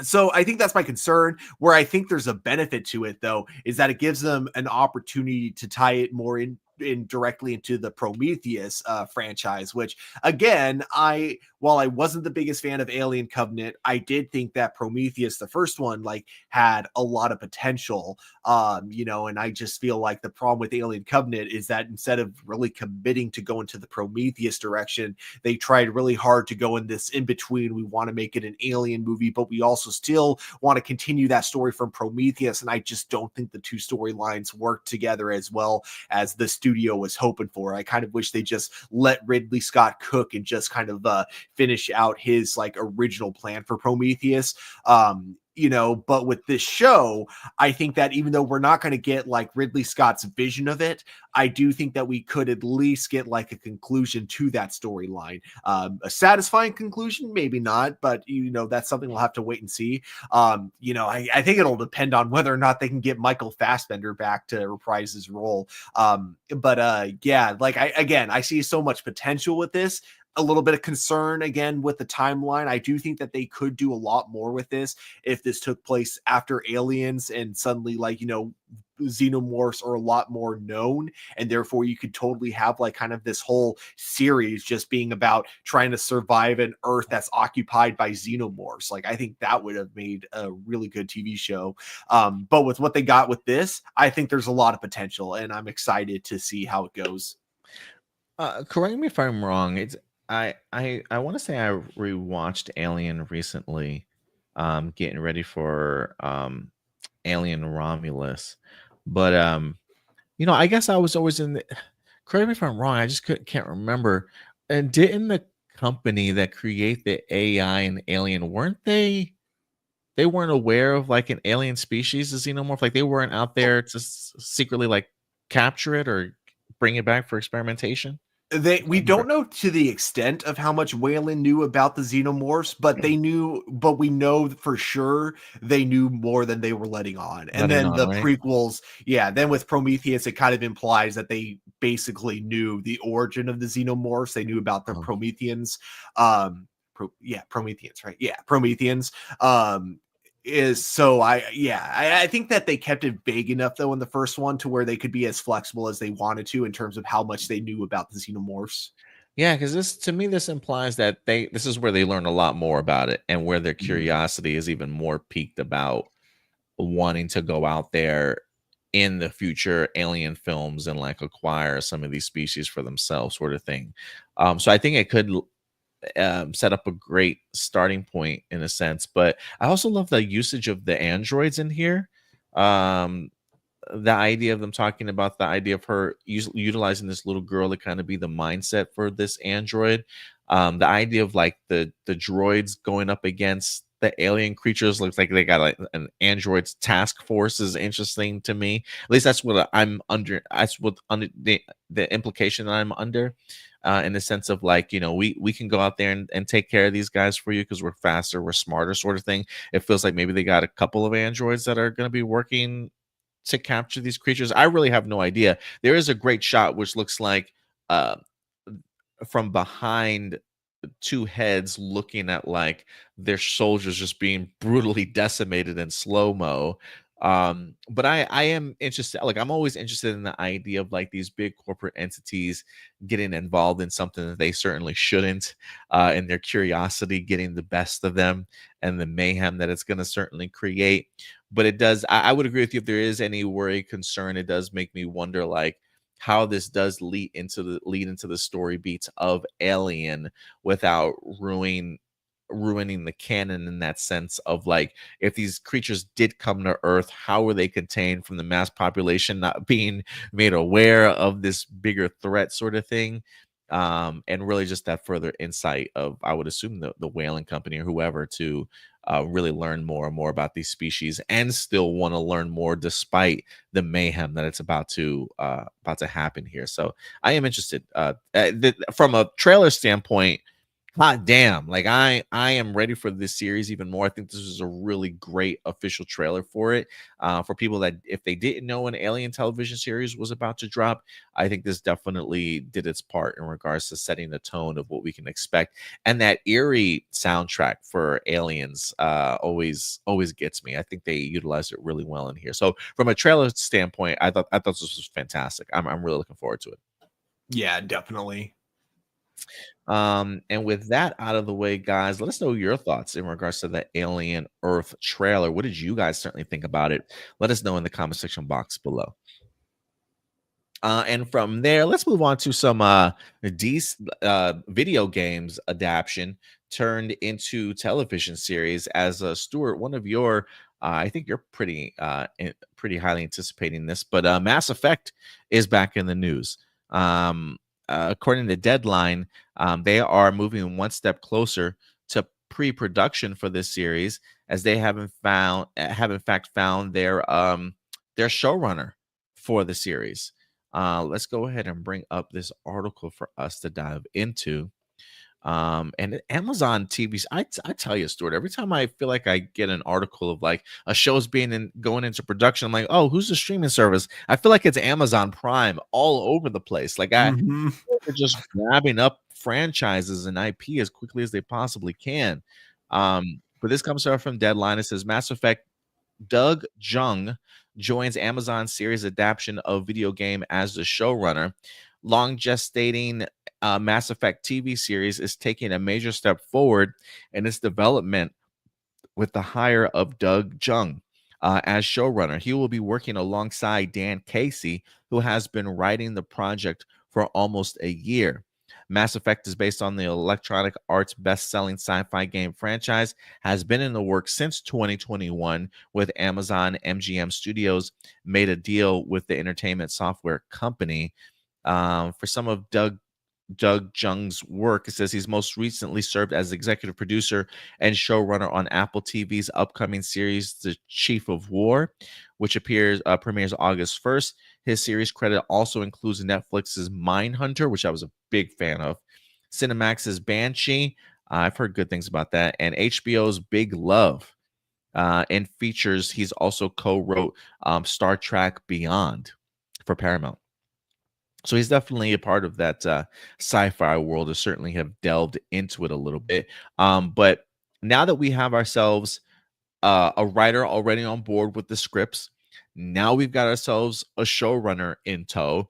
So I think that's my concern. Where I think there's a benefit to it, though, is that it gives them an opportunity to tie it more in directly into the Prometheus franchise, which again, while I wasn't the biggest fan of Alien Covenant, I did think that Prometheus, the first one, like had a lot of potential. You know, and I just feel like the problem with Alien Covenant is that instead of really committing to go into the Prometheus direction, they tried really hard to go in this in between. We want to make it an alien movie, but we also still want to continue that story from Prometheus. And I just don't think the two storylines work together as well as the studio was hoping for. I kind of wish they just let Ridley Scott cook and just kind of finish out his like original plan for Prometheus. You know, but with this show, I think that even though we're not going to get like Ridley Scott's vision of it, I do think that we could at least get like a conclusion to that storyline. A satisfying conclusion, maybe not, but you know, that's something we'll have to wait and see. You know, I think it'll depend on whether or not they can get Michael Fassbender back to reprise his role. Yeah, like I see so much potential with this. A little bit of concern again with the timeline. I do think that they could do a lot more with this if this took place after Aliens and suddenly, like, you know, xenomorphs are a lot more known, and therefore you could totally have like kind of this whole series just being about trying to survive an Earth that's occupied by xenomorphs. Like, I think that would have made a really good TV show. But with what they got with this, I think there's a lot of potential, and I'm excited to see how it goes. Correct me if I'm wrong. I want to say I rewatched Alien recently, getting ready for Alien Romulus, but you know, I guess I was always in the. Correct me if I'm wrong. I just can't remember. And didn't the company that create the AI and Alien, weren't they? They weren't aware of like an alien species, a xenomorph. Like they weren't out there to secretly like capture it or bring it back for experimentation. We don't know to the extent of how much Whalen knew about the xenomorphs, but we know for sure they knew more than they were letting on. And then the prequels, yeah, then with Prometheus, it kind of implies that they basically knew the origin of the xenomorphs. They knew about the Prometheans. Prometheans, right? Yeah, Prometheans. Is so I think that they kept it vague enough though in the first one to where they could be as flexible as they wanted to in terms of how much they knew about the xenomorphs. Yeah, because this to me this implies that this is where they learn a lot more about it, and where their curiosity is even more piqued about wanting to go out there in the future alien films and like acquire some of these species for themselves, sort of thing. So I think it could set up a great starting point in a sense. But I also love the usage of the androids in here. Um, the idea of them talking about the idea of her utilizing this little girl to kind of be the mindset for this android. The idea of like the droids going up against the alien creatures looks like they got like an androids task force is interesting to me. At least that's what I'm under. That's what under the implication that I'm under. In the sense of like, we can go out there and take care of these guys for you because we're faster, we're smarter, sort of thing. It feels like maybe they got a couple of androids that are going to be working to capture these creatures. I really have no idea. There is a great shot which looks like uh from behind two heads looking at like their soldiers just being brutally decimated in slow-mo. But I am interested, like I'm always interested in the idea of like these big corporate entities getting involved in something that they certainly shouldn't, and their curiosity getting the best of them and the mayhem that it's going to certainly create. But it does, I would agree with you, if there is any worry, concern, it does make me wonder like how this does lead into the story beats of Alien without ruining the canon, in that sense of like, if these creatures did come to Earth, how were they contained from the mass population not being made aware of this bigger threat, sort of thing. And really just that further insight of, I would assume, the whaling company or whoever to really learn more and more about these species, and still want to learn more despite the mayhem that it's about to happen here. So I am interested. From a trailer standpoint, hot damn, like I am ready for this series even more. I think this is a really great official trailer for it. For people that, if they didn't know an Alien television series was about to drop, I think this definitely did its part in regards to setting the tone of what we can expect. And that eerie soundtrack for Aliens always gets me. I think they utilized it really well in here. So from a trailer standpoint, I thought this was fantastic. I'm really looking forward to it. Yeah, definitely. And with that out of the way, guys, let us know your thoughts in regards to the Alien Earth trailer. What did you guys certainly think about it? Let us know in the comment section box below. And from there, let's move on to some video games adaptation turned into television series. As Stuart, one of your, I think you're pretty highly anticipating this, but Mass Effect is back in the news. According to Deadline, they are moving one step closer to pre-production for this series, as they have in fact found their showrunner for the series. Let's go ahead and bring up this article for us to dive into. And Amazon TV, I tell you, Stuart, every time I feel like I get an article of like a show's going into production, I'm like, oh, who's the streaming service? I feel like it's Amazon Prime all over the place. Like they're just grabbing up franchises and IP as quickly as they possibly can. But this comes from Deadline. It says Mass Effect Doug Jung joins Amazon series adaptation of video game as the showrunner. Long gestating Mass Effect TV series is taking a major step forward in its development with the hire of Doug Jung as showrunner. He will be working alongside Dan Casey, who has been writing the project for almost a year. Mass Effect is based on the Electronic Arts best-selling sci-fi game franchise, has been in the works since 2021, with Amazon MGM Studios made a deal with the entertainment software company. For some of Doug Jung's work, it says he's most recently served as executive producer and showrunner on Apple TV's upcoming series, The Chief of War, which premieres August 1st. His series credit also includes Netflix's Mindhunter, which I was a big fan of, Cinemax's Banshee, I've heard good things about that, and HBO's Big Love. And features, he's also co-wrote Star Trek Beyond for Paramount. So he's definitely a part of that sci-fi world, to certainly have delved into it a little bit. But now that we have ourselves a writer already on board with the scripts, now we've got ourselves a showrunner in tow.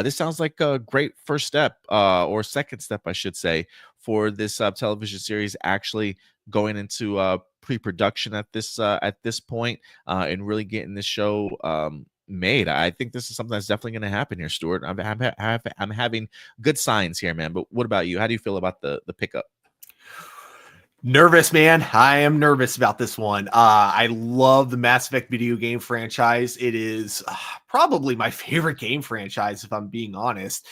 This sounds like a great first step, or second step, I should say, for this television series actually going into pre-production at this point, and really getting this show made. I think this is something that's definitely going to happen here, Stuart. I'm having good signs here, man. But what about you? How do you feel about the pickup? Nervous, man. I am nervous about this one. I love the Mass Effect video game franchise. It is probably my favorite game franchise, if I'm being honest.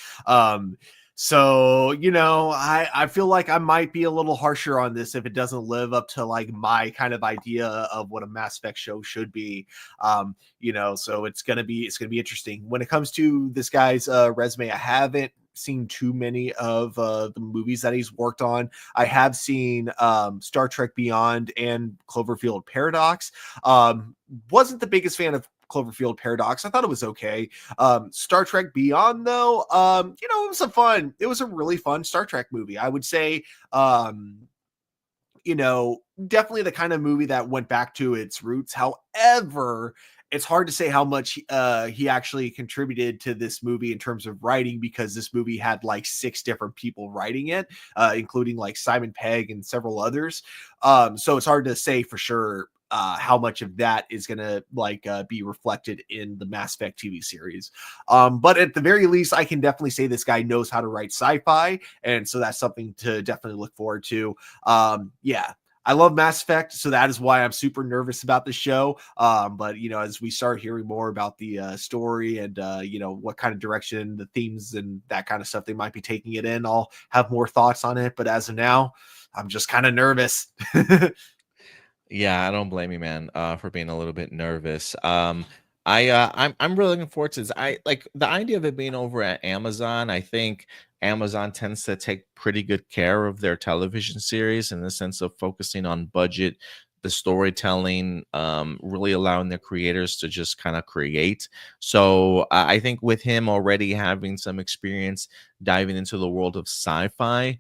So, I feel like I might be a little harsher on this if it doesn't live up to like my kind of idea of what a Mass Effect show should be. So it's gonna be interesting. When it comes to this guy's resume, I haven't seen too many of the movies that he's worked on. I have seen Star Trek Beyond and Cloverfield Paradox. Wasn't the biggest fan of Cloverfield Paradox. I thought it was okay. Star Trek Beyond, though, it was a really fun Star Trek movie. I would say, definitely the kind of movie that went back to its roots. However, it's hard to say how much he actually contributed to this movie in terms of writing, because this movie had like 6 different people writing it, including like Simon Pegg and several others. So it's hard to say for sure how much of that is going to be reflected in the Mass Effect TV series. But at the very least, I can definitely say this guy knows how to write sci-fi. And so that's something to definitely look forward to. I love Mass Effect, so that is why I'm super nervous about the show. But as we start hearing more about the story and what kind of direction, the themes, and that kind of stuff they might be taking it in, I'll have more thoughts on it. But as of now, I'm just kind of nervous. Yeah, I don't blame you, man, for being a little bit nervous. I'm really looking forward to this. I like the idea of it being over at Amazon. I think Amazon tends to take pretty good care of their television series in the sense of focusing on budget, the storytelling, really allowing their creators to just kind of create. So I think with him already having some experience diving into the world of sci-fi,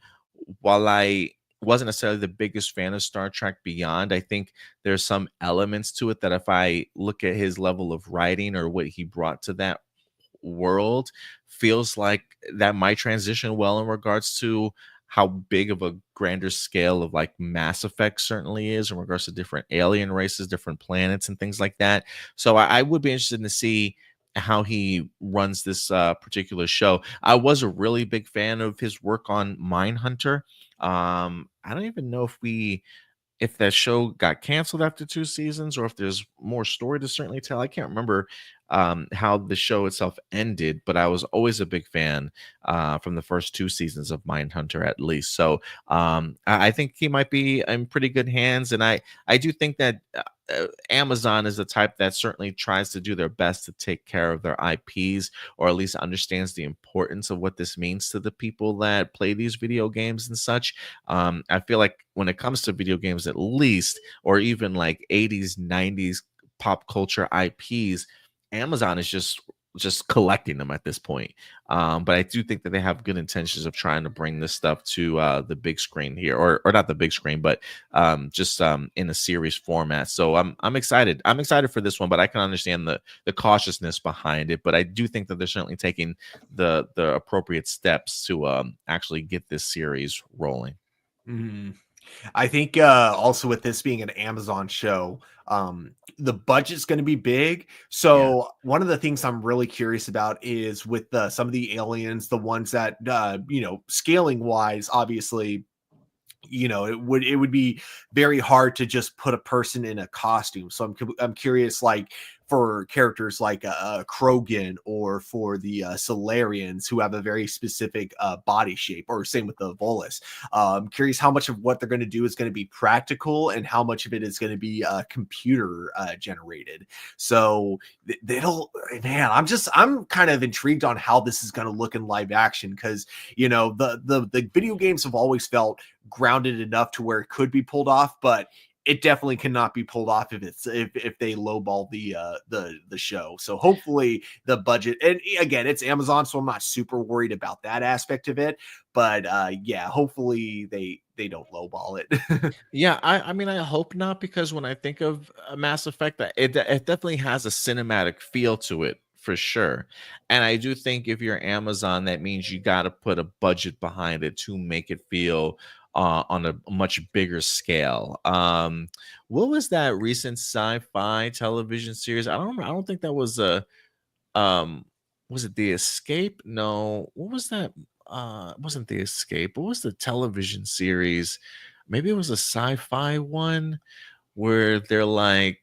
while I wasn't necessarily the biggest fan of Star Trek Beyond, I think there's some elements to it that if I look at his level of writing or what he brought to that world, feels like that might transition well in regards to how big of a grander scale of like Mass Effect certainly is in regards to different alien races, different planets, and things like that. So I would be interested to see how he runs this particular show. I was a really big fan of his work on Mindhunter. I don't even know if that show got canceled after 2 seasons or if there's more story to certainly tell. I can't remember how the show itself ended, but I was always a big fan from the first 2 seasons of Mindhunter at least. So I think he might be in pretty good hands, and I do think that Amazon is the type that certainly tries to do their best to take care of their IPs, or at least understands the importance of what this means to the people that play these video games and such. I feel like when it comes to video games, at least, or even like 80s, 90s pop culture IPs, Amazon is just collecting them at this point. But I do think that they have good intentions of trying to bring this stuff to the big screen here, or not the big screen, but just in a series format. So I'm excited. I'm excited for this one, but I can understand the cautiousness behind it. But I do think that they're certainly taking the appropriate steps to actually get this series rolling. Mm. I think also with this being an Amazon show, the budget's going to be big. So one of the things I'm really curious about is with some of the aliens, the ones that scaling wise, obviously, it would be very hard to just put a person in a costume. So I'm curious, like for characters like Krogan, or for the Solarians, who have a very specific body shape, or same with the Volus. I'm curious how much of what they're going to do is going to be practical and how much of it is going to be computer generated. So I'm kind of intrigued on how this is going to look in live action, because the video games have always felt grounded enough to where it could be pulled off, but it definitely cannot be pulled off if they lowball the show. So hopefully the budget, and again, it's Amazon, so I'm not super worried about that aspect of it. But yeah, hopefully they don't lowball it. Yeah, I mean, I hope not, because when I think of Mass Effect, it definitely has a cinematic feel to it for sure. And I do think if you're Amazon, that means you got to put a budget behind it to make it feel on a much bigger scale. What was that recent sci-fi television series? I don't remember. I don't think that was a um was it The Escape? No. What was that? It wasn't The Escape. What was the television series? Maybe it was a sci-fi one where they're like,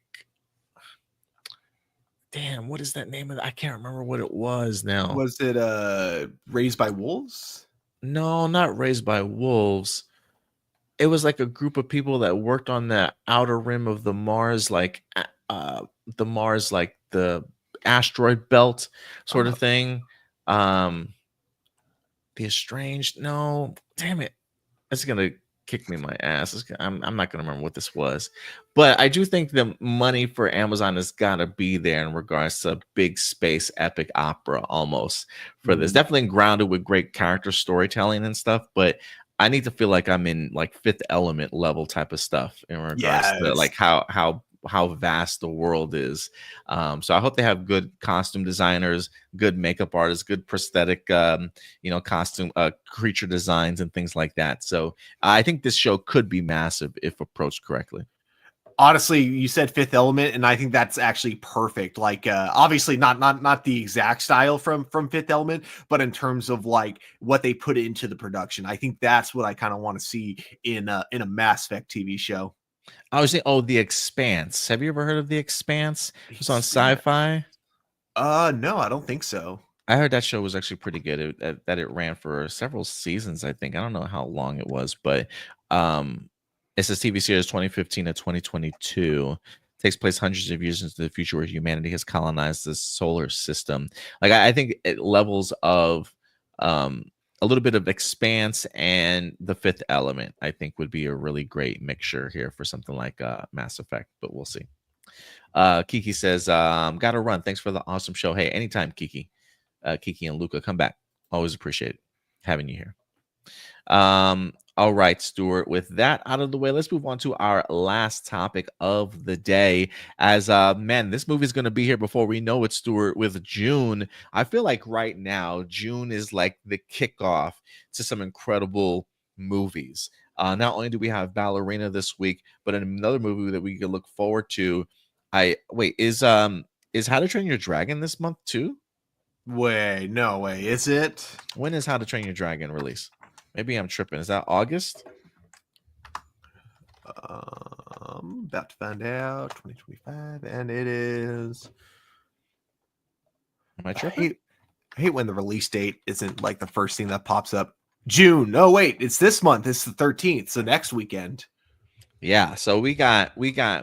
damn, what is that name of I can't remember what it was now. Was it Raised by Wolves? No, not Raised by Wolves. It was like a group of people that worked on the outer rim of the Mars, like the asteroid belt sort of thing. The Estranged. No, damn it. It's gonna kick me in my ass. I'm not gonna remember what this was, but I do think the money for Amazon has got to be there in regards to big space epic opera almost for this. Definitely grounded with great character storytelling and stuff, but I need to feel like I'm in like Fifth Element level type of stuff in regards to like how vast the world is. So I hope they have good costume designers, good makeup artists, good prosthetic, costume, creature designs and things like that. So I think this show could be massive if approached correctly. Honestly, you said Fifth Element, and I think that's actually perfect. Like, obviously not the exact style from Fifth Element, but in terms of like what they put into the production, I think that's what I kind of want to see in a Mass Effect TV show. I was saying, The Expanse. Have you ever heard of The Expanse? It's on Sci-Fi. No, I don't think so. I heard that show was actually pretty good. That it ran for several seasons, I think. I don't know how long it was, but it's a TV series 2015 to 2022. Takes place hundreds of years into the future where humanity has colonized the solar system. Like I think it levels of a little bit of Expanse and the Fifth Element, I think would be a really great mixture here for something like Mass Effect, but we'll see. Kiki says, gotta run. Thanks for the awesome show. Hey, anytime, Kiki. Kiki and Luca, come back. Always appreciate having you here. All right, Stuart, with that out of the way, let's move on to our last topic of the day. As man, this movie is going to be here before we know it, Stuart, with June. I feel like right now June is like the kickoff to some incredible movies. Not only do we have Ballerina this week, but another movie that we can look forward to. Is How to Train Your Dragon this month too? Wait, no way. Is it? When is How to Train Your Dragon release? Maybe I'm tripping. Is that August? About to find out. 2025, and it is. Am I tripping? I hate when the release date isn't like the first thing that pops up. June. No, wait, it's this month. It's the 13th, so next weekend. Yeah, so we got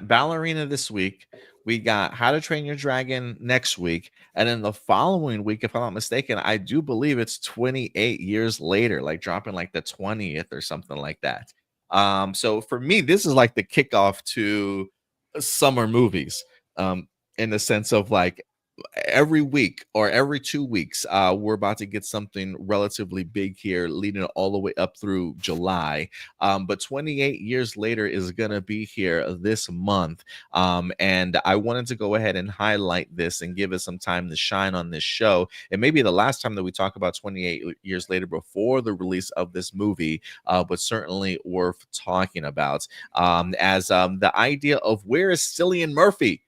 Ballerina this week. We got How to Train Your Dragon next week. And then the following week, if I'm not mistaken, I do believe it's 28 years later, like dropping like the 20th or something like that. So for me, this is like the kickoff to summer movies, in the sense of like every week or every 2 weeks, we're about to get something relatively big here, leading all the way up through July. But 28 years later is gonna be here this month, and I wanted to go ahead and highlight this and give it some time to shine on this show. It may be the last time that we talk about 28 years later before the release of this movie, but certainly worth talking about. As the idea of where is Cillian Murphy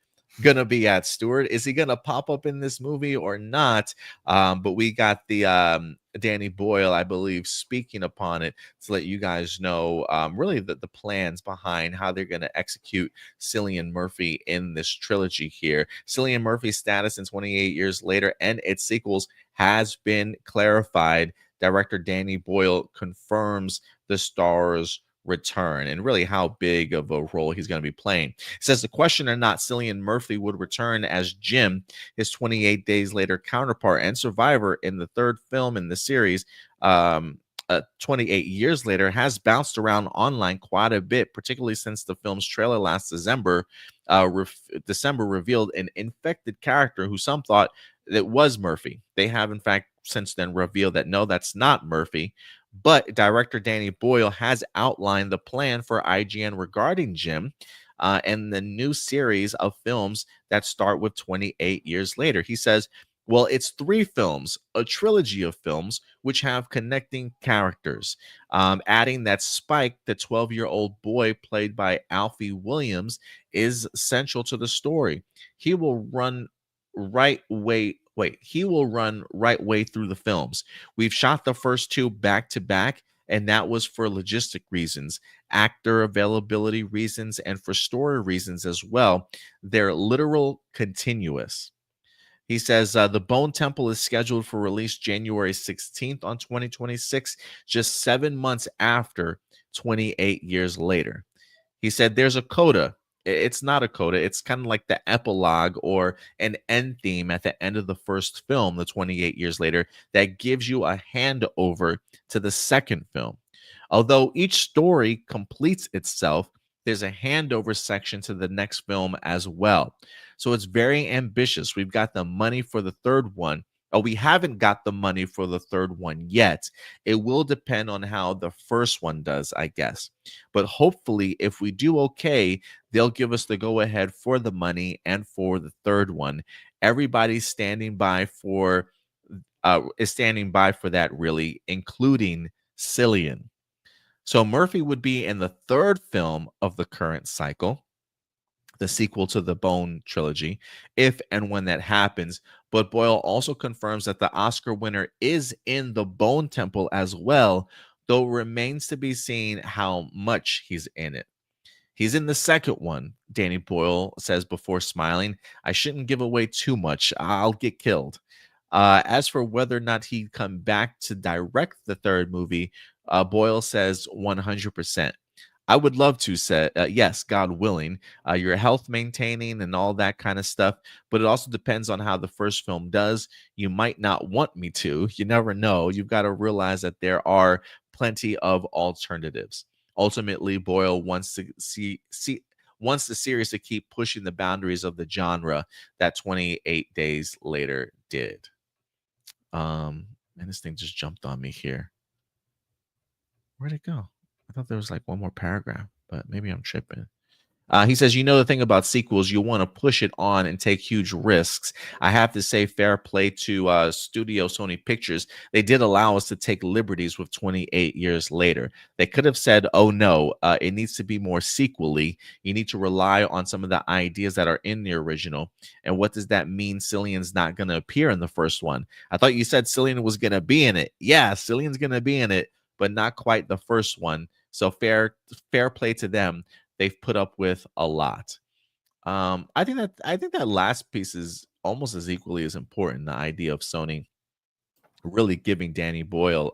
gonna be at, Stuart? Is he gonna pop up in this movie or not? But we got the Danny Boyle, I believe, speaking upon it to let you guys know really the plans behind how they're gonna execute Cillian Murphy in this trilogy here. Cillian Murphy's status in 28 years later and its sequels has been clarified. Director Danny Boyle confirms the star's return and really how big of a role he's going to be playing. He says the question or not Cillian Murphy would return as Jim, his 28 days later counterpart and survivor in the third film in the series, 28 years later has bounced around online quite a bit, particularly since the film's trailer last December revealed an infected character who some thought that was Murphy. They have, in fact, since then revealed that no, that's not Murphy. But director Danny Boyle has outlined the plan for IGN regarding Jim and the new series of films that start with 28 years later. He says, well, it's 3 films, a trilogy of films, which have connecting characters. Adding that Spike, the 12-year-old boy played by Alfie Williams, is central to the story. He will run right way. He will run right way through the films. We've shot the first 2 back to back, and that was for logistic reasons, actor availability reasons, and for story reasons as well. They're literal continuous. He says the Bone Temple is scheduled for release January 16th on 2026, just 7 months after 28 years later. He said there's a coda. It's not a coda. It's kind of like the epilogue or an end theme at the end of the first film, the 28 years later, that gives you a handover to the second film. Although each story completes itself, there's a handover section to the next film as well. So it's very ambitious. We've got the money for the third one. Oh, we haven't got the money for the third one yet. It will depend on how the first one does, I guess. But hopefully, if we do okay, they'll give us the go-ahead for the money and for the third one. Everybody's standing by for that, really, including Cillian. So Murphy would be in the third film of the current cycle, the sequel to the Bone trilogy, if and when that happens. But Boyle also confirms that the Oscar winner is in the Bone Temple as well, though it remains to be seen how much he's in it. He's in the second one, Danny Boyle says before smiling. I shouldn't give away too much. I'll get killed. As for whether or not he'd come back to direct the third movie, Boyle says 100%. I would love to say, yes, God willing, your health maintaining and all that kind of stuff. But it also depends on how the first film does. You might not want me to. You never know. You've got to realize that there are plenty of alternatives. Ultimately, Boyle wants the series to keep pushing the boundaries of the genre that 28 Days Later did. And this thing just jumped on me here. Where'd it go? I thought there was like one more paragraph, but maybe I'm tripping. He says, the thing about sequels, you want to push it on and take huge risks. I have to say fair play to Studio Sony Pictures. They did allow us to take liberties with 28 years later. They could have said, oh, no, it needs to be more sequel-y. You need to rely on some of the ideas that are in the original. And what does that mean? Cillian's not going to appear in the first one. I thought you said Cillian was going to be in it. Yeah, Cillian's going to be in it, but not quite the first one. So fair play to them. They've put up with a lot. I think that last piece is almost as equally as important. The idea of Sony really giving Danny Boyle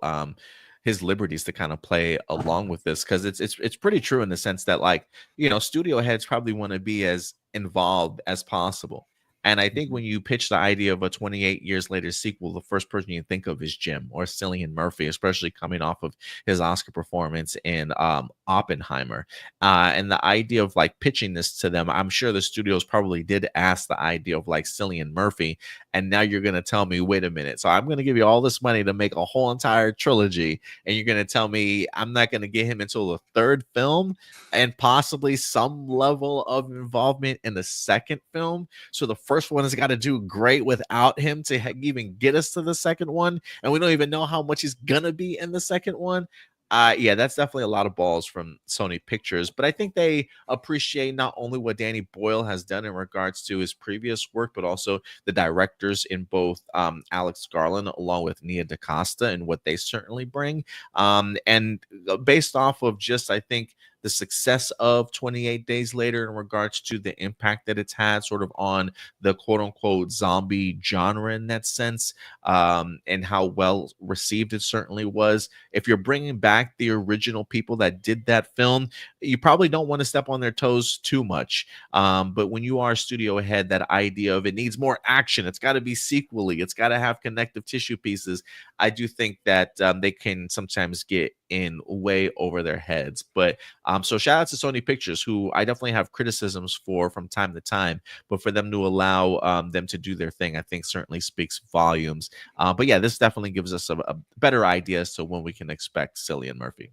his liberties to kind of play along with this, because it's pretty true in the sense that, like, studio heads probably want to be as involved as possible. And I think when you pitch the idea of a 28 years later sequel, the first person you think of is Jim or Cillian Murphy, especially coming off of his Oscar performance in Oppenheimer. And the idea of like pitching this to them, I'm sure the studios probably did ask the idea of like Cillian Murphy. And now you're going to tell me, wait a minute, so I'm going to give you all this money to make a whole entire trilogy, and you're going to tell me I'm not going to get him until the third film and possibly some level of involvement in the second film. So the first one has got to do great without him to even get us to the second one, and we don't even know how much he's going to be in the second one. Yeah, that's definitely a lot of balls from Sony Pictures, but I think they appreciate not only what Danny Boyle has done in regards to his previous work, but also the directors in both Alex Garland along with Nia DaCosta and what they certainly bring. And based off of just, I think, the success of 28 Days Later in regards to the impact that it's had sort of on the quote unquote zombie genre in that sense, and how well received it certainly was. If you're bringing back the original people that did that film, you probably don't want to step on their toes too much. But when you are a studio head, that idea of it needs more action, it's got to be sequely, it's got to have connective tissue pieces. I do think that they can sometimes get in way over their heads. But so shout out to Sony Pictures, who I definitely have criticisms for from time to time, but for them to allow them to do their thing, I think certainly speaks volumes. But yeah, this definitely gives us a better idea as to when we can expect Cillian Murphy.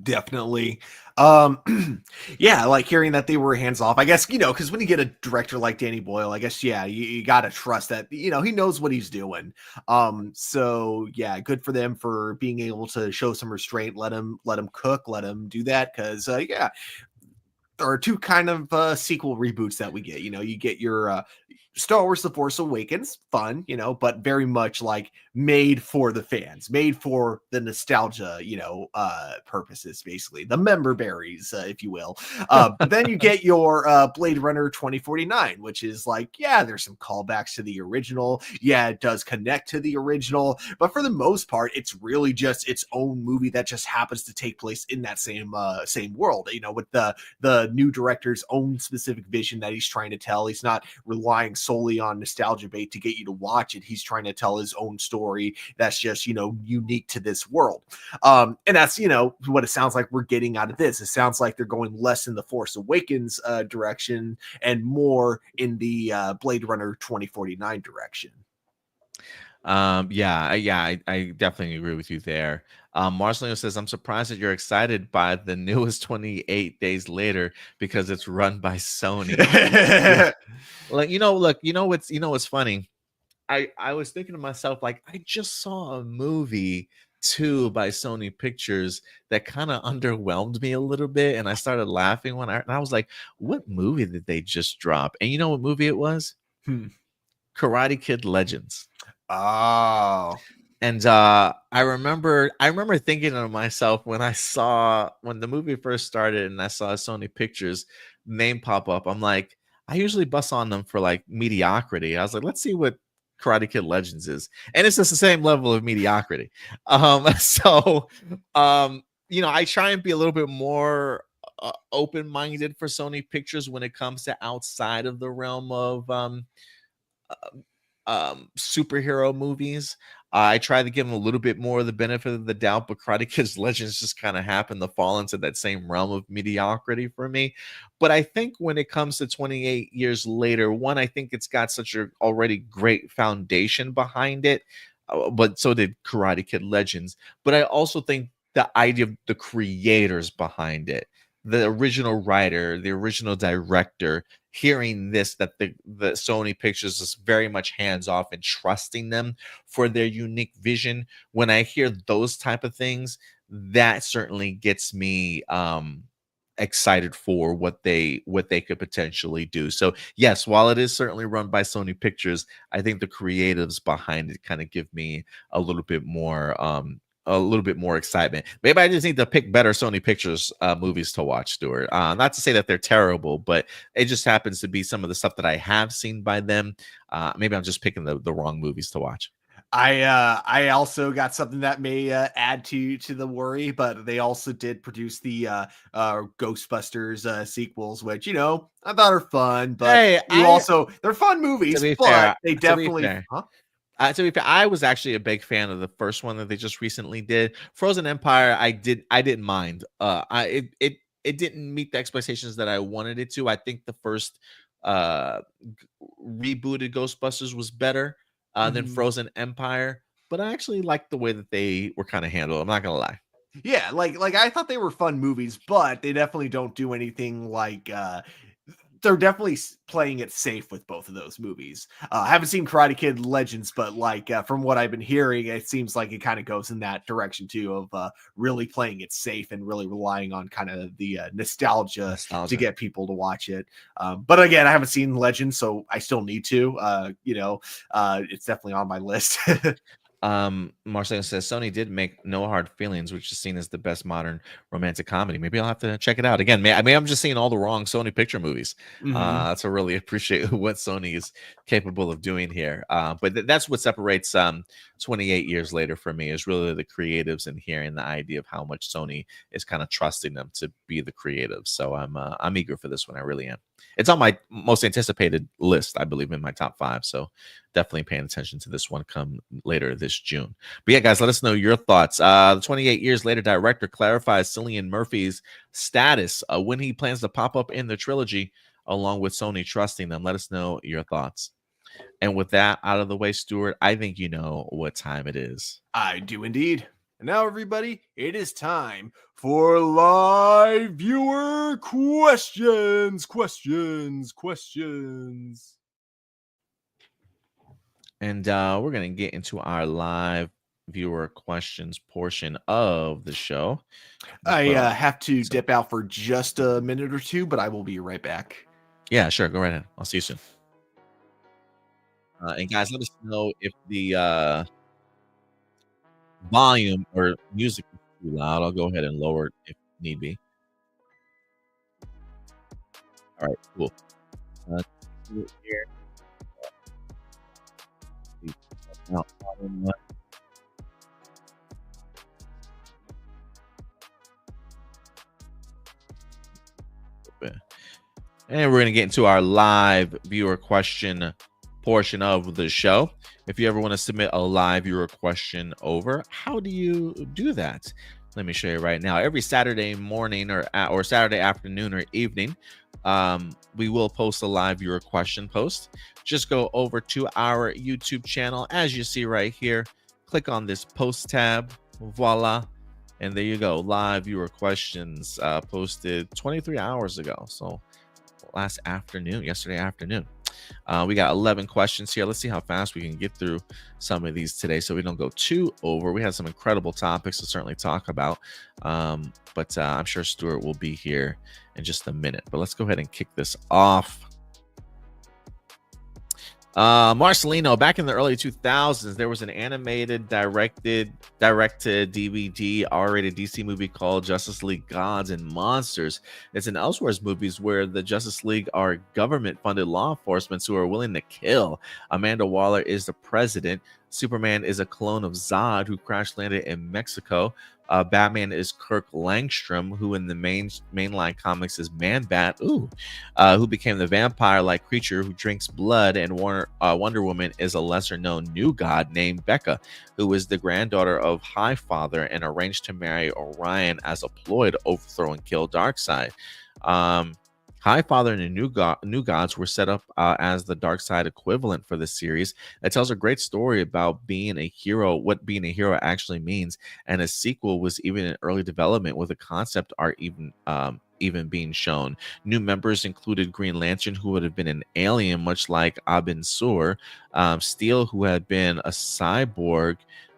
Definitely. Yeah, like hearing that they were hands off, I guess, because when you get a director like Danny Boyle, I guess, yeah, you got to trust that, he knows what he's doing. So yeah, good for them for being able to show some restraint, let him cook, let him do that. Cause yeah, there are two kind of sequel reboots that we get. You get your Star Wars The Force Awakens, fun, but very much like made for the fans, made for the nostalgia, purposes, basically the member berries, if you will. But then you get your Blade Runner 2049, which is like, yeah, there's some callbacks to the original. Yeah, it does connect to the original, but for the most part, it's really just its own movie that just happens to take place in that same world, with the new director's own specific vision that he's trying to tell. He's not relying solely on nostalgia bait to get you to watch it. He's trying to tell his own story that's just, unique to this world. And that's, what it sounds like we're getting out of this. It sounds like they're going less in the Force Awakens direction and more in the Blade Runner 2049 direction. I definitely agree with you there. Marcelino says, I'm surprised that you're excited by the newest 28 Days Later because it's run by Sony. Yeah. Like, what's funny? I was thinking to myself, like, I just saw a movie too by Sony Pictures that kind of underwhelmed me a little bit, and I started laughing and I was like, what movie did they just drop? And you know what movie it was? Karate Kid Legends. Oh. And I remember thinking to myself when the movie first started and I saw Sony Pictures name pop up, I'm like, I usually bust on them for like mediocrity. I was like, let's see what Karate Kid Legends is. And it's just the same level of mediocrity. I try and be a little bit more open-minded for Sony Pictures when it comes to outside of the realm of superhero movies. I try to give them a little bit more of the benefit of the doubt, but Karate Kid Legends just kind of happened to fall into that same realm of mediocrity for me. But I think when it comes to 28 years later, one, I think it's got such a already great foundation behind it, but so did Karate Kid Legends. But I also think the idea of the creators behind it, the original writer, the original director, hearing this, that the Sony Pictures is very much hands off and trusting them for their unique vision. When I hear those type of things, that certainly gets me excited for what they could potentially do. So yes, while it is certainly run by Sony Pictures, I think the creatives behind it kind of give me a little bit more excitement. Maybe I just need to pick better Sony Pictures movies to watch, Stuart. Not to say that they're terrible, but it just happens to be some of the stuff that I have seen by them. Maybe I'm just picking the wrong movies to watch. I also got something that may add to the worry, but they also did produce the Ghostbusters sequels, which I thought are fun, but they're fun movies, but they definitely. To be fair, I was actually a big fan of the first one that they just recently did. Frozen Empire, I didn't mind. It didn't meet the expectations that I wanted it to. I think the first rebooted Ghostbusters was better than Frozen Empire, but I actually liked the way that they were kind of handled. I'm not gonna lie. Yeah, like I thought they were fun movies, but they definitely don't do anything like they're definitely playing it safe with both of those movies. I haven't seen Karate Kid Legends, but like from what I've been hearing, it seems like it kind of goes in that direction too, of really playing it safe and really relying on kind of the nostalgia to get people to watch it. But again, I haven't seen Legends, so I still need to. It's definitely on my list. Marcelo says Sony did make No Hard Feelings, which is seen as the best modern romantic comedy. Maybe I'll have to check it out again. I'm just seeing all the wrong Sony picture movies. To really appreciate what Sony is capable of doing here. But that's what separates 28 years later for me, is really the creatives and hearing the idea of how much Sony is kind of trusting them to be the creatives. So I'm eager for this one. I really am. It's on my most anticipated list, I believe, in my top 5. So definitely paying attention to this one come later this June. But yeah, guys, let us know your thoughts. 28 years later, director clarifies Cillian Murphy's status when he plans to pop up in the trilogy, along with Sony trusting them. Let us know your thoughts. And with that out of the way, Stuart, I think you know what time it is. I do indeed. And now, everybody, it is time for live viewer questions. And we're going to get into our live viewer questions portion of the show. I have to dip out for just a minute or two, but I will be right back. Yeah, sure. Go right ahead. I'll see you soon. And guys, let us know if the volume or music is too loud. I'll go ahead and lower it if need be. All right, cool. Here. And we're going to get into our live viewer question portion of the show. If you ever want to submit a live viewer question over, how do you do that? Let me show you right now. Every Saturday morning or Saturday afternoon or evening, we will post a live viewer question post. Just go over to our YouTube channel, as you see right here. Click on this post tab. Voila. And there you go. Live viewer questions posted 23 hours ago. So yesterday afternoon. We got 11 questions here. Let's see how fast we can get through some of these today so we don't go too over. We have some incredible topics to certainly talk about, but I'm sure Stuart will be here in just a minute. But let's go ahead and kick this off. Marcelino, back in the early 2000s, there was an animated direct-to-DVD R-rated DC movie called Justice League Gods and Monsters. It's an Elseworlds movies where the Justice League are government-funded law enforcement who are willing to kill. Amanda Waller is the president. Superman is a clone of Zod who crash landed in Mexico. Batman is Kirk Langstrom, who in the mainline comics is Man-Bat, who became the vampire-like creature who drinks blood, and Wonder Woman is a lesser-known new god named Becca, who is the granddaughter of Highfather and arranged to marry Orion as a ploy to overthrow and kill Darkseid. Highfather and the New Gods were set up as the Darkseid equivalent for the series. It tells a great story about being a hero, what being a hero actually means, and a sequel was even in early development with a concept art even being shown. New members included Green Lantern, who would have been an alien, much like Abin Sur, Steel, who had been a cyborg,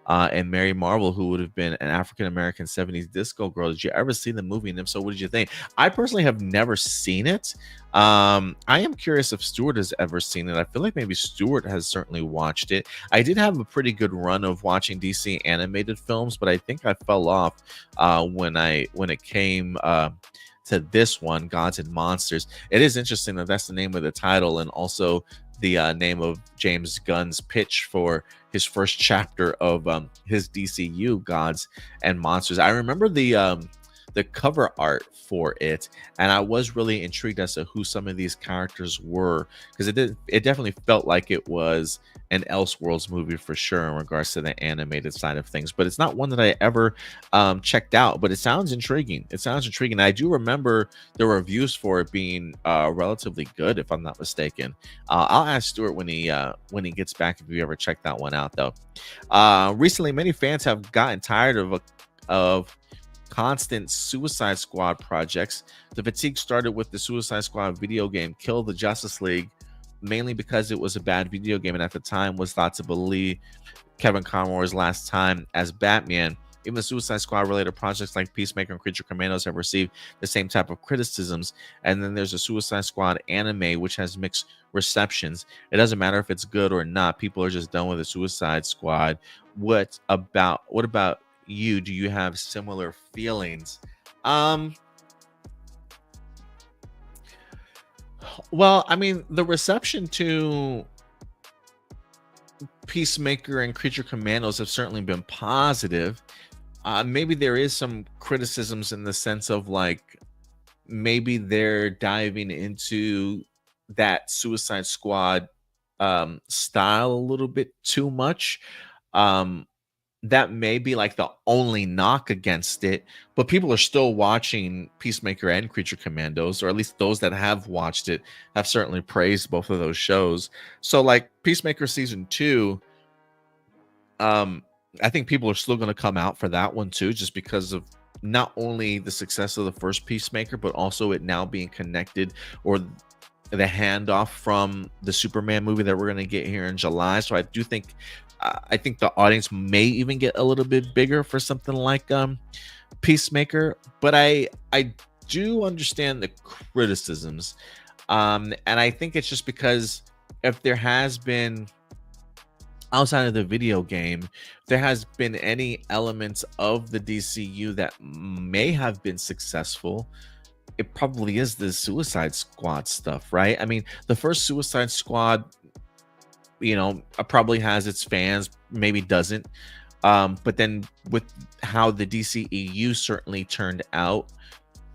and Mary Marvel, who would have been an African-American 70s disco girl. Did you ever see the movie? And if so, what did you think? I personally have never seen it. I am curious if Stuart has ever seen it. I feel like maybe Stuart has certainly watched it. I did have a pretty good run of watching DC animated films, but I think I fell off when it came to this one, Gods and Monsters. It is interesting that that's the name of the title, and also the name of James Gunn's pitch for his first chapter of his DCU, Gods and Monsters. I remember the cover art for it, and I was really intrigued as to who some of these characters were, because it definitely felt like it was an Elseworlds movie for sure in regards to the animated side of things. But it's not one that I ever checked out, but it sounds intriguing. I do remember the reviews for it being relatively good, if I'm not mistaken. I'll ask Stuart when he gets back if you ever checked that one out, though. Recently, many fans have gotten tired of constant Suicide Squad projects. The fatigue started with the Suicide Squad video game Kill the Justice League, mainly because it was a bad video game and at the time was thought to believe Kevin Conroy's last time as Batman. Even the Suicide Squad related projects like Peacemaker and Creature Commandos have received the same type of criticisms. And then there's a Suicide Squad anime which has mixed receptions. It doesn't matter if it's good or not. People are just done with the Suicide Squad what about you? Do you have similar feelings? Well, I mean, the reception to Peacemaker and Creature Commandos have certainly been positive. Maybe there is some criticisms in the sense of like maybe they're diving into that Suicide Squad style a little bit too much. Um, that may be like the only knock against it, but people are still watching Peacemaker and Creature Commandos, or at least those that have watched it have certainly praised both of those shows. So like Peacemaker season 2, I think people are still going to come out for that one too, just because of not only the success of the first Peacemaker, but also it now being connected, or the handoff from the Superman movie that we're going to get here in July. So I do think I think the audience may even get a little bit bigger for something like Peacemaker, but I do understand the criticisms, and I think it's just because if there has been, outside of the video game, there has been any elements of the DCU that may have been successful, it probably is the Suicide Squad stuff, right? I mean, the first Suicide Squad, probably has its fans, maybe doesn't. But then with how the DCEU certainly turned out,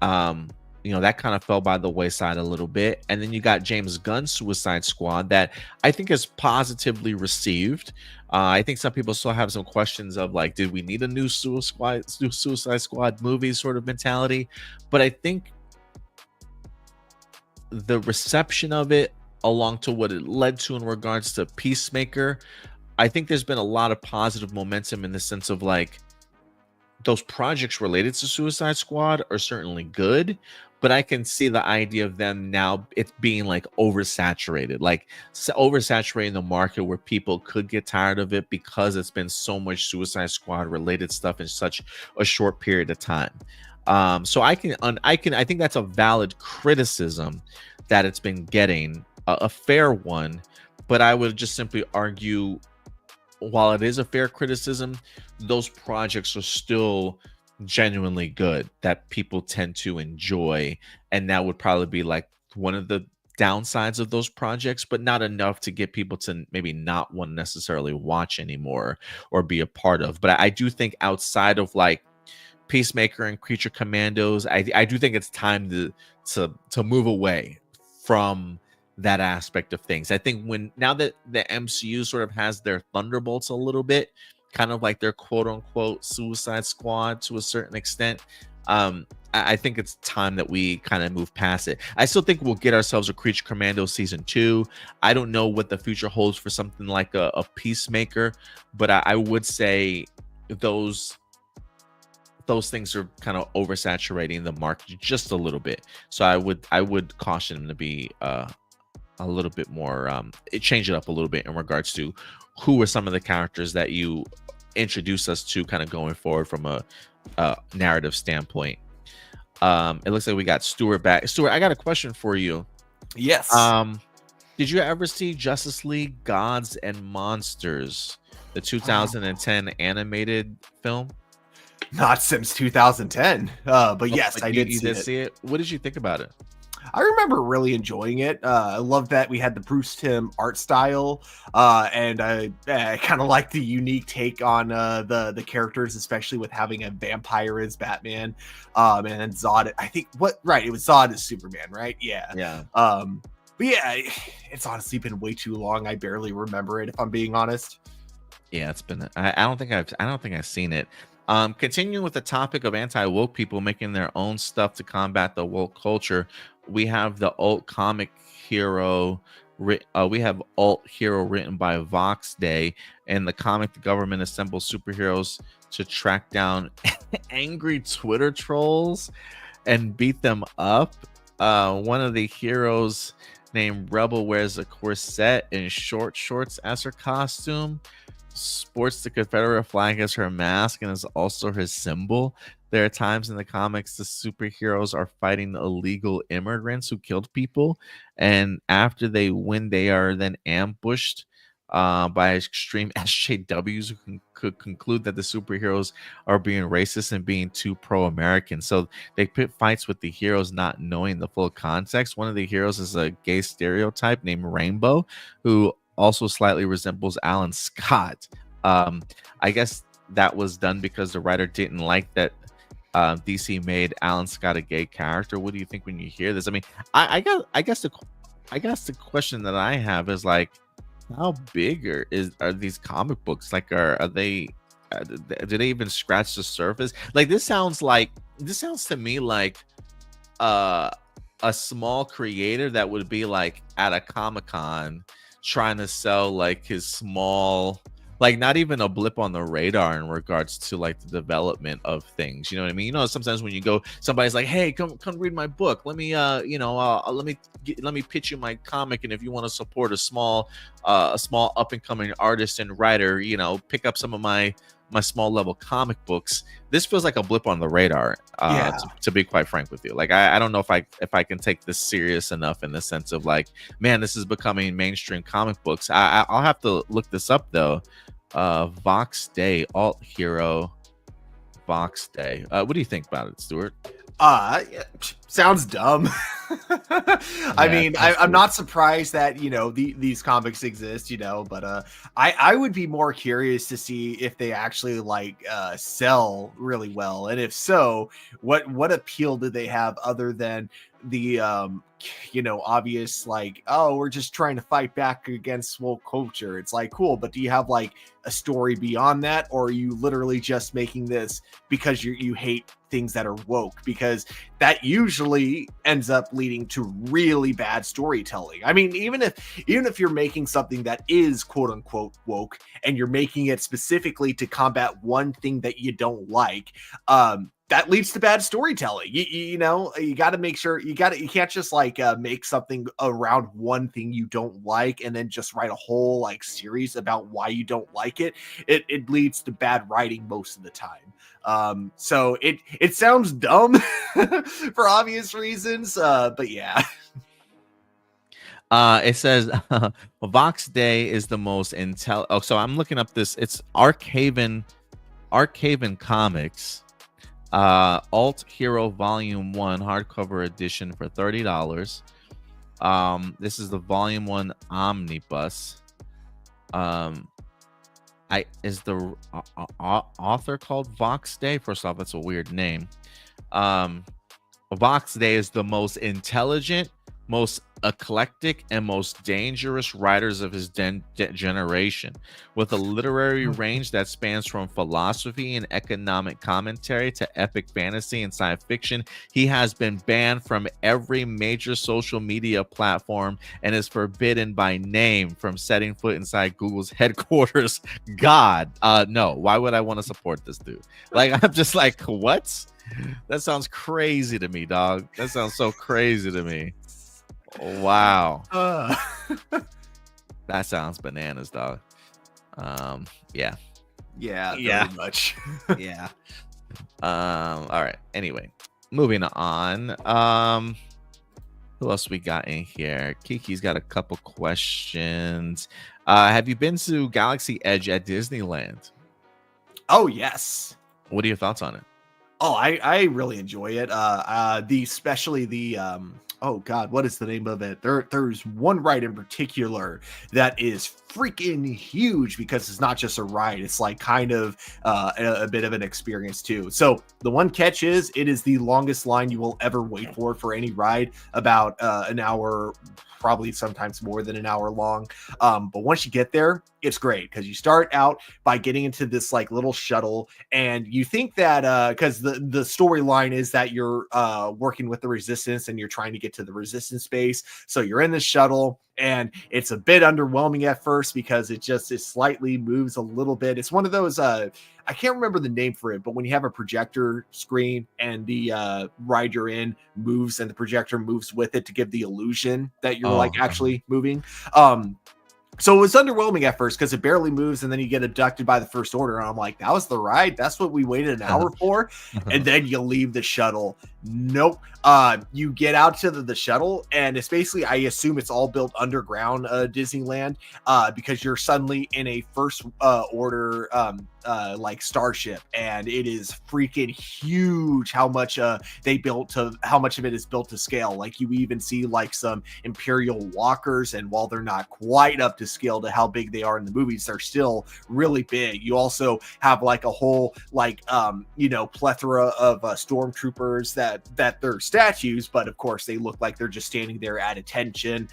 that kind of fell by the wayside a little bit. And then you got James Gunn's Suicide Squad that I think is positively received. I think some people still have some questions of like, did we need a new Suicide Squad movie sort of mentality? But I think the reception of it, along to what it led to in regards to Peacemaker, I think there's been a lot of positive momentum in the sense of like those projects related to Suicide Squad are certainly good, but I can see the idea of them now it being like oversaturated, like oversaturating the market where people could get tired of it because it's been so much Suicide Squad related stuff in such a short period of time. So I think that's a valid criticism that it's been getting, a fair one, but I would just simply argue, while it is a fair criticism, those projects are still genuinely good that people tend to enjoy, and that would probably be like one of the downsides of those projects, but not enough to get people to maybe not want to necessarily watch anymore or be a part of. But I do think outside of like Peacemaker and Creature Commandos, I do think it's time to move away from that aspect of things. I think now that the MCU sort of has their Thunderbolts a little bit, kind of like their quote unquote Suicide Squad to a certain extent, I think it's time that we kind of move past it. I still think we'll get ourselves a Creature Commando season 2. I don't know what the future holds for something like a Peacemaker, but I would say those things are kind of oversaturating the market just a little bit. So I would caution them to be a little bit more change it up a little bit in regards to who are some of the characters that you introduce us to kind of going forward from a narrative standpoint. It looks like we got Stuart back. Stuart, I got a question for you. Yes. Did you ever see Justice League Gods and Monsters, the 2010 animated film? Not since 2010, but yes, I did see it. What did you think about it? I remember really enjoying it. I love that we had the Bruce Timm art style, and I kind of like the unique take on the characters, especially with having a vampire as Batman, and then Zod. I think it was Zod as Superman, right? Yeah. But yeah, it's honestly been way too long. I barely remember it, if I'm being honest. Yeah, it's been. I don't think I've seen it. Continuing with the topic of anti-woke people making their own stuff to combat the woke culture, we have the alt comic hero. We have alt hero written by Vox Day. In the comic, the government assembles superheroes to track down angry Twitter trolls and beat them up. One of the heroes, named Rebel, wears a corset and short shorts as her costume, sports the Confederate flag as her mask, and is also her symbol. There are times in the comics the superheroes are fighting illegal immigrants who killed people, and after they win, they are then ambushed by extreme SJWs who could conclude that the superheroes are being racist and being too pro-American. So they pit fights with the heroes not knowing the full context. One of the heroes is a gay stereotype named Rainbow, who also slightly resembles Alan Scott. I guess that was done because the writer didn't like that DC made Alan Scott a gay character. What do you think when you hear this? I mean, I guess the question that I have is like, how big are these comic books? Like, are they? Do they even scratch the surface? Like, this sounds to me like a small creator that would be like at a Comic-Con trying to sell like his small, like not even a blip on the radar in regards to like the development of things. You know what I mean? You know, sometimes when you go, somebody's like, "Hey, come read my book. Let me let me pitch you my comic, and if you want to support a small up and coming artist and writer, you know, pick up some of my small level comic books." This feels like a blip on the radar, to be quite frank with you. Like, I don't know if I can take this serious enough in the sense of like, man, this is becoming mainstream comic books. I'll have to look this up though. Vox Day, alt hero Vox Day. What do you think about it, Stuart? Sounds dumb. I mean, I'm not surprised that, you know, these comics exist, you know, but I would be more curious to see if they actually like sell really well, and if so, what appeal do they have other than the you know, obvious like, oh, we're just trying to fight back against woke culture. It's like, cool, but do you have like a story beyond that, or are you literally just making this because you hate things that are woke? Because that usually ends up leading to really bad storytelling. I mean, even if you're making something that is quote unquote woke and you're making it specifically to combat one thing that you don't like, that leads to bad storytelling. You know, you got to make sure you can't just like make something around one thing you don't like and then just write a whole like series about why you don't like it. It leads to bad writing most of the time. So it sounds dumb for obvious reasons, but yeah. It says Vox Day is the most so I'm looking up this. It's Archaven Comics. Alt Hero Volume 1 hardcover edition for $30. This is the Volume 1 omnibus. Is the author called Vox Day? First off, that's a weird name. Vox Day is the most intelligent, most eclectic, and most dangerous writers of his generation, with a literary range that spans from philosophy and economic commentary to epic fantasy and science fiction. He has been banned from every major social media platform and is forbidden by name from setting foot inside Google's headquarters. God, no. Why would I want to support this dude? Like, I'm just like, what? That sounds crazy to me, dog. That sounds so crazy to me. Wow. That sounds bananas, dog. Yeah, very much. Yeah. All right, anyway, moving on. Who else we got in here? Kiki's got a couple questions. Have you been to Galaxy Edge at Disneyland? Oh yes. What are your thoughts on it? Oh, I really enjoy it. Especially the oh God, what is the name of it? There's one ride in particular that is freaking huge because it's not just a ride. It's like kind of a bit of an experience too. So the one catch is it is the longest line you will ever wait for any ride, about an hour, probably sometimes more than an hour long. But once you get there, it's great because you start out by getting into this like little shuttle, and you think that because the storyline is that you're working with the Resistance and you're trying to get to the Resistance base. So you're in the shuttle, and it's a bit underwhelming at first because it slightly moves a little bit. It's one of those I can't remember the name for it, but when you have a projector screen and the ride you're in moves and the projector moves with it to give the illusion that you're actually moving. So it was underwhelming at first because it barely moves, and then you get abducted by the First Order. And I'm like, that was the ride? That's what we waited an hour for? And then you leave the shuttle. Nope. You get out to the shuttle, and it's basically, I assume it's all built underground, Disneyland, because you're suddenly in a first order like starship, and it is freaking huge. How much how much of it is built to scale. Like you even see like some Imperial walkers, and while they're not quite up to scale to how big they are in the movies, they're still really big. You also have like a whole like plethora of stormtroopers that they're statues, but of course they look like they're just standing there at attention.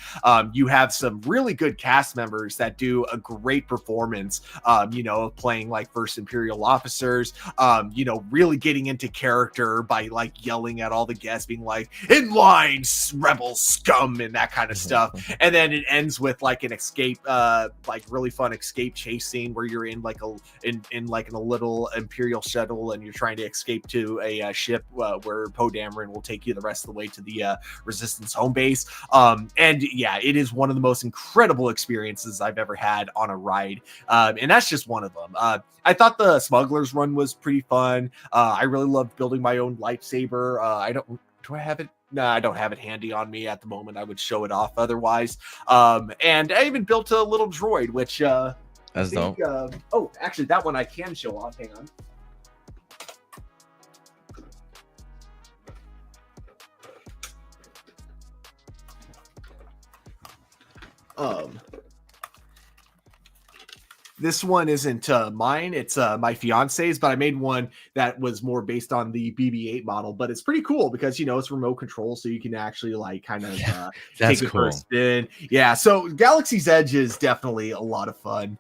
You have some really good cast members that do a great performance, playing like first Imperial officers, really getting into character by like yelling at all the guests, being like, "In line, rebel scum," and that kind of stuff. And then it ends with like an escape, like really fun escape chase scene where you're in like in a little Imperial shuttle, and you're trying to escape to a ship where Poe Dameron will take you the rest of the way to the Resistance home base. And yeah, it is one of the most incredible experiences I've ever had on a ride. And that's just one of them. I thought the Smuggler's Run was pretty fun. I really loved building my own lightsaber. Do I have it? No, I don't have it handy on me at the moment. I would show it off otherwise. And I even built a little droid, which that's dope. Actually, that one I can show off. Hang on. This one isn't mine, it's my fiance's, but I made one that was more based on the BB-8 model. But it's pretty cool because it's remote control, so you can actually like kind of take it for a spin. Yeah, so Galaxy's Edge is definitely a lot of fun.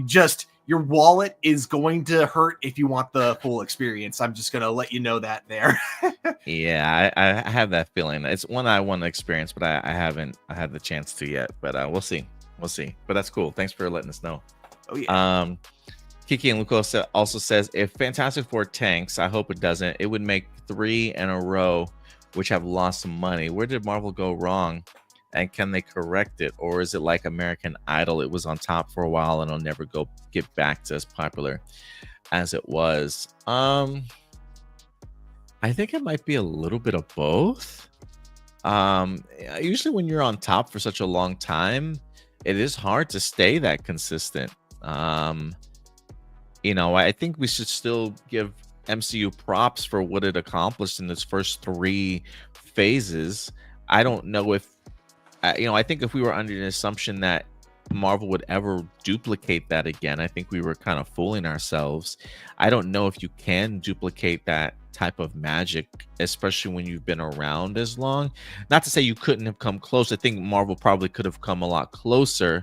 Just your wallet is going to hurt if you want the full experience. I'm just gonna let you know that there. Yeah, I have that feeling. It's one I want to experience, but I haven't had the chance to yet. But we'll see. But that's cool. Thanks for letting us know. Oh yeah. Kiki and Lucas also says, if Fantastic Four tanks, I hope it doesn't, it would make 3 in a row which have lost some money. Where did Marvel go wrong, and can they correct it? Or is it like American Idol? It was on top for a while and it'll never get back to as popular as it was. I think it might be a little bit of both. Usually when you're on top for such a long time, it is hard to stay that consistent. I think we should still give MCU props for what it accomplished in its first 3 phases. I don't know if I think if we were under the assumption that Marvel would ever duplicate that again, I think we were kind of fooling ourselves. I don't know if you can duplicate that type of magic, especially when you've been around as long. Not to say you couldn't have come close. I think Marvel probably could have come a lot closer.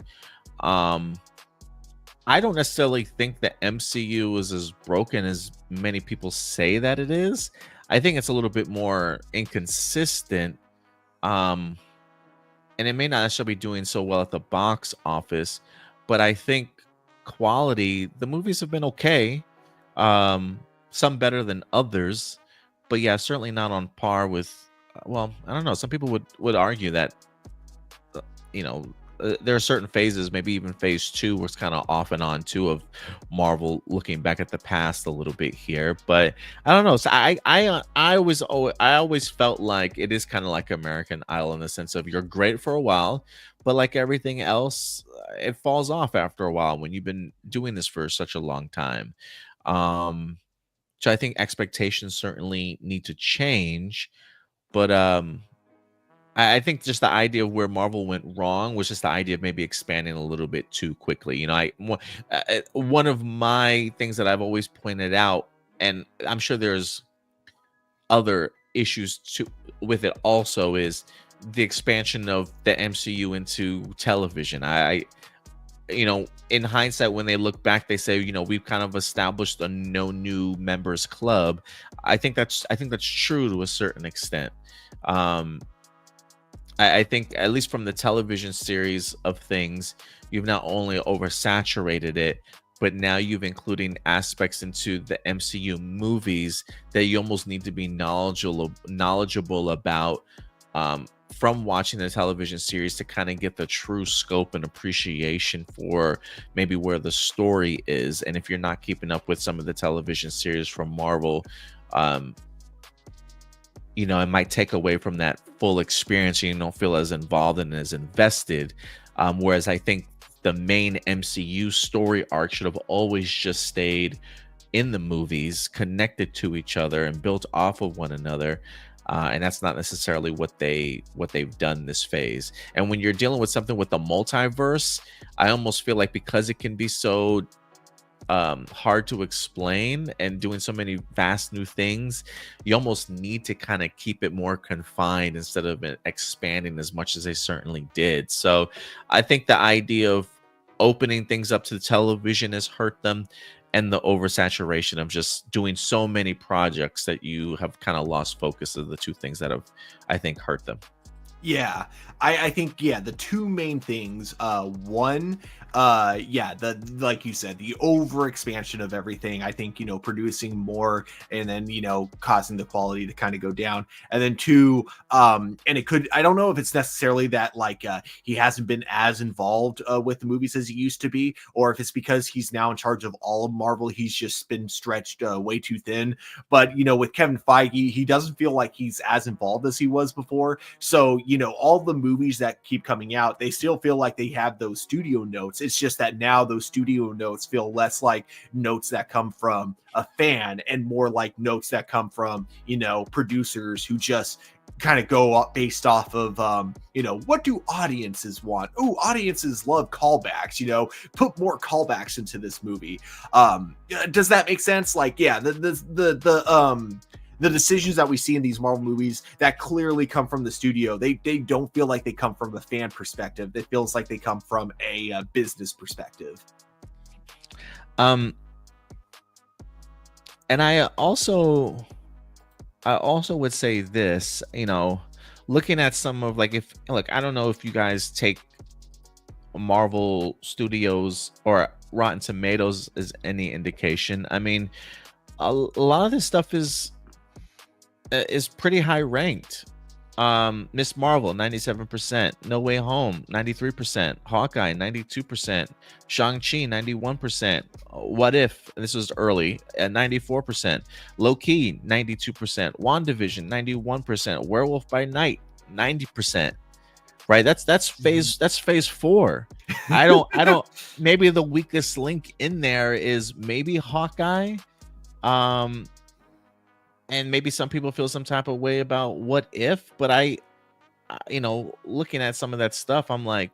I don't necessarily think the MCU is as broken as many people say that it is. I think it's a little bit more inconsistent. And it may not necessarily be doing so well at the box office, but I think quality, the movies have been okay. Some better than others, but yeah, certainly not on par with, I don't know. Some people would argue that, there are certain phases, maybe even phase 2 was kind of off and on too, of Marvel looking back at the past a little bit here. But I don't know. So I always felt like it is kind of like American Idol in the sense of you're great for a while, but like everything else, it falls off after a while when you've been doing this for such a long time. So I think expectations certainly need to change, but I think just the idea of where Marvel went wrong was just the idea of maybe expanding a little bit too quickly. One of my things that I've always pointed out, and I'm sure there's other issues with it also, is the expansion of the MCU into television. In hindsight, when they look back, they say, we've kind of established a no new members club. I think that's true to a certain extent. I think, at least from the television series of things, you've not only oversaturated it, but now you've including aspects into the MCU movies that you almost need to be knowledgeable about from watching the television series to kind of get the true scope and appreciation for maybe where the story is. And if you're not keeping up with some of the television series from Marvel, it might take away from that full experience. You don't feel as involved and as invested. Whereas I think the main MCU story arc should have always just stayed in the movies, connected to each other and built off of one another. And that's not necessarily what they've done this phase. And when you're dealing with something with the multiverse, I almost feel like because it can be so hard to explain and doing so many vast new things, you almost need to kind of keep it more confined instead of it expanding as much as they certainly did. So I think the idea of opening things up to the television has hurt them, and the oversaturation of just doing so many projects that you have kind of lost focus of the two things that have, I think, hurt them. Yeah, I think, the two main things, one, like you said, the over expansion of everything, I think, producing more and then, causing the quality to kind of go down. And then two, and I don't know if it's necessarily that like he hasn't been as involved with the movies as he used to be, or if it's because he's now in charge of all of Marvel, he's just been stretched way too thin. But, with Kevin Feige, he doesn't feel like he's as involved as he was before. So, all the movies that keep coming out, they still feel like they have those studio notes. It's just that now those studio notes feel less like notes that come from a fan and more like notes that come from, producers who just kind of go up based off of, what do audiences want? Oh, audiences love callbacks, put more callbacks into this movie. Does that make sense? Like, yeah, the decisions that we see in these Marvel movies that clearly come from the studio, they don't feel like they come from a fan perspective. It feels like they come from a business perspective. And I also would say this, looking at some of I don't know if you guys take Marvel Studios or Rotten Tomatoes as any indication. I mean, a lot of this stuff is pretty high ranked. Miss Marvel 97%, No Way Home 93%, Hawkeye 92%, Shang-Chi 91%, What If, this was early, at 94%, Loki 92%, WandaVision 91%, Werewolf by Night 90%. Right, that's phase 4. I don't maybe the weakest link in there is maybe Hawkeye. And maybe some people feel some type of way about What If, but I looking at some of that stuff, I'm like,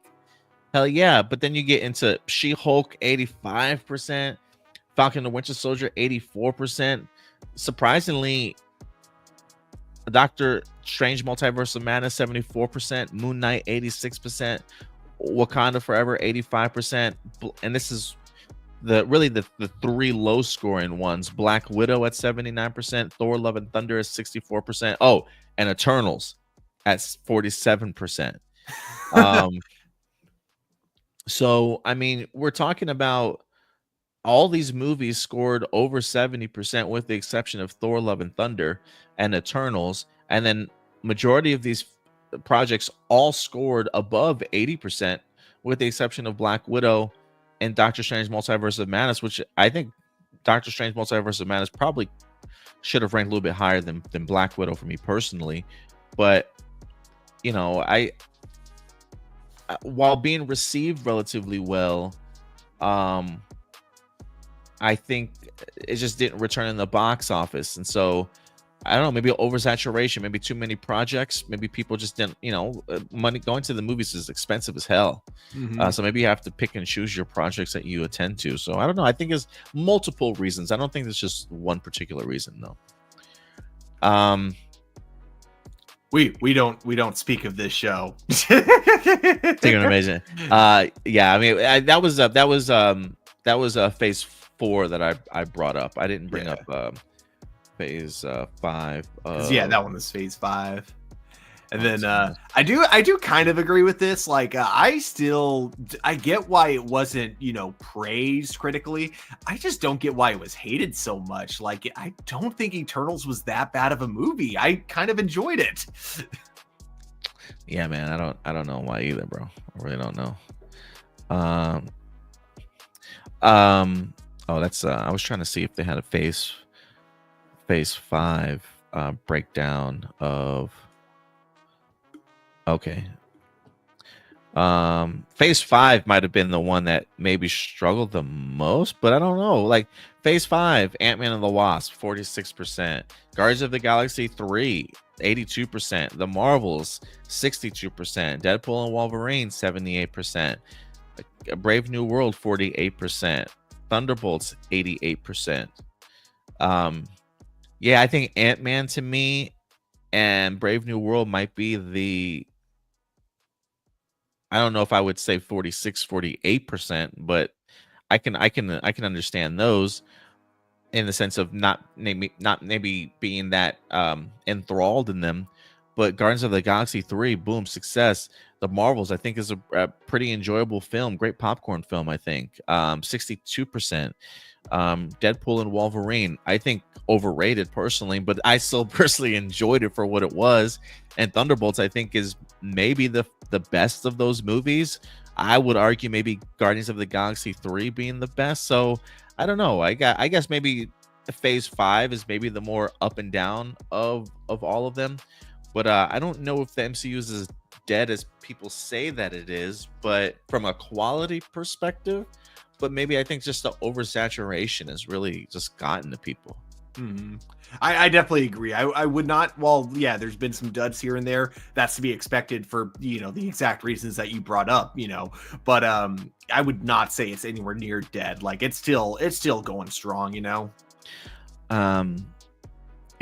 hell yeah. But then you get into She-Hulk 85%, Falcon the Winter Soldier 84%. Surprisingly, Doctor Strange Multiverse of Madness 74%, Moon Knight 86%, Wakanda Forever 85%, and this is the three low scoring ones: Black Widow at 79%, Thor Love and Thunder at 64%, oh, and Eternals at 47%. So I mean, we're talking about all these movies scored over 70%, with the exception of Thor Love and Thunder and Eternals, and then majority of these projects all scored above 80%, with the exception of Black Widow and Doctor Strange Multiverse of Madness, which I think Doctor Strange Multiverse of Madness probably should have ranked a little bit higher than Black Widow for me personally. But while being received relatively well, I think it just didn't return in the box office. And so I don't know, maybe oversaturation, maybe too many projects, maybe people just didn't, money going to the movies is expensive as hell. So maybe you have to pick and choose your projects that you attend to. So I don't know. I think there's multiple reasons. I don't think there's just one particular reason though. We don't speak of this show. Taking amazing. Yeah, I mean that was phase 4 that I brought up. I didn't bring up phase 5. That one was phase 5. And then I do kind of agree with this. Like I get why it wasn't, praised critically. I just don't get why it was hated so much. Like I don't think Eternals was that bad of a movie. I kind of enjoyed it. Yeah, man, I don't know why either, bro. I really don't know. Oh, that's I was trying to see if they had a phase 5 breakdown of. Okay. Phase 5 might have been the one that maybe struggled the most, but I don't know. Like Phase 5, Ant-Man and the Wasp, 46%. Guardians of the Galaxy 3, 82%. The Marvels, 62%. Deadpool and Wolverine, 78%. Brave New World, 48%. Thunderbolts, 88%. Yeah, I think Ant-Man to me and Brave New World might be the, I don't know if I would say 46, 48%, but I can understand those in the sense of not maybe being that enthralled in them. But Guardians of the Galaxy 3, boom, success. The Marvels, I think, is a pretty enjoyable film, great popcorn film, I think. 62%. Deadpool and Wolverine, I think overrated personally, but I still personally enjoyed it for what it was. And Thunderbolts, I think, is maybe the best of those movies. I would argue maybe Guardians of the Galaxy 3 being the best. So I don't know. I guess maybe Phase 5 is maybe the more up and down of all of them. But I don't know if the MCU is as dead as people say that it is, but from a quality perspective. But maybe I think just the oversaturation has really just gotten to people. I definitely agree. I would not. Well, yeah, there's been some duds here and there. That's to be expected for the exact reasons that you brought up. But I would not say it's anywhere near dead. Like it's still going strong.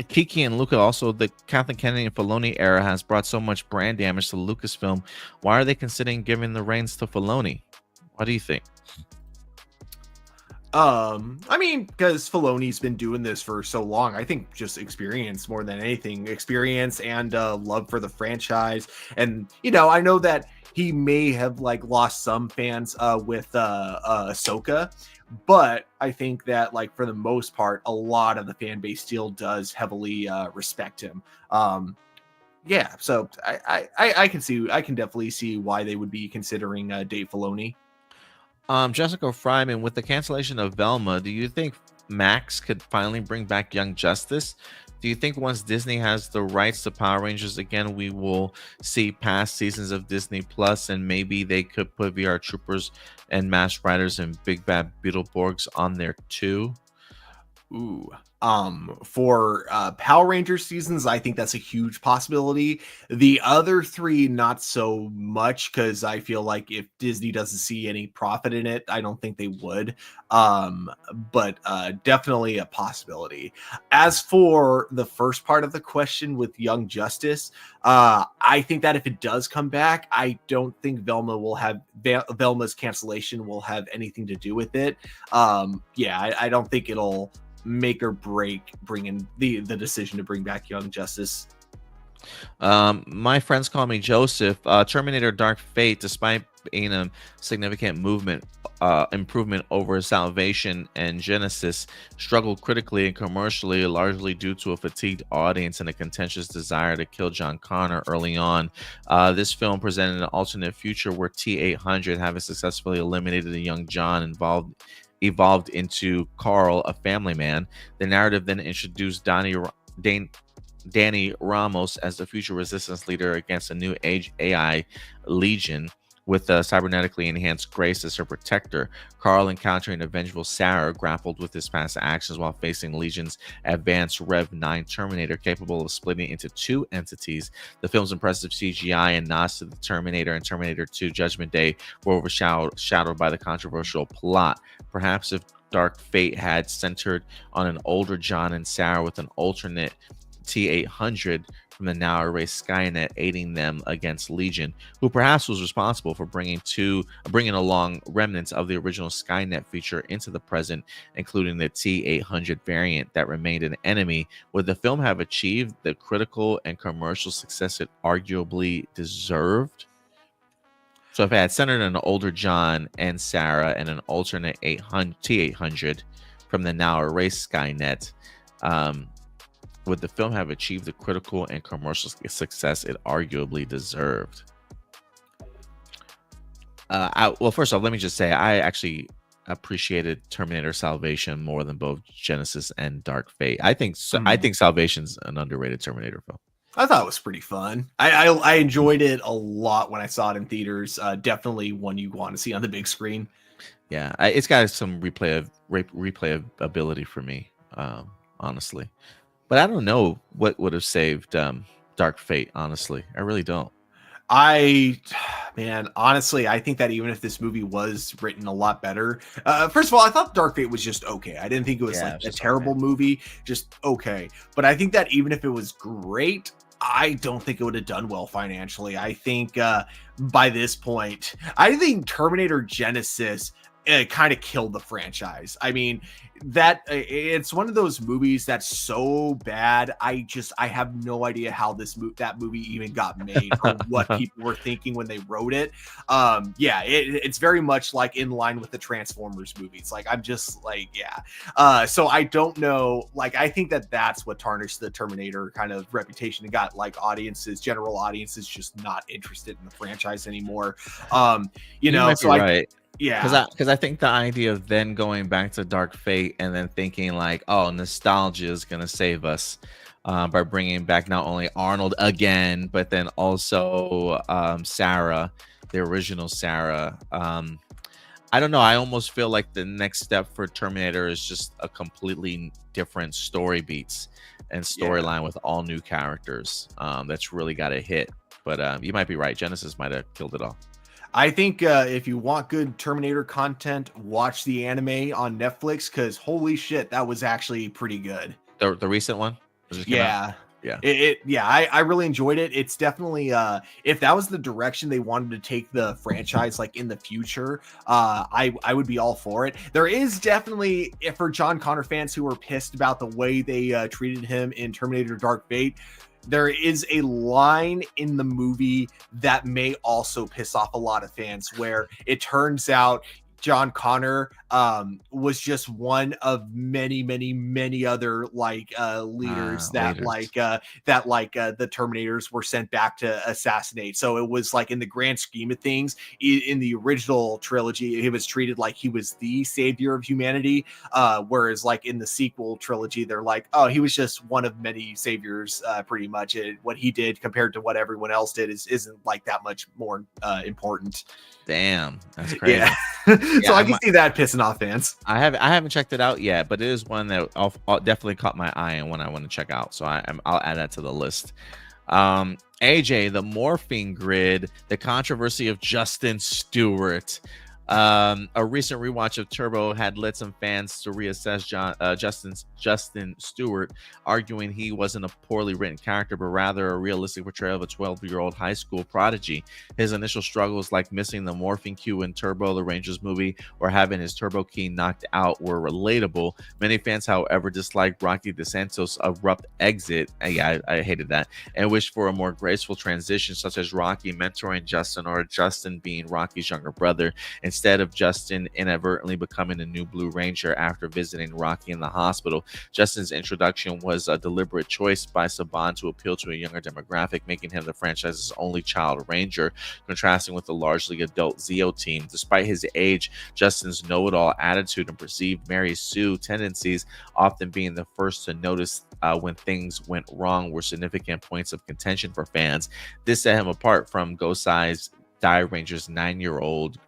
Kiki and Luca, also the Kathleen Kennedy and Filoni era has brought so much brand damage to Lucasfilm. Why are they considering giving the reins to Filoni? What do you think? I mean, because Filoni's been doing this for so long, I think just experience more than anything, experience and love for the franchise. And I know that he may have lost some fans with Ahsoka, but I think that for the most part, a lot of the fan base still does heavily respect him. Yeah, so I can definitely see why they would be considering Dave Filoni. Jessica Fryman, with the cancellation of Velma, do you think Max could finally bring back Young Justice? Do you think once Disney has the rights to Power Rangers again, we will see past seasons of Disney Plus, and maybe they could put VR Troopers and Masked Riders and Big Bad Beetleborgs on there too? Ooh. For Power Rangers seasons, I think that's a huge possibility. The other three, not so much, because I feel like if Disney doesn't see any profit in it, I don't think they would. But definitely a possibility. As for the first part of the question with Young Justice, I think that if it does come back, I don't think Velma's cancellation will have anything to do with it. Yeah, I don't think it'll make or break bringing the decision to bring back Young Justice. My friends call me Joseph. Terminator Dark Fate, despite being a significant improvement over Salvation and Genesis, struggled critically and commercially, largely due to a fatigued audience and a contentious desire to kill John Connor early on. This film presented an alternate future where T-800, having successfully eliminated a young John, evolved into Carl, a family man. The narrative then introduced Danny Ramos as the future resistance leader against a new age AI legion with a cybernetically enhanced Grace as her protector. Carl, encountering a vengeful Sarah, grappled with his past actions while facing Legion's advanced Rev 9 Terminator, capable of splitting into two entities. The film's impressive CGI and nods to the Terminator and Terminator 2 Judgment Day were overshadowed by the controversial plot. Perhaps if Dark Fate had centered on an older John and Sarah with an alternate T-800 from the now erased Skynet aiding them against Legion, who perhaps was responsible for bringing along remnants of the original Skynet feature into the present, including the T-800 variant that remained an enemy, would the film have achieved the critical and commercial success it arguably deserved? So if it had centered on an older John and Sarah and an alternate T-800 from the now erased Skynet, would the film have achieved the critical and commercial success it arguably deserved? Well, first off, let me just say I actually appreciated Terminator Salvation more than both Genesis and Dark Fate. I think I think Salvation's an underrated Terminator film. I thought it was pretty fun. I enjoyed it a lot when I saw it in theaters. Definitely one you want to see on the big screen. Yeah, it's got some replayability for me, honestly. But I don't know what would have saved Dark Fate. Honestly, I really don't. Honestly, I think that even if this movie was written a lot better, first of all, I thought Dark Fate was just okay. I didn't think it was like a terrible movie, just okay. But I think that even if it was great, I don't think it would have done well financially. I think by this point, I think Terminator Genesis kind of killed the franchise. I mean, that it's one of those movies that's so bad. I have no idea how that movie even got made or what people were thinking when they wrote it. It's very much like in line with the Transformers movies. Like, I'm just like, so I don't know. Like, I think that's what tarnished the Terminator kind of reputation. It got like general audiences just not interested in the franchise anymore. Right. Yeah, because I think the idea of then going back to Dark Fate and then thinking like, oh, nostalgia is gonna save us by bringing back not only Arnold again, but then also Sarah, the original Sarah. I don't know. I almost feel like the next step for Terminator is just a completely different story beats and storyline with all new characters. That's really got to hit. But you might be right. Genesis might have killed it all. I think if you want good Terminator content, watch the anime on Netflix, because holy shit, that was actually pretty good. The recent one? Yeah. I really enjoyed it. It's definitely if that was the direction they wanted to take the franchise like in the future, I would be all for it. There is definitely, for John Connor fans who were pissed about the way they treated him in Terminator Dark Fate, there is a line in the movie that may also piss off a lot of fans, where it turns out John Connor was just one of many, many, many other leaders that the Terminators were sent back to assassinate. So it was like, in the grand scheme of things, in the original trilogy, he was treated like he was the savior of humanity. Whereas like in the sequel trilogy, they're like, oh, he was just one of many saviors. Pretty much what he did compared to what everyone else did isn't like that much more important. Damn, that's crazy. Yeah. So I can see that pissing off fans. I haven't checked it out yet, but it is one that definitely caught my eye and one I want to check out. So I'll add that to the list. AJ, the morphine grid, the controversy of Justin Stewart. A recent rewatch of Turbo had led some fans to reassess Justin Stewart, arguing he wasn't a poorly written character, but rather a realistic portrayal of a 12-year-old high school prodigy. His initial struggles, like missing the morphine cue in Turbo, the Rangers movie, or having his turbo key knocked out, were relatable. Many fans, however, disliked Rocky DeSantos' abrupt exit. I hated that, and wished for a more graceful transition, such as Rocky mentoring Justin, or Justin being Rocky's younger brother, instead of Justin inadvertently becoming a new Blue Ranger after visiting Rocky in the hospital. Justin's introduction was a deliberate choice by Saban to appeal to a younger demographic, making him the franchise's only child ranger, contrasting with the largely adult Zeo team. Despite his age, Justin's know-it-all attitude and perceived Mary Sue tendencies, often being the first to notice when things went wrong, were significant points of contention for fans. This set him apart from Gosai's Die Ranger's 9-year-old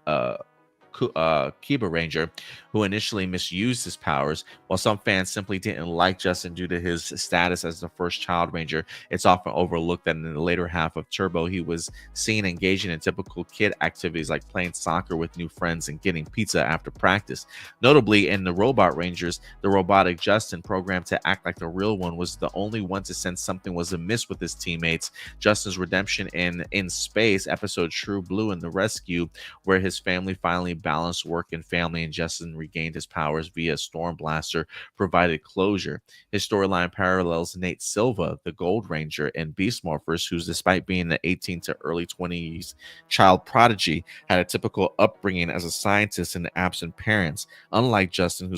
Kiba Ranger, who initially misused his powers. While some fans simply didn't like Justin due to his status as the first child ranger, it's often overlooked that in the later half of Turbo, he was seen engaging in typical kid activities like playing soccer with new friends and getting pizza after practice. Notably, in the Robot Rangers, the robotic Justin, programmed to act like the real one, was the only one to sense something was amiss with his teammates. Justin's redemption in Space, episode True Blue and the Rescue, where his family finally balanced work and family and Justin regained his powers via Storm Blaster, provided closure. His storyline parallels Nate Silva, the Gold Ranger, and Beast Morphers, who, despite being an 18 to early 20s child prodigy, had a typical upbringing as a scientist and absent parents. Unlike Justin,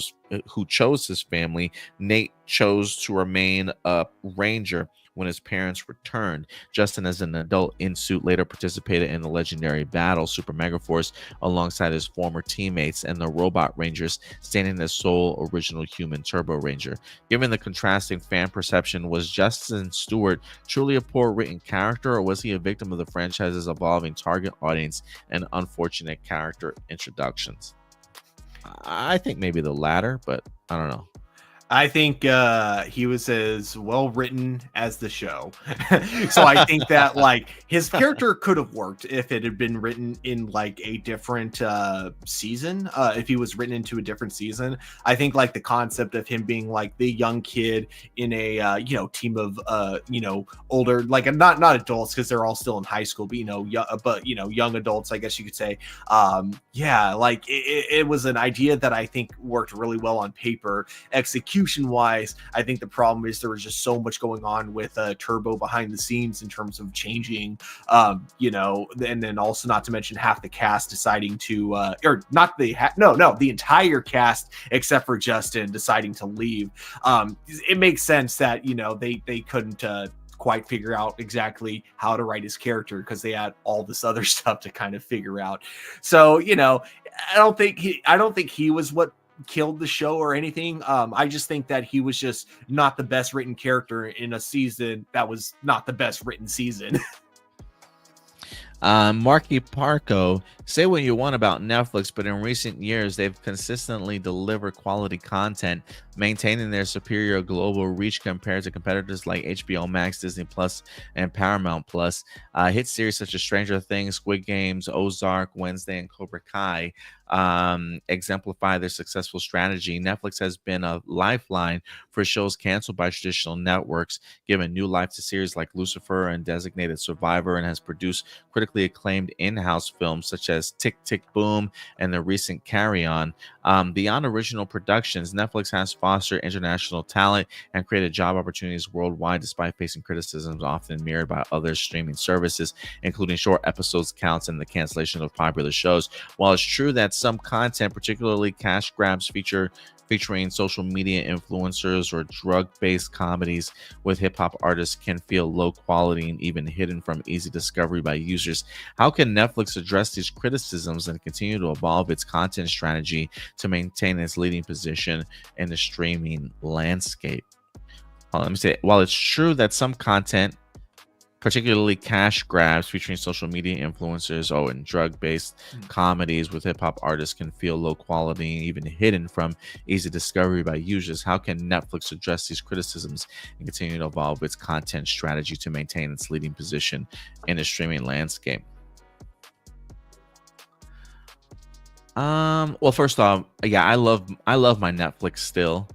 who chose his family, Nate chose to remain a ranger. when his parents returned. Justin, as an adult in suit, later participated in the legendary battle Super Megaforce alongside his former teammates and the Robot Rangers, standing as sole original human Turbo Ranger. Given the contrasting fan perception, was Justin Stewart truly a poor written character, or was he a victim of the franchise's evolving target audience and unfortunate character introductions? I think maybe the latter, but I don't know. I think he was as well written as the show. So I think that like his character could have worked if it had been written in like a different season. If he was written into a different season, I think like the concept of him being like the young kid in a team of older, like not adults because they're all still in high school, but young adults, I guess you could say. Like it was an idea that I think worked really well on paper. Execution wise, I think the problem is there was just so much going on with Turbo behind the scenes in terms of changing, and then also not to mention half the cast deciding to, the entire cast except for Justin deciding to leave. It makes sense that they couldn't quite figure out exactly how to write his character because they had all this other stuff to kind of figure out. So I don't think he was what killed the show or anything. I just think that he was just not the best written character in a season that was not the best written season. Marky Parco, say what you want about Netflix, but in recent years they've consistently delivered quality content, maintaining their superior global reach compared to competitors like HBO Max, Disney Plus, and Paramount Plus. Hit series such as Stranger Things, Squid Games, Ozark, Wednesday, and Cobra Kai exemplify their successful strategy. Netflix has been a lifeline for shows canceled by traditional networks, giving new life to series like Lucifer and Designated Survivor, and has produced critically acclaimed in-house films such as Tick Tick Boom and the recent Carrie. Beyond original productions, Netflix has fostered international talent and created job opportunities worldwide despite facing criticisms often mirrored by other streaming services, including short episodes counts and the cancellation of popular shows. While it's true that some content, particularly cash grabs featuring social media influencers or drug-based comedies with hip-hop artists, can feel low quality and even hidden from easy discovery by users, how can Netflix address these criticisms and continue to evolve its content strategy to maintain its leading position in the streaming landscape? Let me say, while it's true that some content, particularly cash grabs featuring social media influencers and drug-based comedies with hip-hop artists, can feel low quality and even hidden from easy discovery by users, how can Netflix address these criticisms and continue to evolve its content strategy to maintain its leading position in the streaming landscape? Well, first off, yeah, I love my Netflix still.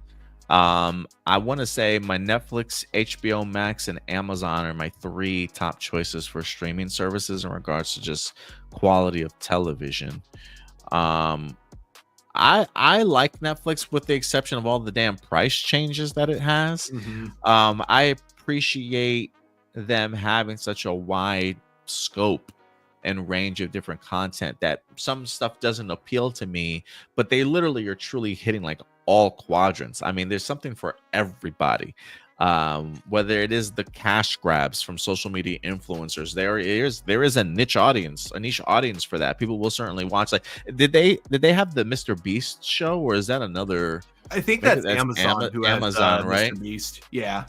I want to say my Netflix, HBO Max, and Amazon are my 3 top choices for streaming services in regards to just quality of television. I like Netflix with the exception of all the damn price changes that it has. I appreciate them having such a wide scope and range of different content that some stuff doesn't appeal to me, but they literally are truly hitting like all quadrants. I mean, there's something for everybody. Whether it is the cash grabs from social media influencers, there is a niche audience for that. People will certainly watch. Like, did they have the Mr. Beast show, or is that another? I think that's Amazon. Amazon, right? Mr. Beast. Yeah.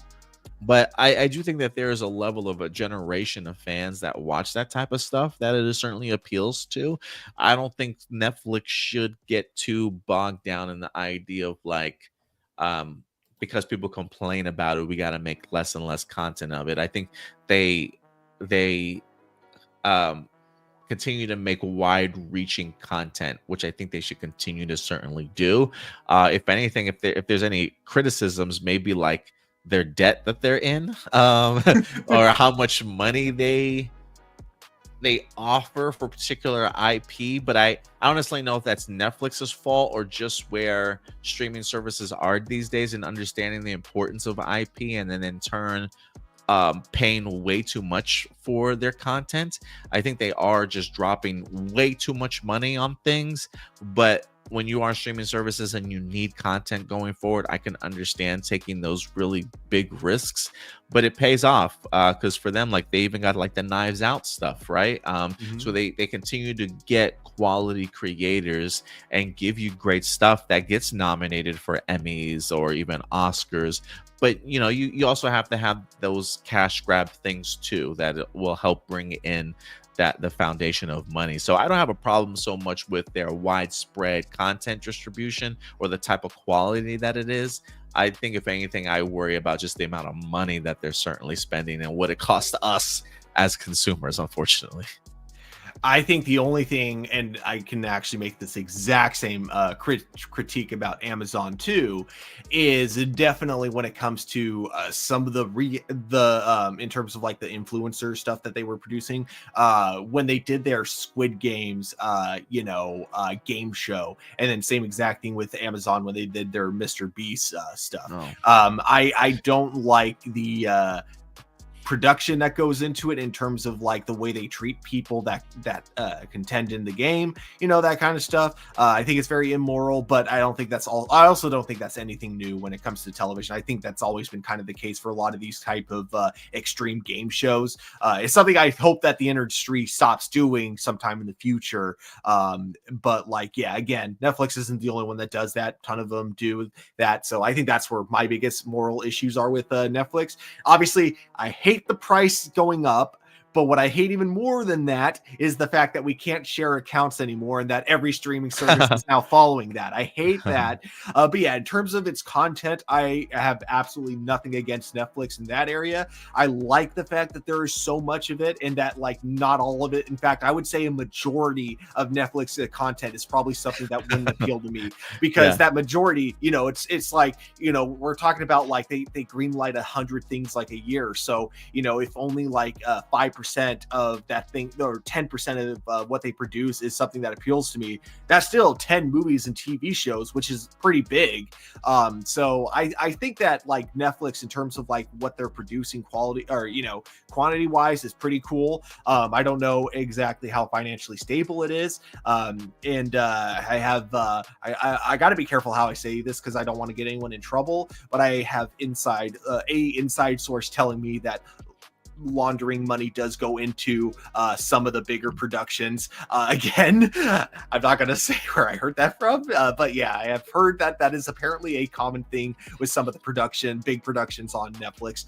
But I do think that there is a level of a generation of fans that watch that type of stuff that it certainly appeals to. I don't think Netflix should get too bogged down in the idea of like, because people complain about it, we got to make less and less content of it. I think they continue to make wide-reaching content, which I think they should continue to certainly do. If anything, if there's any criticisms, maybe like their debt that they're in, or how much money they offer for particular IP. But I honestly know if that's Netflix's fault or just where streaming services are these days and understanding the importance of IP, and then in turn paying way too much for their content. I think they are just dropping way too much money on things. But when you are streaming services and you need content going forward, I can understand taking those really big risks, but it pays off because for them, like they even got like the Knives Out stuff, right? So they continue to get quality creators and give you great stuff that gets nominated for Emmys or even Oscars. But you also have to have those cash grab things too that will help bring in the foundation of money. So I don't have a problem so much with their widespread content distribution or the type of quality that it is. I think if anything, I worry about just the amount of money that they're certainly spending and what it costs us as consumers, unfortunately. I think the only thing, and I can actually make this exact same critique about Amazon too, is definitely when it comes to some of the in terms of like the influencer stuff that they were producing when they did their Squid Games, game show, and then same exact thing with Amazon when they did their Mr. Beast stuff. I don't like the production that goes into it in terms of like the way they treat people that contend in the game, that kind of stuff. I think it's very immoral, but I don't think that's all. I also don't think that's anything new when it comes to television. I think that's always been kind of the case for a lot of these type of extreme game shows. It's something I hope that the industry stops doing sometime in the future. But like, yeah, again, Netflix isn't the only one that does that. A ton of them do that. So I think that's where my biggest moral issues are with Netflix. Obviously, I hate the price going up, but what I hate even more than that is the fact that we can't share accounts anymore and that every streaming service is now following that. I hate that. But yeah, in terms of its content, I have absolutely nothing against Netflix in that area. I like the fact that there is so much of it and that like not all of it. In fact, I would say a majority of Netflix content is probably something that wouldn't appeal to me because that majority, it's like, we're talking about like they greenlight 100 things like a year. So, if only like 5% of that thing or 10% of what they produce is something that appeals to me, that's still 10 movies and TV shows, which is pretty big. So I think that like Netflix in terms of like what they're producing quality or quantity wise is pretty cool. I don't know exactly how financially stable it is, and I got to be careful how I say this because I don't want to get anyone in trouble, but I have inside source telling me that laundering money does go into some of the bigger productions. Again, I'm not going to say where I heard that from, but yeah, I have heard that is apparently a common thing with some of the big productions on Netflix.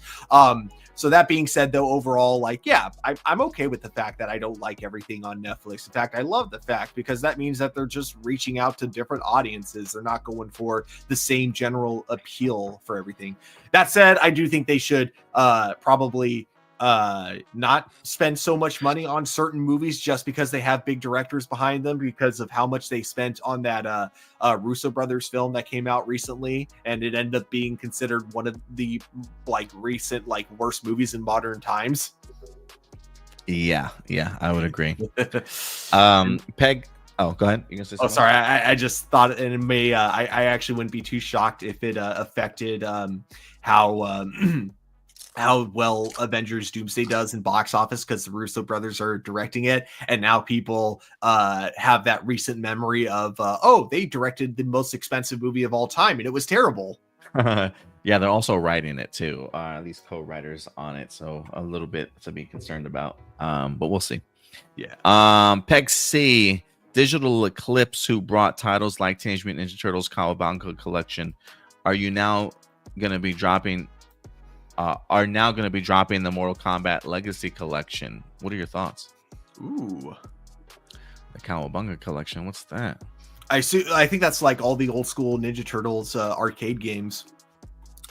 So that being said, though, overall, like, yeah, I'm okay with the fact that I don't like everything on Netflix. In fact, I love the fact because that means that they're just reaching out to different audiences. They're not going for the same general appeal for everything. That said, I do think they should probably not spend so much money on certain movies just because they have big directors behind them because of how much they spent on that Russo brothers film that came out recently, and it ended up being considered one of the like recent like worst movies in modern times. Yeah, I would agree. Peg, oh, go ahead. You gonna say something? Oh, sorry. I just thought it may. I actually wouldn't be too shocked if it affected how well Avengers Doomsday does in box office because the Russo brothers are directing it. And now people have that recent memory of, they directed the most expensive movie of all time and it was terrible. Yeah, they're also writing it too. At least co-writers on it. So a little bit to be concerned about. But we'll see. Yeah. Peg C, Digital Eclipse, who brought titles like Teenage Mutant Ninja Turtles Cowabunga Collection, are now going to be dropping the Mortal Kombat Legacy Collection. What are your thoughts? Ooh, the Cowabunga Collection. What's that? I think that's like all the old school Ninja Turtles arcade games.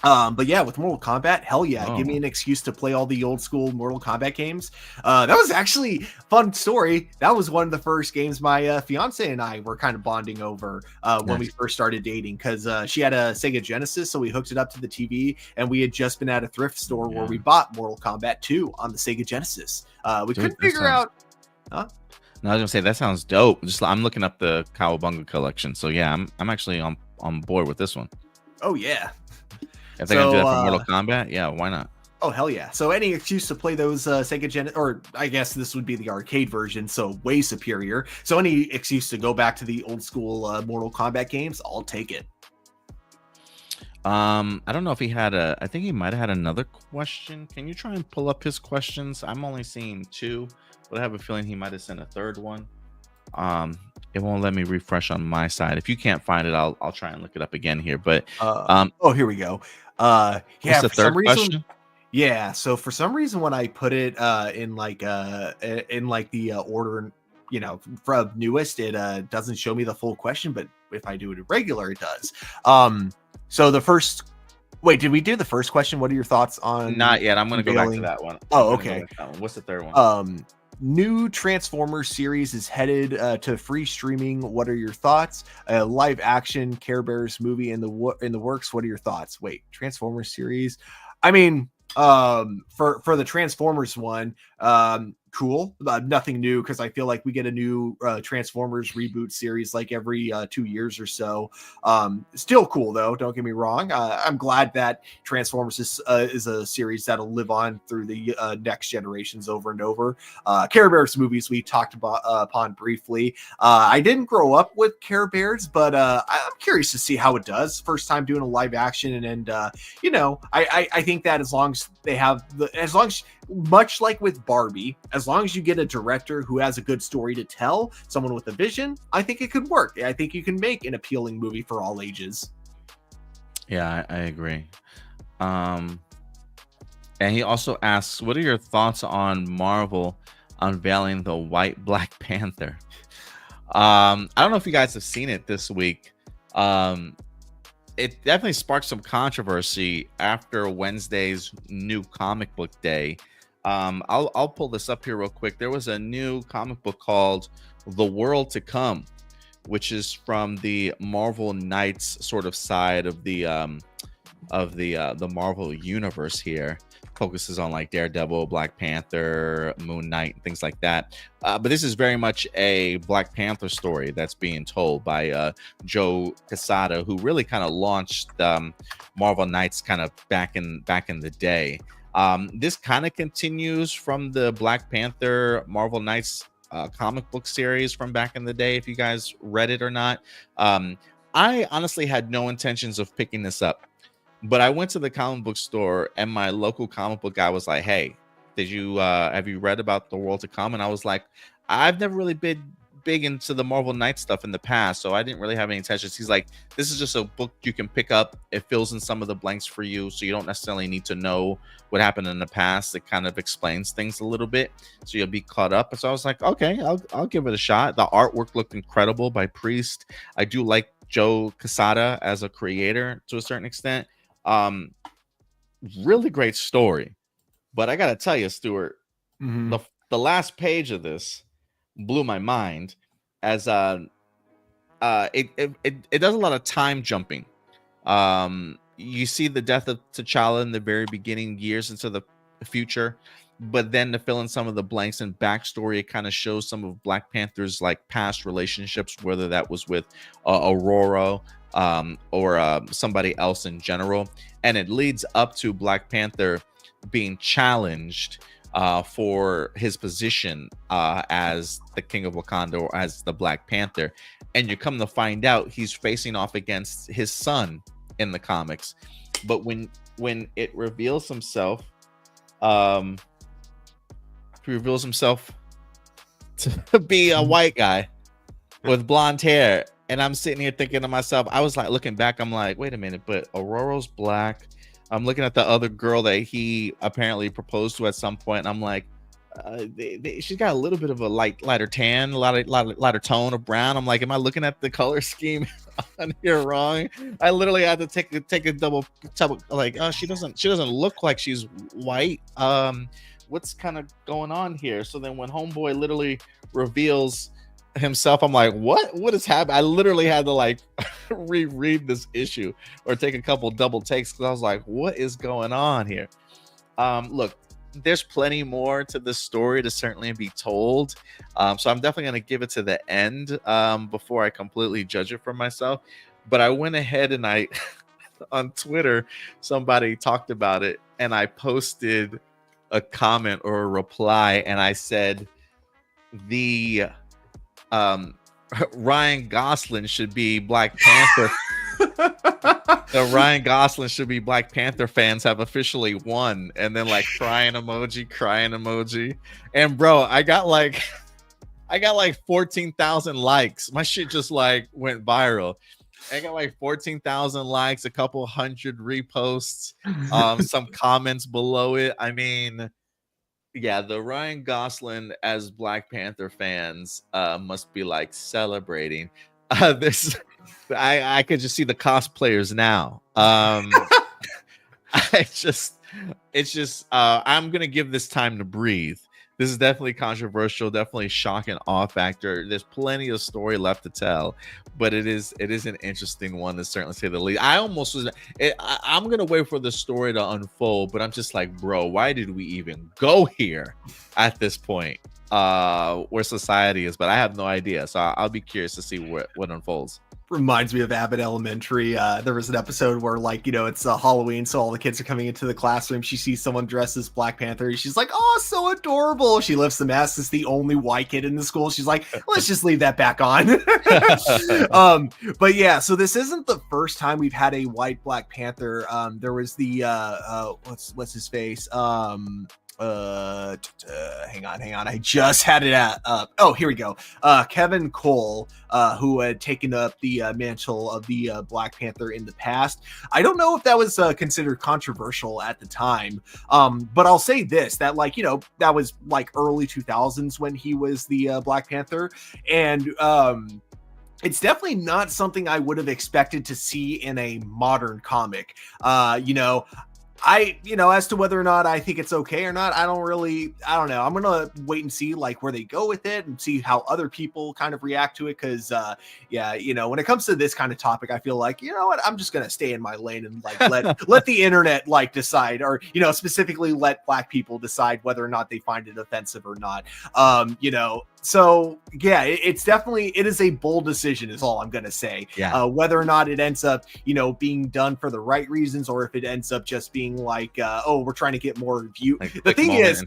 But yeah, with Mortal Kombat, hell yeah, give me an excuse to play all the old school Mortal Kombat games. That was actually fun story. That was one of the first games my fiance and I were kind of bonding over when we first started dating because she had a Sega Genesis, so we hooked it up to the TV, and we had just been at a thrift store where we bought Mortal Kombat 2 on the Sega Genesis. We couldn't figure out. Huh? No, I was gonna say that sounds dope. I'm looking up the Cowabunga Collection, so yeah, I'm actually on board with this one. Oh yeah. If they're gonna do that for Mortal Kombat, yeah, why not? Oh, hell yeah. So any excuse to play those Sega Genesis, or I guess this would be the arcade version, so way superior. So any excuse to go back to the old school Mortal Kombat games, I'll take it. I don't know if he had I think he might have had another question. Can you try and pull up his questions? I'm only seeing 2, but I have a feeling he might have sent a third one. It won't let me refresh on my side. If you can't find it, I'll try and look it up again here. But oh, here we go. What's Yeah, the for some third reason, question? yeah. So for some reason, when I put it in like the order, from newest, it doesn't show me the full question. But if I do it in regular, it does. So the first. Wait, did we do the first question? What are your thoughts on? Not yet. I'm going to go back to that one. Oh, okay. What's the third one? New Transformers series is headed to free streaming. What are your thoughts? Live action Care Bears movie in the works. What are your thoughts? Wait, Transformers series. I mean, for the Transformers one, cool. Nothing new, because I feel like we get a new Transformers reboot series like every 2 years or so. Still cool though, don't get me wrong. I'm glad that Transformers is a series that'll live on through the next generations over and over. Care Bears movies we talked about upon briefly. I didn't grow up with Care Bears, but I'm curious to see how it does. First time doing a live action, and I think that as long as they have much like with Barbie, as long as you get a director who has a good story to tell, someone with a vision, I think it could work. I think you can make an appealing movie for all ages. Yeah, I agree. And he also asks, what are your thoughts on Marvel unveiling the white Black Panther? I don't know if you guys have seen it this week. It definitely sparked some controversy after Wednesday's new comic book day. I'll pull this up here real quick. There was a new comic book called The World to Come, which is from the Marvel Knights sort of side of the Marvel universe here. Focuses on like Daredevil, Black Panther, Moon Knight, and things like that. But this is very much a Black Panther story that's being told by Joe Quesada, who really kind of launched Marvel Knights kind of back in the day. This kind of continues from the Black Panther Marvel Knights comic book series from back in the day, if you guys read it or not. I honestly had no intentions of picking this up, but I went to the comic book store and my local comic book guy was like, hey, have you read about The World to Come? And I was like, I've never really been big into the Marvel Knight stuff in the past, so I didn't really have any intentions. He's like, this is just a book you can pick up. It fills in some of the blanks for you, so you don't necessarily need to know what happened in the past. It kind of explains things a little bit, so you'll be caught up. And so I was like, okay, I'll give it a shot. The artwork looked incredible by Priest. I do like Joe Quesada as a creator to a certain extent. Really great story, but I gotta tell you, Stuart, the last page of this blew my mind, as it does a lot of time jumping. You see the death of T'Challa in the very beginning, years into the future, but then to fill in some of the blanks and backstory, it kind of shows some of Black Panther's like past relationships, whether that was with Aurora or somebody else in general, and it leads up to Black Panther being challenged for his position as the King of Wakanda, or as the Black Panther. And you come to find out he's facing off against his son in the comics. But when it reveals himself, to be a white guy with blonde hair, and I'm sitting here thinking to myself, I was like looking back, I'm like, wait a minute, but Aurora's black. I'm looking at the other girl that he apparently proposed to at some point, and I'm like, she's got a little bit of a lighter tan, lighter tone of brown. I'm like, am I looking at the color scheme on here wrong? I literally had to take a double, like, oh, she doesn't look like she's white. What's kind of going on here? So then when Homeboy literally reveals himself, I'm like, what is happening? I literally had to like reread this issue or take a couple double takes, because I was like, what is going on here? Look, there's plenty more to this story to certainly be told, so I'm definitely going to give it to the end before I completely judge it for myself. But I went ahead and I on Twitter, somebody talked about it, and I posted a comment or a reply, and I said the Ryan Gosling should be Black Panther. The Ryan Gosling should be Black Panther fans have officially won, and then like crying emoji. And bro, I got like 14,000 likes. My shit just like went viral. I got like 14,000 likes, a couple hundred reposts, some comments below it. I mean, yeah, the Ryan Gosling as Black Panther fans must be like celebrating. This I could just see the cosplayers now. It's just I'm gonna give this time to breathe. This is definitely controversial, definitely shock and awe factor. There's plenty of story left to tell, but it is an interesting one to certainly say the least. I'm gonna wait for the story to unfold, but I'm just like, bro, why did we even go here at this point where society is? But I have no idea, so I'll be curious to see what unfolds. Reminds me of Abbott Elementary. There was an episode where, like, it's Halloween, so all the kids are coming into the classroom. She sees someone dressed as Black Panther, and she's like, "Oh, so adorable!" She lifts the mask. It's the only white kid in the school. She's like, "Let's just leave that back on." But yeah, so this isn't the first time we've had a white Black Panther. There was the what's his face? Hang on, I just had it up. Oh, here we go. Kevin Cole, who had taken up the mantle of the Black Panther in the past. I don't know if that was considered controversial at the time, but I'll say this, that that was like early 2000s when he was the Black Panther, and it's definitely not something I would have expected to see in a modern comic. As to whether or not I think it's okay or not, I don't know. I'm gonna wait and see like where they go with it and see how other people kind of react to it. Cause when it comes to this kind of topic, I feel like, I'm just gonna stay in my lane and like let the internet like decide, or specifically let Black people decide whether or not they find it offensive or not. So yeah, it is a bold decision is all I'm going to say. Yeah. Whether or not it ends up, being done for the right reasons, or if it ends up just being like, we're trying to get more view. Like the thing is,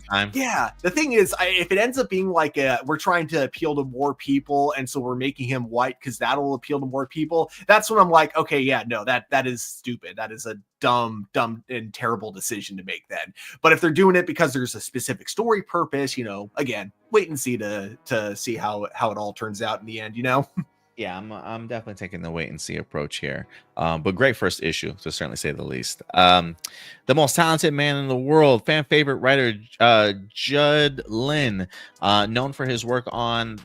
if it ends up being like, we're trying to appeal to more people, and so we're making him white because that'll appeal to more people. That's when I'm like, okay, yeah, no, that is stupid. That is a dumb and terrible decision to make then. But if they're doing it because there's a specific story purpose, again, wait and see to see how it all turns out in the end, Yeah, I'm definitely taking the wait and see approach here. But great first issue, to certainly say the least. The most talented man in the world, fan favorite writer Judd Lin, known for his work on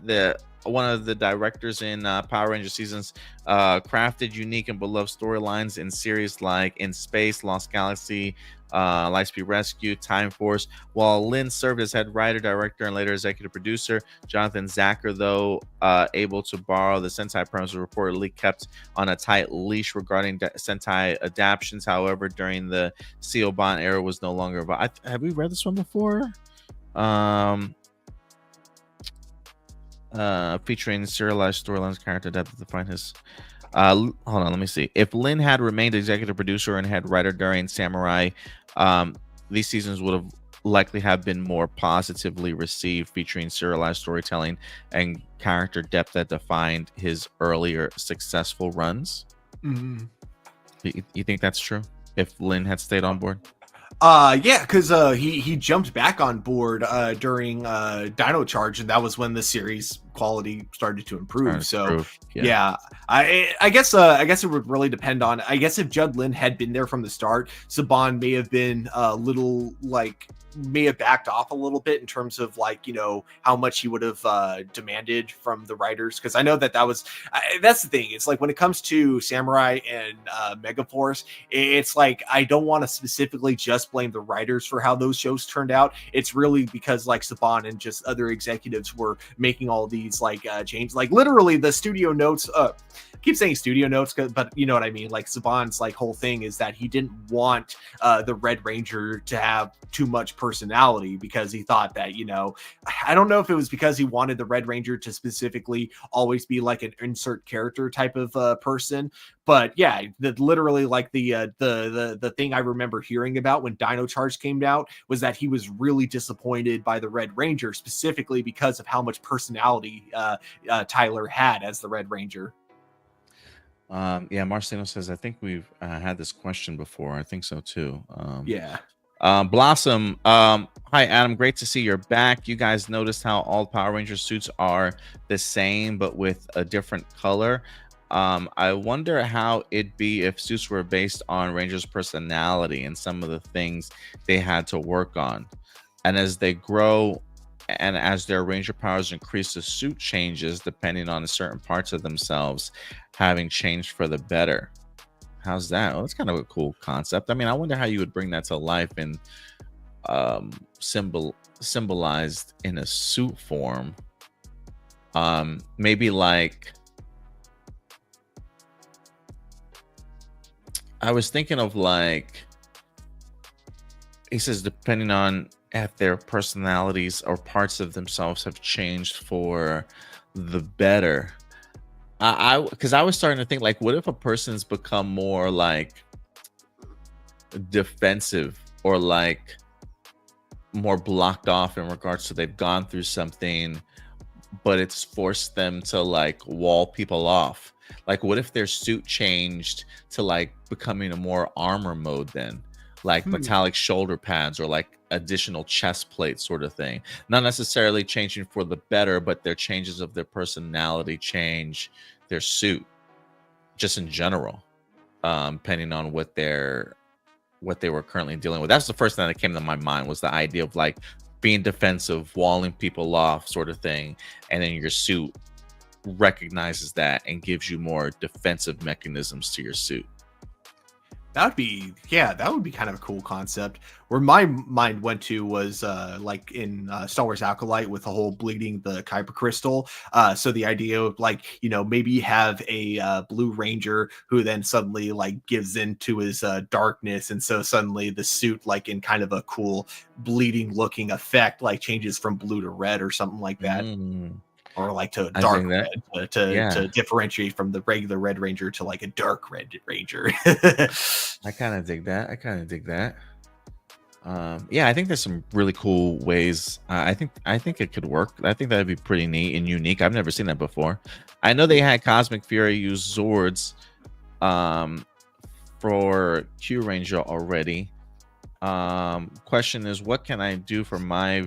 one of the directors in Power Rangers seasons, crafted unique and beloved storylines in series like In Space, Lost Galaxy, Lightspeed Rescue, Time Force. While Lin served as head writer, director, and later executive producer, Jonathan Zacher, though able to borrow the Sentai premise, was reportedly kept on a tight leash regarding Sentai adaptations. However, during the Seoban era, was no longer. Have we read this one before? Featuring serialized storylines, character depth to define his. Hold on, let me see. If Lin had remained executive producer and head writer during Samurai, these seasons would have likely have been more positively received, featuring serialized storytelling and character depth that defined his earlier successful runs. Mm-hmm. You think that's true? If Lin had stayed on board? Yeah, because he jumped back on board during Dino Charge, and that was when the series quality started to improve. Yeah, I guess it would really depend on. I guess if Judd Lin had been there from the start, Saban may have been a little may have backed off a little bit in terms of how much he would have demanded from the writers, because I know that was that's the thing. It's like when it comes to Samurai and Megaforce, it's like I don't want to specifically just blame the writers for how those shows turned out. It's really because Saban and just other executives were making all these changes, literally the studio notes. I keep saying studio notes, but you know what I mean. Saban's whole thing is that he didn't want the Red Ranger to have too much personality, because he thought that I don't know if it was because he wanted the Red Ranger to specifically always be an insert character type of person, But yeah, that literally like the thing I remember hearing about when Dino Charge came out was that he was really disappointed by the Red Ranger, specifically because of how much personality Tyler had as the Red Ranger. Yeah, Marcelo says, I think we've had this question before. I think so too. Yeah. Blossom, hi Adam, great to see you're back. You guys noticed how all Power Ranger suits are the same but with a different color. I wonder how it'd be if suits were based on Rangers' personality and some of the things they had to work on. And as they grow and as their Ranger powers increase, the suit changes depending on certain parts of themselves having changed for the better. How's that? Well, that's kind of a cool concept. I mean, I wonder how you would bring that to life and symbolized in a suit form. Maybe like I was thinking of like he says depending on if their personalities or parts of themselves have changed for the better. Because I was starting to think like, what if a person's become more like defensive or like more blocked off in regards to they've gone through something, but it's forced them to like wall people off. Like, what if their suit changed to like becoming a more armor mode then? Like metallic shoulder pads or like additional chest plate sort of thing. Not necessarily changing for the better, but their changes of their personality change their suit just in general, depending on what they were currently dealing with. That's the first thing that came to my mind was the idea of like being defensive, walling people off sort of thing. And then your suit recognizes that and gives you more defensive mechanisms to your suit. That would be kind of a cool concept. Where my mind went to was like in Star Wars Acolyte with the whole bleeding the Kyber crystal. So the idea of like, you know, maybe you have a Blue Ranger who then suddenly like gives into his darkness, and so suddenly the suit like in kind of a cool bleeding looking effect like changes from blue to red or something like that. Or like to dark red to differentiate from the regular Red Ranger to like a dark Red Ranger. I kind of dig that. Yeah, I think there's some really cool ways. I think it could work. I think that'd be pretty neat and unique. I've never seen that before. I know they had Cosmic Fury use Zords for Q Ranger already. Question is, what can I do for my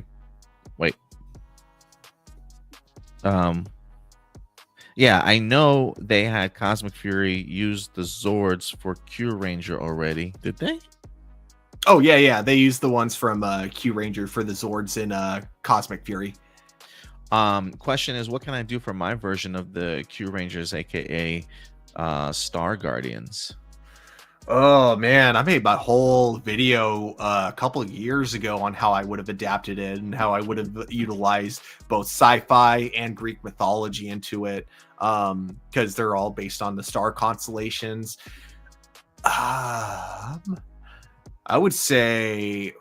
yeah, I know they had Cosmic Fury use the Zords for Q Ranger already. Did they? Oh yeah, they used the ones from Q Ranger for the Zords in Cosmic Fury. Question is, what can I do for my version of the Q Rangers, aka Star Guardians? Oh man, I made my whole video a couple of years ago on how I would have adapted it and how I would have utilized both sci-fi and Greek mythology into it, because they're all based on the star constellations. I would say,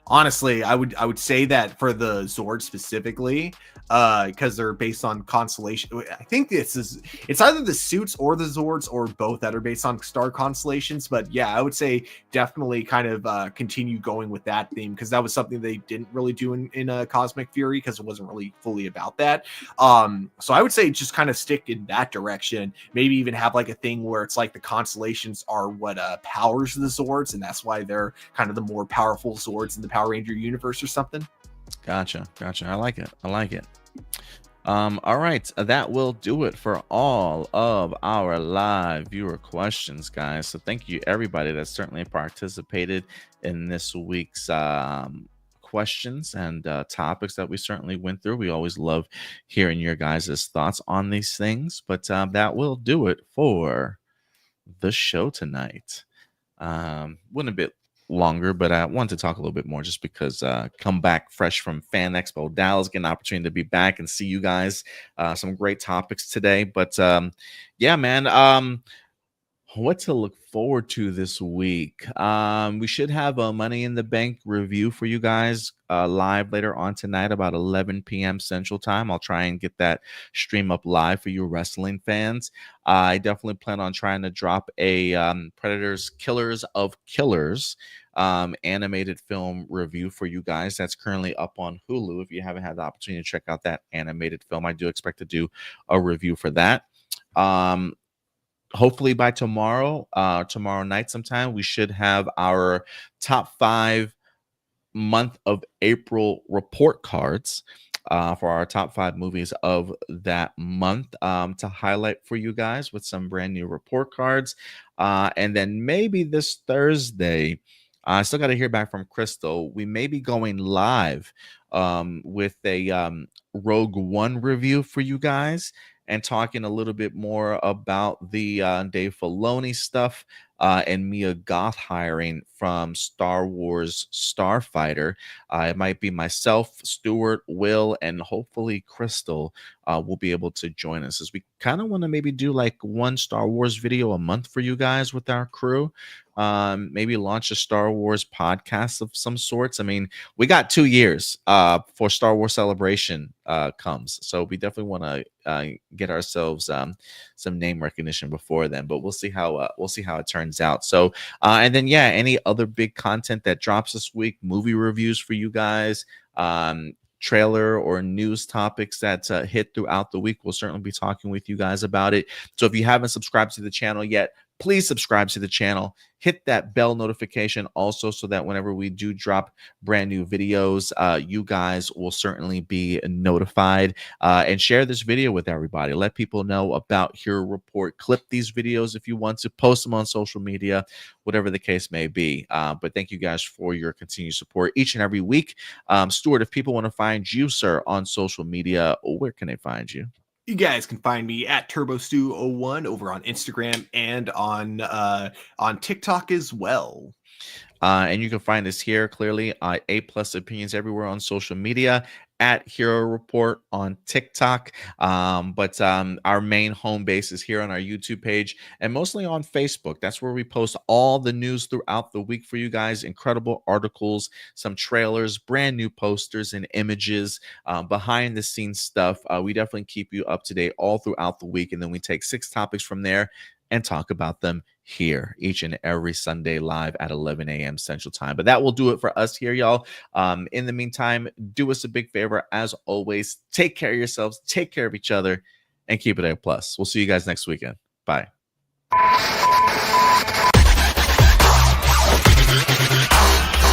honestly, I would say that for the Zord specifically, because they're based on constellation. I think it's either the suits or the Zords or both that are based on star constellations. But yeah, I would say definitely kind of continue going with that theme, because that was something they didn't really do in Cosmic Fury, because it wasn't really fully about that. So I would say just kind of stick in that direction. Maybe even have like a thing where it's like the constellations are what powers the Zords, and that's why they're kind of the more powerful Zords in the Power Ranger universe or something. Gotcha. I like it. All right, that will do it for all of our live viewer questions, guys. So thank you everybody that certainly participated in this week's questions and topics that we certainly went through. We always love hearing your guys' thoughts on these things. But that will do it for the show tonight. Went a bit longer, but I wanted to talk a little bit more just because come back fresh from Fan Expo Dallas, get an opportunity to be back and see you guys. Some great topics today, but yeah, man, What to look forward to this week? We should have a Money in the Bank review for you guys live later on tonight, about 11 p.m. Central Time. I'll try and get that stream up live for you wrestling fans. I definitely plan on trying to drop a Predators Killers of Killers animated film review for you guys. That's currently up on Hulu. If you haven't had the opportunity to check out that animated film, I do expect to do a review for that. Hopefully by tomorrow night sometime, we should have our top 5 month of April report cards for our top 5 movies of that month to highlight for you guys with some brand new report cards. And then maybe this Thursday, I still got to hear back from Crystal. We may be going live with a Rogue One review for you guys, and talking a little bit more about the Dave Filoni stuff and Mia Goth hiring from Star Wars Starfighter. It might be myself, Stuart, Will, and hopefully Crystal will be able to join us, as we kind of want to maybe do like one Star Wars video a month for you guys with our crew. Maybe launch a Star Wars podcast of some sorts. I mean, we got 2 years for Star Wars Celebration comes, so we definitely want to get ourselves some name recognition before then. But we'll see how it turns out. So and then any other big content that drops this week, movie reviews for you guys, trailer or news topics that hit throughout the week. We'll certainly be talking with you guys about it. So if you haven't subscribed to the channel yet, please subscribe to the channel. Hit that bell notification also, so that whenever we do drop brand new videos, you guys will certainly be notified. And share this video with everybody. Let people know about Hero Report. Clip these videos if you want to. Post them on social media, whatever the case may be. But thank you guys for your continued support each and every week. Stuart, if people want to find you, sir, on social media, where can they find you? You guys can find me at TurboStew01 over on Instagram and on TikTok as well. And you can find us here clearly A+ Opinions everywhere on social media, at Hero Report on TikTok. But our main home base is here on our YouTube page and mostly on Facebook. That's where we post all the news throughout the week for you guys. Incredible articles, some trailers, brand new posters and images, behind the scenes stuff. We definitely keep you up to date all throughout the week. And then we take 6 topics from there and talk about them here each and every Sunday live at 11 a.m. Central Time. But that will do it for us here, y'all. In the meantime, do us a big favor. As always, take care of yourselves, take care of each other, and keep it A+. We'll see you guys next weekend. Bye.